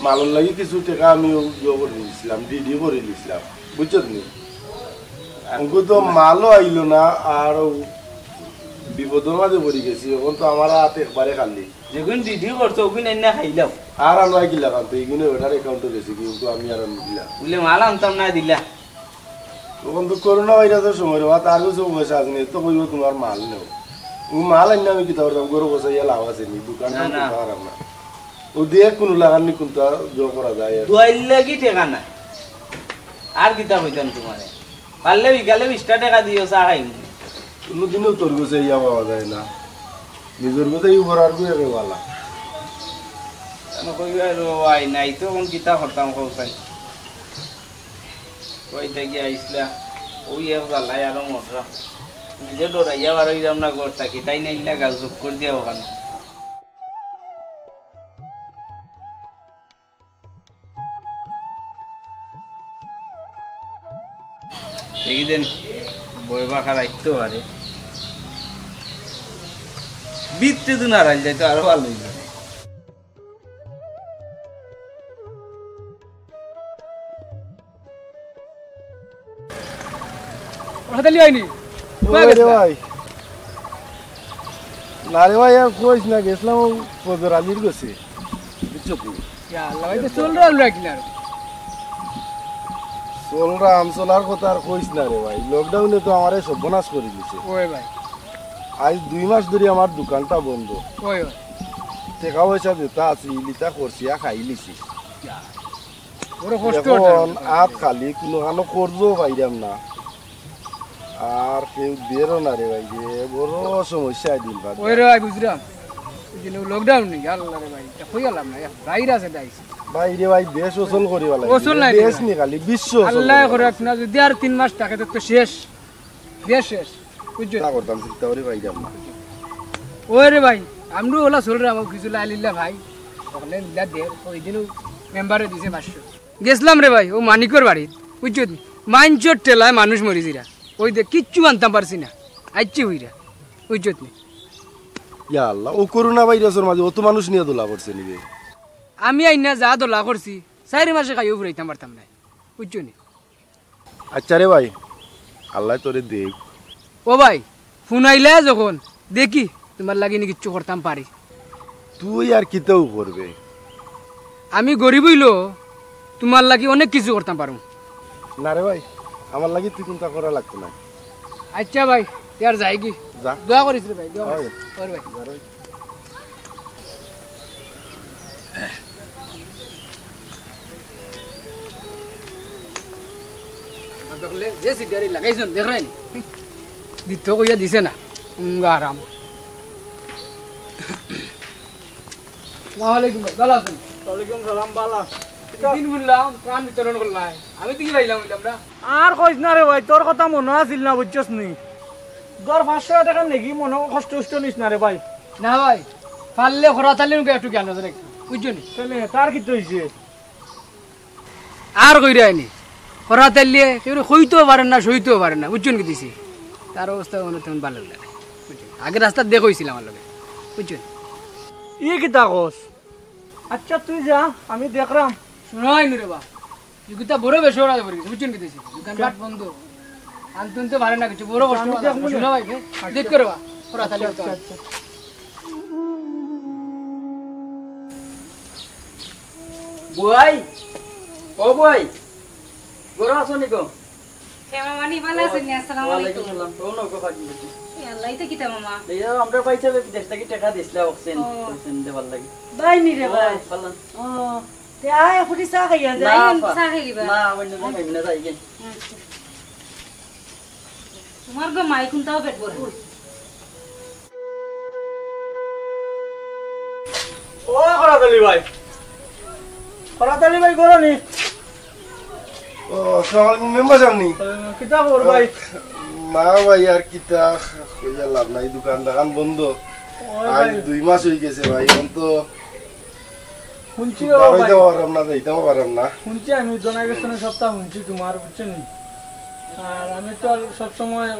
মালর লাগি কিছু টাকা আমি ইয়ে করে দিয়েছিলাম ডিডি করে দিয়েছিলাম বুঝছো তুমি আমাকে তো মালও আইলো না আর বিপদের মাঝে পড়ে গেছি এখন তো আমার হাত একবারে খালি যেগুন ডিডি করতো ওগুন এনে খাইলাম আর আমরা কিলা কাম তো এইগুলো ওটার অ্যাকাউন্টে গেছি কিন্তু আমি আর দিলাম বলে মাল আনতাম না দিলা তখন তো করোনা ভাইরাসের সময় রে তার কিছু পয়সা আছে নি তো কইব তোমার মাল নেও ও মাল আনি আমি কি করতাম গরু বসাইয়া লাভ আছে নি দোকান না না ও দিয়ে কোনো লাগানি কোনটা জো করা যায় দুয়াইল লাগি টাকা না আর কিতা হইতাম তোমারে পারলে বিকালে 20 টাকা দিও চা খাইম কোনোদিনও তোর গোছে ইয়া পাওয়া যায় না নিজের গোছে এই ভরার গুয়ে গেওয়ালা আমি কইবা রোয়াই নাই তো কোন কিতা করতাম কইছাই কই থেকে আইসলা ওই এক জালাই আর মররা নিজে ডরাইয়া বারইরাম না করতা কি তাই না ইলা গাল চুপ করে দিও ওখানে একদিন বই বাঁকা রাখতে পারে বিত্তে দিন আর আইল যাইতো আরো ভালো হইল হাতালি হয়নি ভাই না রে ভাই আর কইস না গেছিলাম পদর আলির গেছে বুঝছো তুমি আল্লাহ ভাই তো চল রে কিনার চলরাম চলার কথা আর কইস না রে ভাই লকডাউনে তো আমারে সর্বনাশ করে দিছে ওই ভাই আজ 2 মাস ধরে আমার দোকানটা বন্ধ ওই টাকা পয়সা দিতা আছে ইলিতা করছিয়া খাই লিছি বড় কষ্ট এখন আত খালি কোনো কানো করজো পাইরাম না আর কেউ বেরো না রে ভাই যে বড় সমস্যা দিন ভাই ওই রে ভাই বুঝলাম এই লকডাউন নি আল্লাহ রে ভাই কই গেলাম না ভাইরাস এটা আইছে ভাই রে ভাই দেশ ওসল করিবা লাগে ওসল নাই দেশ নি খালি বিশ্ব আল্লাহ করে না যদি আর 3 মাস থাকে তো শেষ দেশ শেষ বুঝছো না করতাম চিন্তা করে পাইরাম না ওই রে ভাই আমরু ওলা চল রে আমাকে কিছু লাইলিল্লা ভাই ওখানে দিলা দে ওই দিনও মেম্বারে দিছে 500 গেছলাম রে ভাই ও মানিকর বাড়ি বুঝছো মাইনচোর টেলায় মানুষ মরিছিরা ওই দে কিচ্ছু আনতাম পারছি না আইছি হইরা বুঝছো ইয়া আল্লাহ ও করোনা ভাইরাসের মাঝে অত মানুষ নিয়ে দোলা করছে নিবে আমি আইনা যা দোলা করছি 4 মাসে খাইও ফুরাইতাম পারতাম না বুঝছো নি আচ্ছা রে ভাই আল্লাহ তোরে দেখ ও ভাই ফোন আইলা যখন দেখি তোমার লাগি নি কিচ্ছু করতাম পারি তুই আর কিতেও করবে আমি গরিব হইলো তোমার লাগি অনেক কিছু করতাম পারো না রে ভাই আমার লাগি তুই চিন্তা করা লাগতো না আচ্ছা ভাই यार जाएगी जा दुआ करिस रे भाई दुआ और भाई बगले जैसी गाड़ी लगाई सुन देख रहे हैं दितो को ये दिसे ना उंगा आराम वालेकुम भाई बाला सुन वालेकुम सलाम बाला দিন বললাম কাম বিতরণ করলাই আমি দিকে ভাইলাম আমরা আর কইছ না রে ভাই তোর কথা মনে আছিল না বুঝছস নি গর 500 টাকা নেকি মনে কষ্ট কষ্ট নিস না রে ভাই না ভাই পারলে খরা তালে একটু জ্ঞান আছে নাকি বুঝছো নি তাহলে তার কি হইছে আর কইরা আইনি খরা তালে কেউ কইতেও পারেন না সইতেও পারেন না বুঝছো কি দিছি তার অবস্থা তেমন ভালো লাগে বুঝছেন। আগে রাস্তা দেখইছিল আমার লগে বুঝছেন। ই কিতা কস? আচ্ছা তুই যা, আমি দেখলাম। শোনাই নুরে বা ইগুতা বড় বেশি ওরা পড়ে গেছে বুঝছেন কি দিছি দোকানপাট বন্ধ আনতুন তো ভালো না কিছু বড় কষ্ট শোনা ভাই দেখ করে বা ওরা তাহলে আচ্ছা বই ও বই বড় আছো নিকো কেমন মানি ভালো আছেন? আসসালামু আলাইকুম। সালাম কোন কো ফাজি আল্লাহ তো কিতা মামা এইয়া আমরা পাইছে দেশটা কি টাকা দিছলা অক্সেন অক্সেন দে ভাল লাগি বাই নি রে ভাই ভালো ও তে আয় ফুটি চা খাইয়া না যাই চা খাইবা না বন্ধ না খাইবি না যাই গে তোমার গো মাই কোনটাও পেট ভরে ও করাতালি ভাই, করাতালি ভাই করো নি? ও আসসালামু আলাইকুম মেম্বার সামনি কিতা কর ভাই? না ভাই আর কিতা কইয়া লাভ নাই, দোকান বন্ধ আজ 2 মাস হয়ে গেছে ভাই। এখন তো শুনছি বাড়াইতে পারলাম না, যাইতেও পারলাম না। শুনছি আমি জনাগেশনের সপ্তাহ শুনছি তোমার বুঝছেন। আর আমি তো সবসময়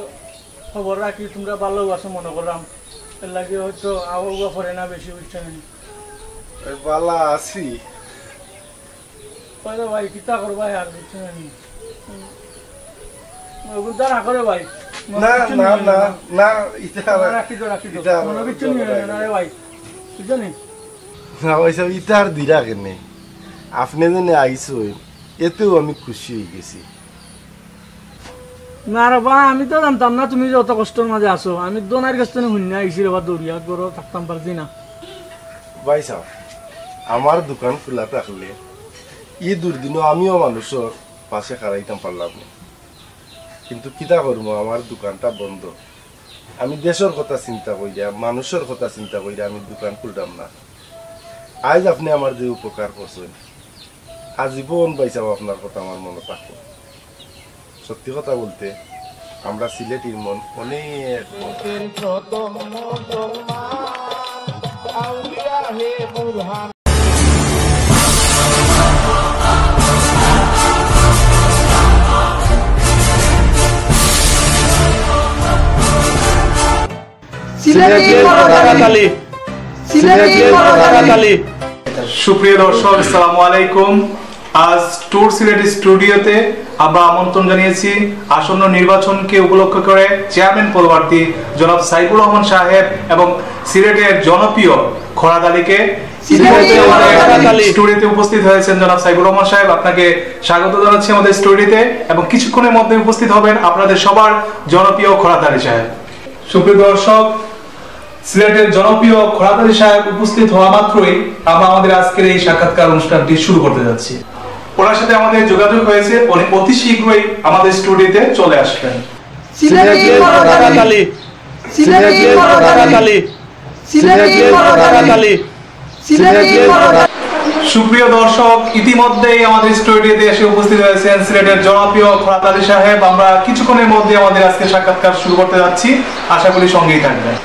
খবর রাখি, তোমরা ভালোবাসো মনে করলাম, এর লাগে হয়তো আবহাওয়া পড়ে না বেশি বুঝছেন। বালা আছি ভাই কিতা করবা আর বুঝছেন ওগুলো না করে ভাই। না না না না ইটা রাখি তো মনে কিছু নিয়ে না রে ভাই বুঝছেন। না ওইসব ইটার দিরা কেনে আপনি যেন আইসো এতেও আমি খুশি হয়ে গেছি। না রে ভাই আমি তো জানতাম না তুমি যত কষ্টের মাঝে আসো। আমি দোনার কাছ থেকে শুনে আইসি রে বা দৌড়িয়া করো থাকতাম পারছি না ভাই সাহেব। আমার দোকান খোলা থাকলে এই দুর্দিনও আমিও মানুষের পাশে খারাইতাম পারলাম না, কিন্তু কিতা করবো আমার দোকানটা বন্ধ। আমি দেশের কথা চিন্তা করিয়া মানুষের কথা চিন্তা করিয়া আমি দোকান খুলতাম না। আজ আপনি আমার যে উপকার করছেন আজীবন পাইছাব আপনার কথা আমার মনে থাকো। সত্যি কথা বলতে আমরা সিলেটির মন অনেক সুপ্রিয় দর্শক আসসালামু আলাইকুম। আজ ট্যুর সিলেট স্টুডিওতে আমরা আমন্ত্রণ জানিয়েছি আসন্ন নির্বাচনকে উপলক্ষ করে চেয়ারম্যান পদপ্রার্থী জনাব সাইফুর রহমান সাহেব এবং সিলেটের জনপ্রিয় খরাত আলীকে। স্টুডিওতে উপস্থিত হয়েছেন জনাব সাইফুর রহমান সাহেব, আপনাকে স্বাগত জানাচ্ছি আমাদের স্টুডিওতে এবং কিছুক্ষণের মধ্যে উপস্থিত হবেন আপনাদের সবার জনপ্রিয় খরাত আলী সাহেব। সুপ্রিয় দর্শক, সিলেটের জনপ্রিয় খরাত আলী সাহেব উপস্থিত হওয়া মাত্রই আমরা আমাদের আজকের এই সাক্ষাৎকার অনুষ্ঠানটি শুরু করতে যাচ্ছি। ওনার সাথে আমাদের যোগাযোগ হয়েছে, উনি অতি শীঘ্রই আমাদের স্টুডিওতে চলে আসবেন। সুপ্রিয় দর্শক, ইতিমধ্যেই আমাদের স্টুডিওতে এসে উপস্থিত হয়েছেন সিলেটের জনপ্রিয় খরাত আলী সাহেব। আমরা কিছুক্ষণের মধ্যে আমাদের আজকে সাক্ষাৎকার শুরু করতে যাচ্ছি, আশা করি সঙ্গেই থাকবেন।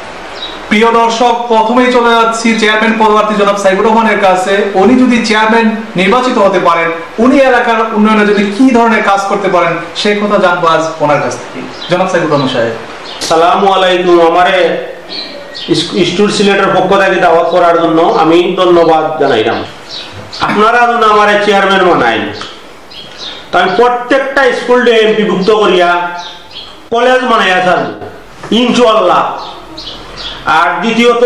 প্রিয় দর্শক, প্রথমেই চলে যাচ্ছি চেয়ারম্যান পদপ্রার্থী জনাব সাইফুর রহমানের কাছে। উনি যদি চেয়ারম্যান নির্বাচিত হতে পারেন, উনি এলাকার উন্নয়নে যদি কি ধরনের কাজ করতে পারেন সেই কথা জানবো আজ ওনার কাছ থেকে। জনাব সাইফুর রহমান সাহেব, আসসালামু আলাইকুম। আমারে স্টুর সিলেটের পক্ষ থেকে দাওয়াত করার জন্য আমি ধন্যবাদ জানাইলাম। আপনারা যেন আমারে চেয়ারম্যান বানাইন, আমি প্রত্যেকটা স্কুল ডে এমপিভুক্ত করিয়া কলেজ বানাইয়া থাকবো ইনশাআল্লাহ। আর দ্বিতীয়ত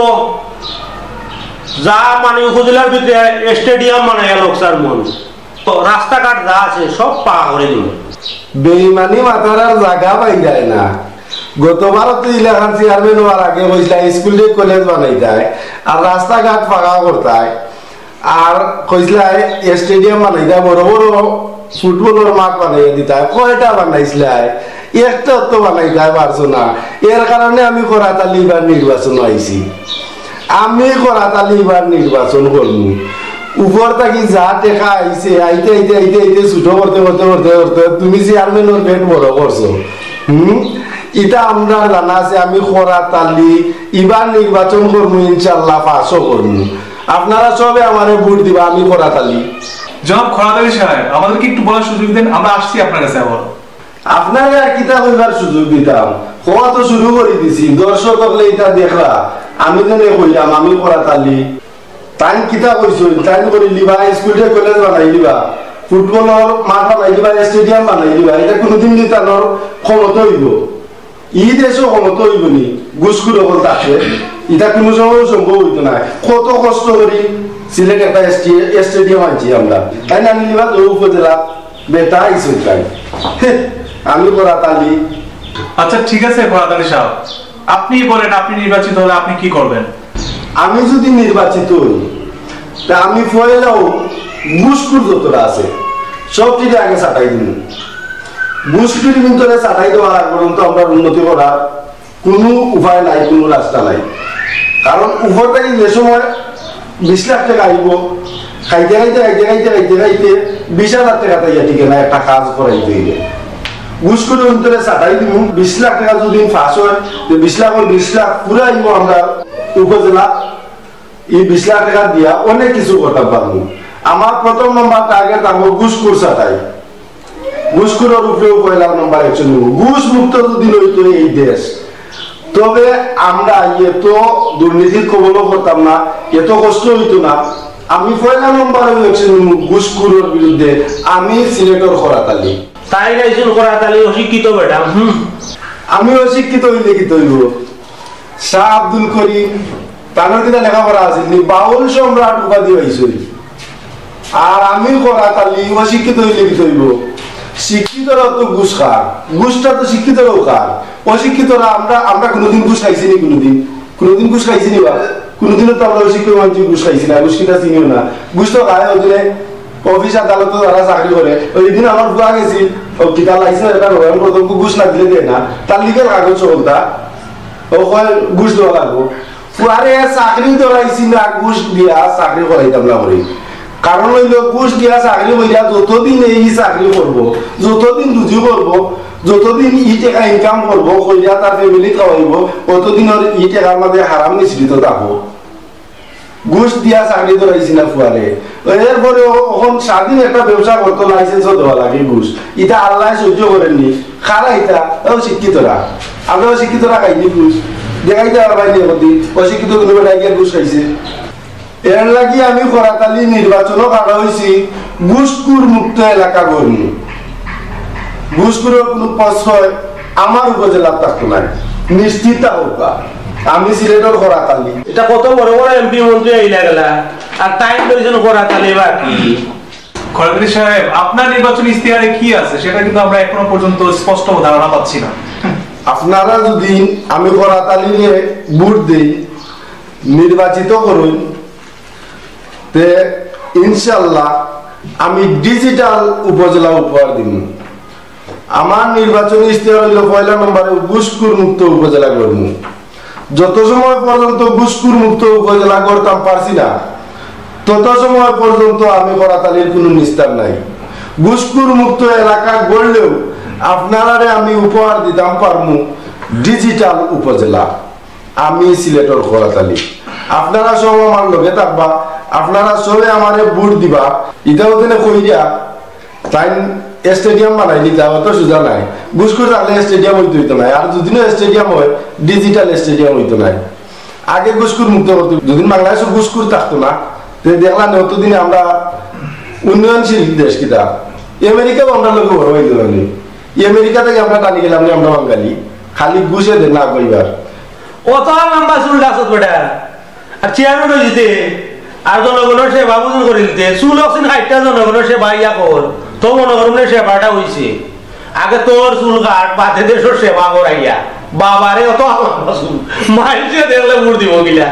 যা মানে উপজেলার ভিতরে স্টেডিয়াম বানাইয়া লোকসার মন রাস্তাঘাট যা আছে সব পা করে দিব। বেইমানি মাথার আর জায়গা পাই যায় না। গতবার তো ইলাকার চেয়ারম্যান হওয়ার আগে কইলা স্কুল যে কলেজ বানাই দেয় আর রাস্তাঘাট ফাঁকা করতায় আর কইলা স্টেডিয়াম বানাই দেয়, বড় বড় ফুটবলের মাঠ বানাইয়া দিতায়। কয়টা বানাইছিলাই? একটা তো বানাই দেয় পারছো না। এর কারণে আমি করাতালি এবার নির্বাচন আইছি। আমি করাতালি এবার নির্বাচন করবো। উপর থাকি যা টেকা আইছে আইতে আইতে আইতে আইতে ছুটো করতে করতে করতে করতে তুমি চেয়ারম্যানের পেট বড় করছো। এটা আমরা জানা আছে। আমি করাতালি এবার নির্বাচন করবো, ইনশাল্লাহ পাসও করবো। আপনারা সবে আমারে ভোট দিবা, আমি করাতালি। জনাব খরাত আলী সাহেব, আমাদেরকে একটু বলার সুযোগ দেন, আমরা আসছি আপনার কাছে। আবার আপনাকে আর কিতা কইবার সুযোগ দিতাম? হওয়া তো শুরু করে দিছি দর্শক হলে এটা দেখলা আমি জানি কইলাম আমি করা তালি টাইম কিতা কইছো টাইম করে লিবা স্কুলে কলেজ বানাই দিবা ফুটবলের মাঠ বানাই দিবা স্টেডিয়াম বানাই দিবা এটা কোনোদিন নিতানোর ক্ষমতা হইব ই দেশও ক্ষমতা হইব নি ঘুষখুর হল তাকে এটা কোনো সময় সম্ভব হইতো না কত কষ্ট করি সিলেট একটা স্টেডিয়াম আনছি আমরা তাই না নিবা তো উপজেলা বেটা আইসো তাই আমি করা তালি। আচ্ছা ঠিক আছে ফরাদ আলী সাহেব আপনি বলেন আপনি নির্বাচিত হলে আপনি কি করবেন? আমি যদি নির্বাচিত হই তা আমি পয়লাও ঘুষখুর যতটা আছে সবটিতে আগে চাটাই দিন ঘুষখুরির ভিতরে চাটাই দেওয়ার আগ পর্যন্ত আমরা উন্নতি করার কোনো উপায় নাই কোনো রাস্তা নাই কারণ উপর থেকে যে সময় 20 লাখ টাকা আইব খাইতে খাইতে খাইতে খাইতে খাইতে খাইতে 20,000 টাকা তাই ঠিক না একটা কাজ করাইতে হইবে ঘুষখুরির ভিতরে চাটাই দিব 20 লাখ টাকা যদি ফাঁস হয় 20 লাখ 20 লাখ পুরো আইব আমরা উপজেলা এই 20 লাখ টাকা দিয়া অনেক কিছু করতে পারবো। আমার প্রথম নম্বর টার্গেট থাকবো ঘুষখোর চাটাই ঘুষখোরের উপরেও পয়লা নম্বর অ্যাকশন নেব ঘুষ মুক্ত যদি হইতো এই দেশ তবে আমরা এত দুর্নীতির কবলও করতাম না এত কষ্ট হইতো না। আমি পয়লা নম্বরে অ্যাকশন নেব ঘুষখোরের বিরুদ্ধে আমি সিলেটর করাতালি তাই গাইছুন করাতালি অশিক্ষিত বেটা আমি অশিক্ষিত হইলে কি তৈব শাহ আব্দুল করিম তানোর কিনা লেখাপড়া আছে বাউল সম্রাট উপাধি হয়েছিল আর আমি করাতালি অশিক্ষিত হইলে কি তৈব শিক্ষিতরা তো ঘুষ খার ঘুষটা তো শিক্ষিতরাও খার অশিক্ষিতরা আমরা কোনোদিন ঘুষ খাইছি নি কোনোদিন ঘুষ খাইছি নি বা কোনোদিনও তো আমরা অশিক্ষিত মানুষ ঘুষ খাইছি না ঘুষ কিনা চিনিও না ঘুষ তো খায় ওদিনে অফিস আদালত যারা চাকরি করে ওই দিন আমার বুয়া গেছি কিতা লাইসেন্স এটা রোগান প্রথম ঘুষ না দিলে দেয় না তার লিগের কাগজ চলতা ও ঘুষ দেওয়া লাগবো ফুয়ারে চাকরি ধরাইছি না ঘুষ দিয়া চাকরি করাইতাম না করি কারণ হইল ঘুষ দিয়া চাকরি করিয়া যতদিন এই চাকরি করবো যতদিন রুজি করবো যতদিন ই টাকা ইনকাম করবো কইরা তার ফ্যামিলি খাওয়াইব ততদিনের ই টাকার মধ্যে হারাম মিশ্রিত থাকবো ঘুষ দিয়া চাকরি ধরাইছি না ফুয়ারে এরপরে এখন স্বাধীন একটা ব্যবসা করতো লাইসেন্সও দেওয়া লাগে ঘুষ এটা আল্লাহ সহ্য করেননি খারা এটা শিক্ষিতরা আমরা শিক্ষিতরা খাইনি ঘুষ দেখাইতে পারবাইনি অশিক্ষিত কোনো বেটাই ঘুষ খাইছে এর লাগি আমি করাতালি নির্বাচনও কাটা হয়েছি ঘুষখোর মুক্ত এলাকা গড়ি ঘুষখোরের কোনো প্রশ্রয় আমার উপজেলার থাকতো না নিশ্চিত হোক আমি সিলেটর করাতালি এটা কত বড় বড় এমপি মন্ত্রী আইলা গেলা আর টাইম ধরেছেন করাতালি বাকি খরগরি সাহেব আপনার নির্বাচনী ইশতেহারে কি আছে সেটা কিন্তু আমরা এখনো পর্যন্ত স্পষ্ট ধারণা পাচ্ছি না। আপনারা যদি আমি করাতালিরে ভোট দেই নির্বাচিত করুন তে ইনশাআল্লাহ আমি ডিজিটাল উপজেলা উপহার দিব। আমার নির্বাচনী ইশতেহার হইল পয়লা নম্বরে ঘুষখোর মুক্ত উপজেলা করব। যত সময় পর্যন্ত ঘুষখোর মুক্ত উপজেলা করতাম পারছি না তত সময় পর্যন্ত আমি করাতালির কোনো নিস্তার নাই। ঘুষখোর মুক্ত এলাকা গড়লেও আপনারা আমি উপহার দিতাম পারমু ডিজিটাল উপজেলা আমি সিলেটর করাতালি। আপনারা সব আমার লগে থাকবা আপনারা সবে আমারে ভোট দিবা এটাও দিনে কই দিয়া তাই স্টেডিয়াম বানাই দিতে অত সোজা নাই ঘুষখোর থাকলে স্টেডিয়াম হইতো নাই আর দুদিনও স্টেডিয়াম হয় ডিজিটাল স্টেডিয়াম হইতো নাই আগে ঘুষখোর মুক্ত করতো দুদিন বাংলাদেশে ঘুষখোর থাকতো না দেখলাম অতদিনে আমরা উন্নয়নশীল দেশ কিতা আমেরিকাও আমরা লোক বড় হইতে পারি আমেরিকা থেকে আমরা টানি গেলাম আমরা বাঙালি খালি ঘুষে দেন না কইবার অত লম্বা চুল গাছত বেটা আর চেয়ারম্যান হয়ে যেতে আর জনগণের সেবা বুঝুন করে দিতে চুল অক্সিন হাইটটা জনগণের সেবা ইয়া কর তো মনে করুন সেবাটা হয়েছে আগে তোর চুল কাট বাদে দেশের সেবা করাইয়া বাবারে অত মাইছে দেখলে মুড় দিব গিলা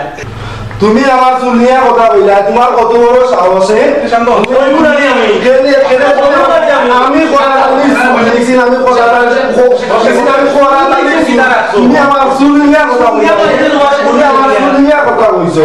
তুমি আমার চুল নিয়ে কথা বললা তোমার কত বড় সাহসে আমি তুমি আমার চুল নিয়ে কথা বলছো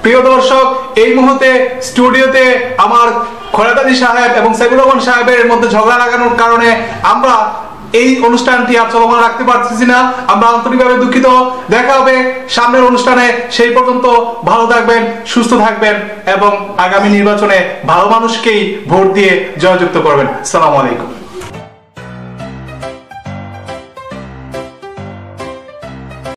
প্রিয় দর্শক এই মুহূর্তে স্টুডিওতে আমার খরাত আলী সাহেব এবং সাইবুর রহমান সাহেবের মধ্যে ঝগড়া লাগানোর কারণে আমরা এই অনুষ্ঠানটি আর চলমান রাখতে পারতেছি না। আমরা আন্তরিকভাবে দুঃখিত। দেখা হবে সামনের অনুষ্ঠানে। সেই পর্যন্ত ভালো থাকবেন, সুস্থ থাকবেন এবং আগামী নির্বাচনে ভালো মানুষকেই ভোট দিয়ে জয়যুক্ত করবেন। আসসালামু আলাইকুম।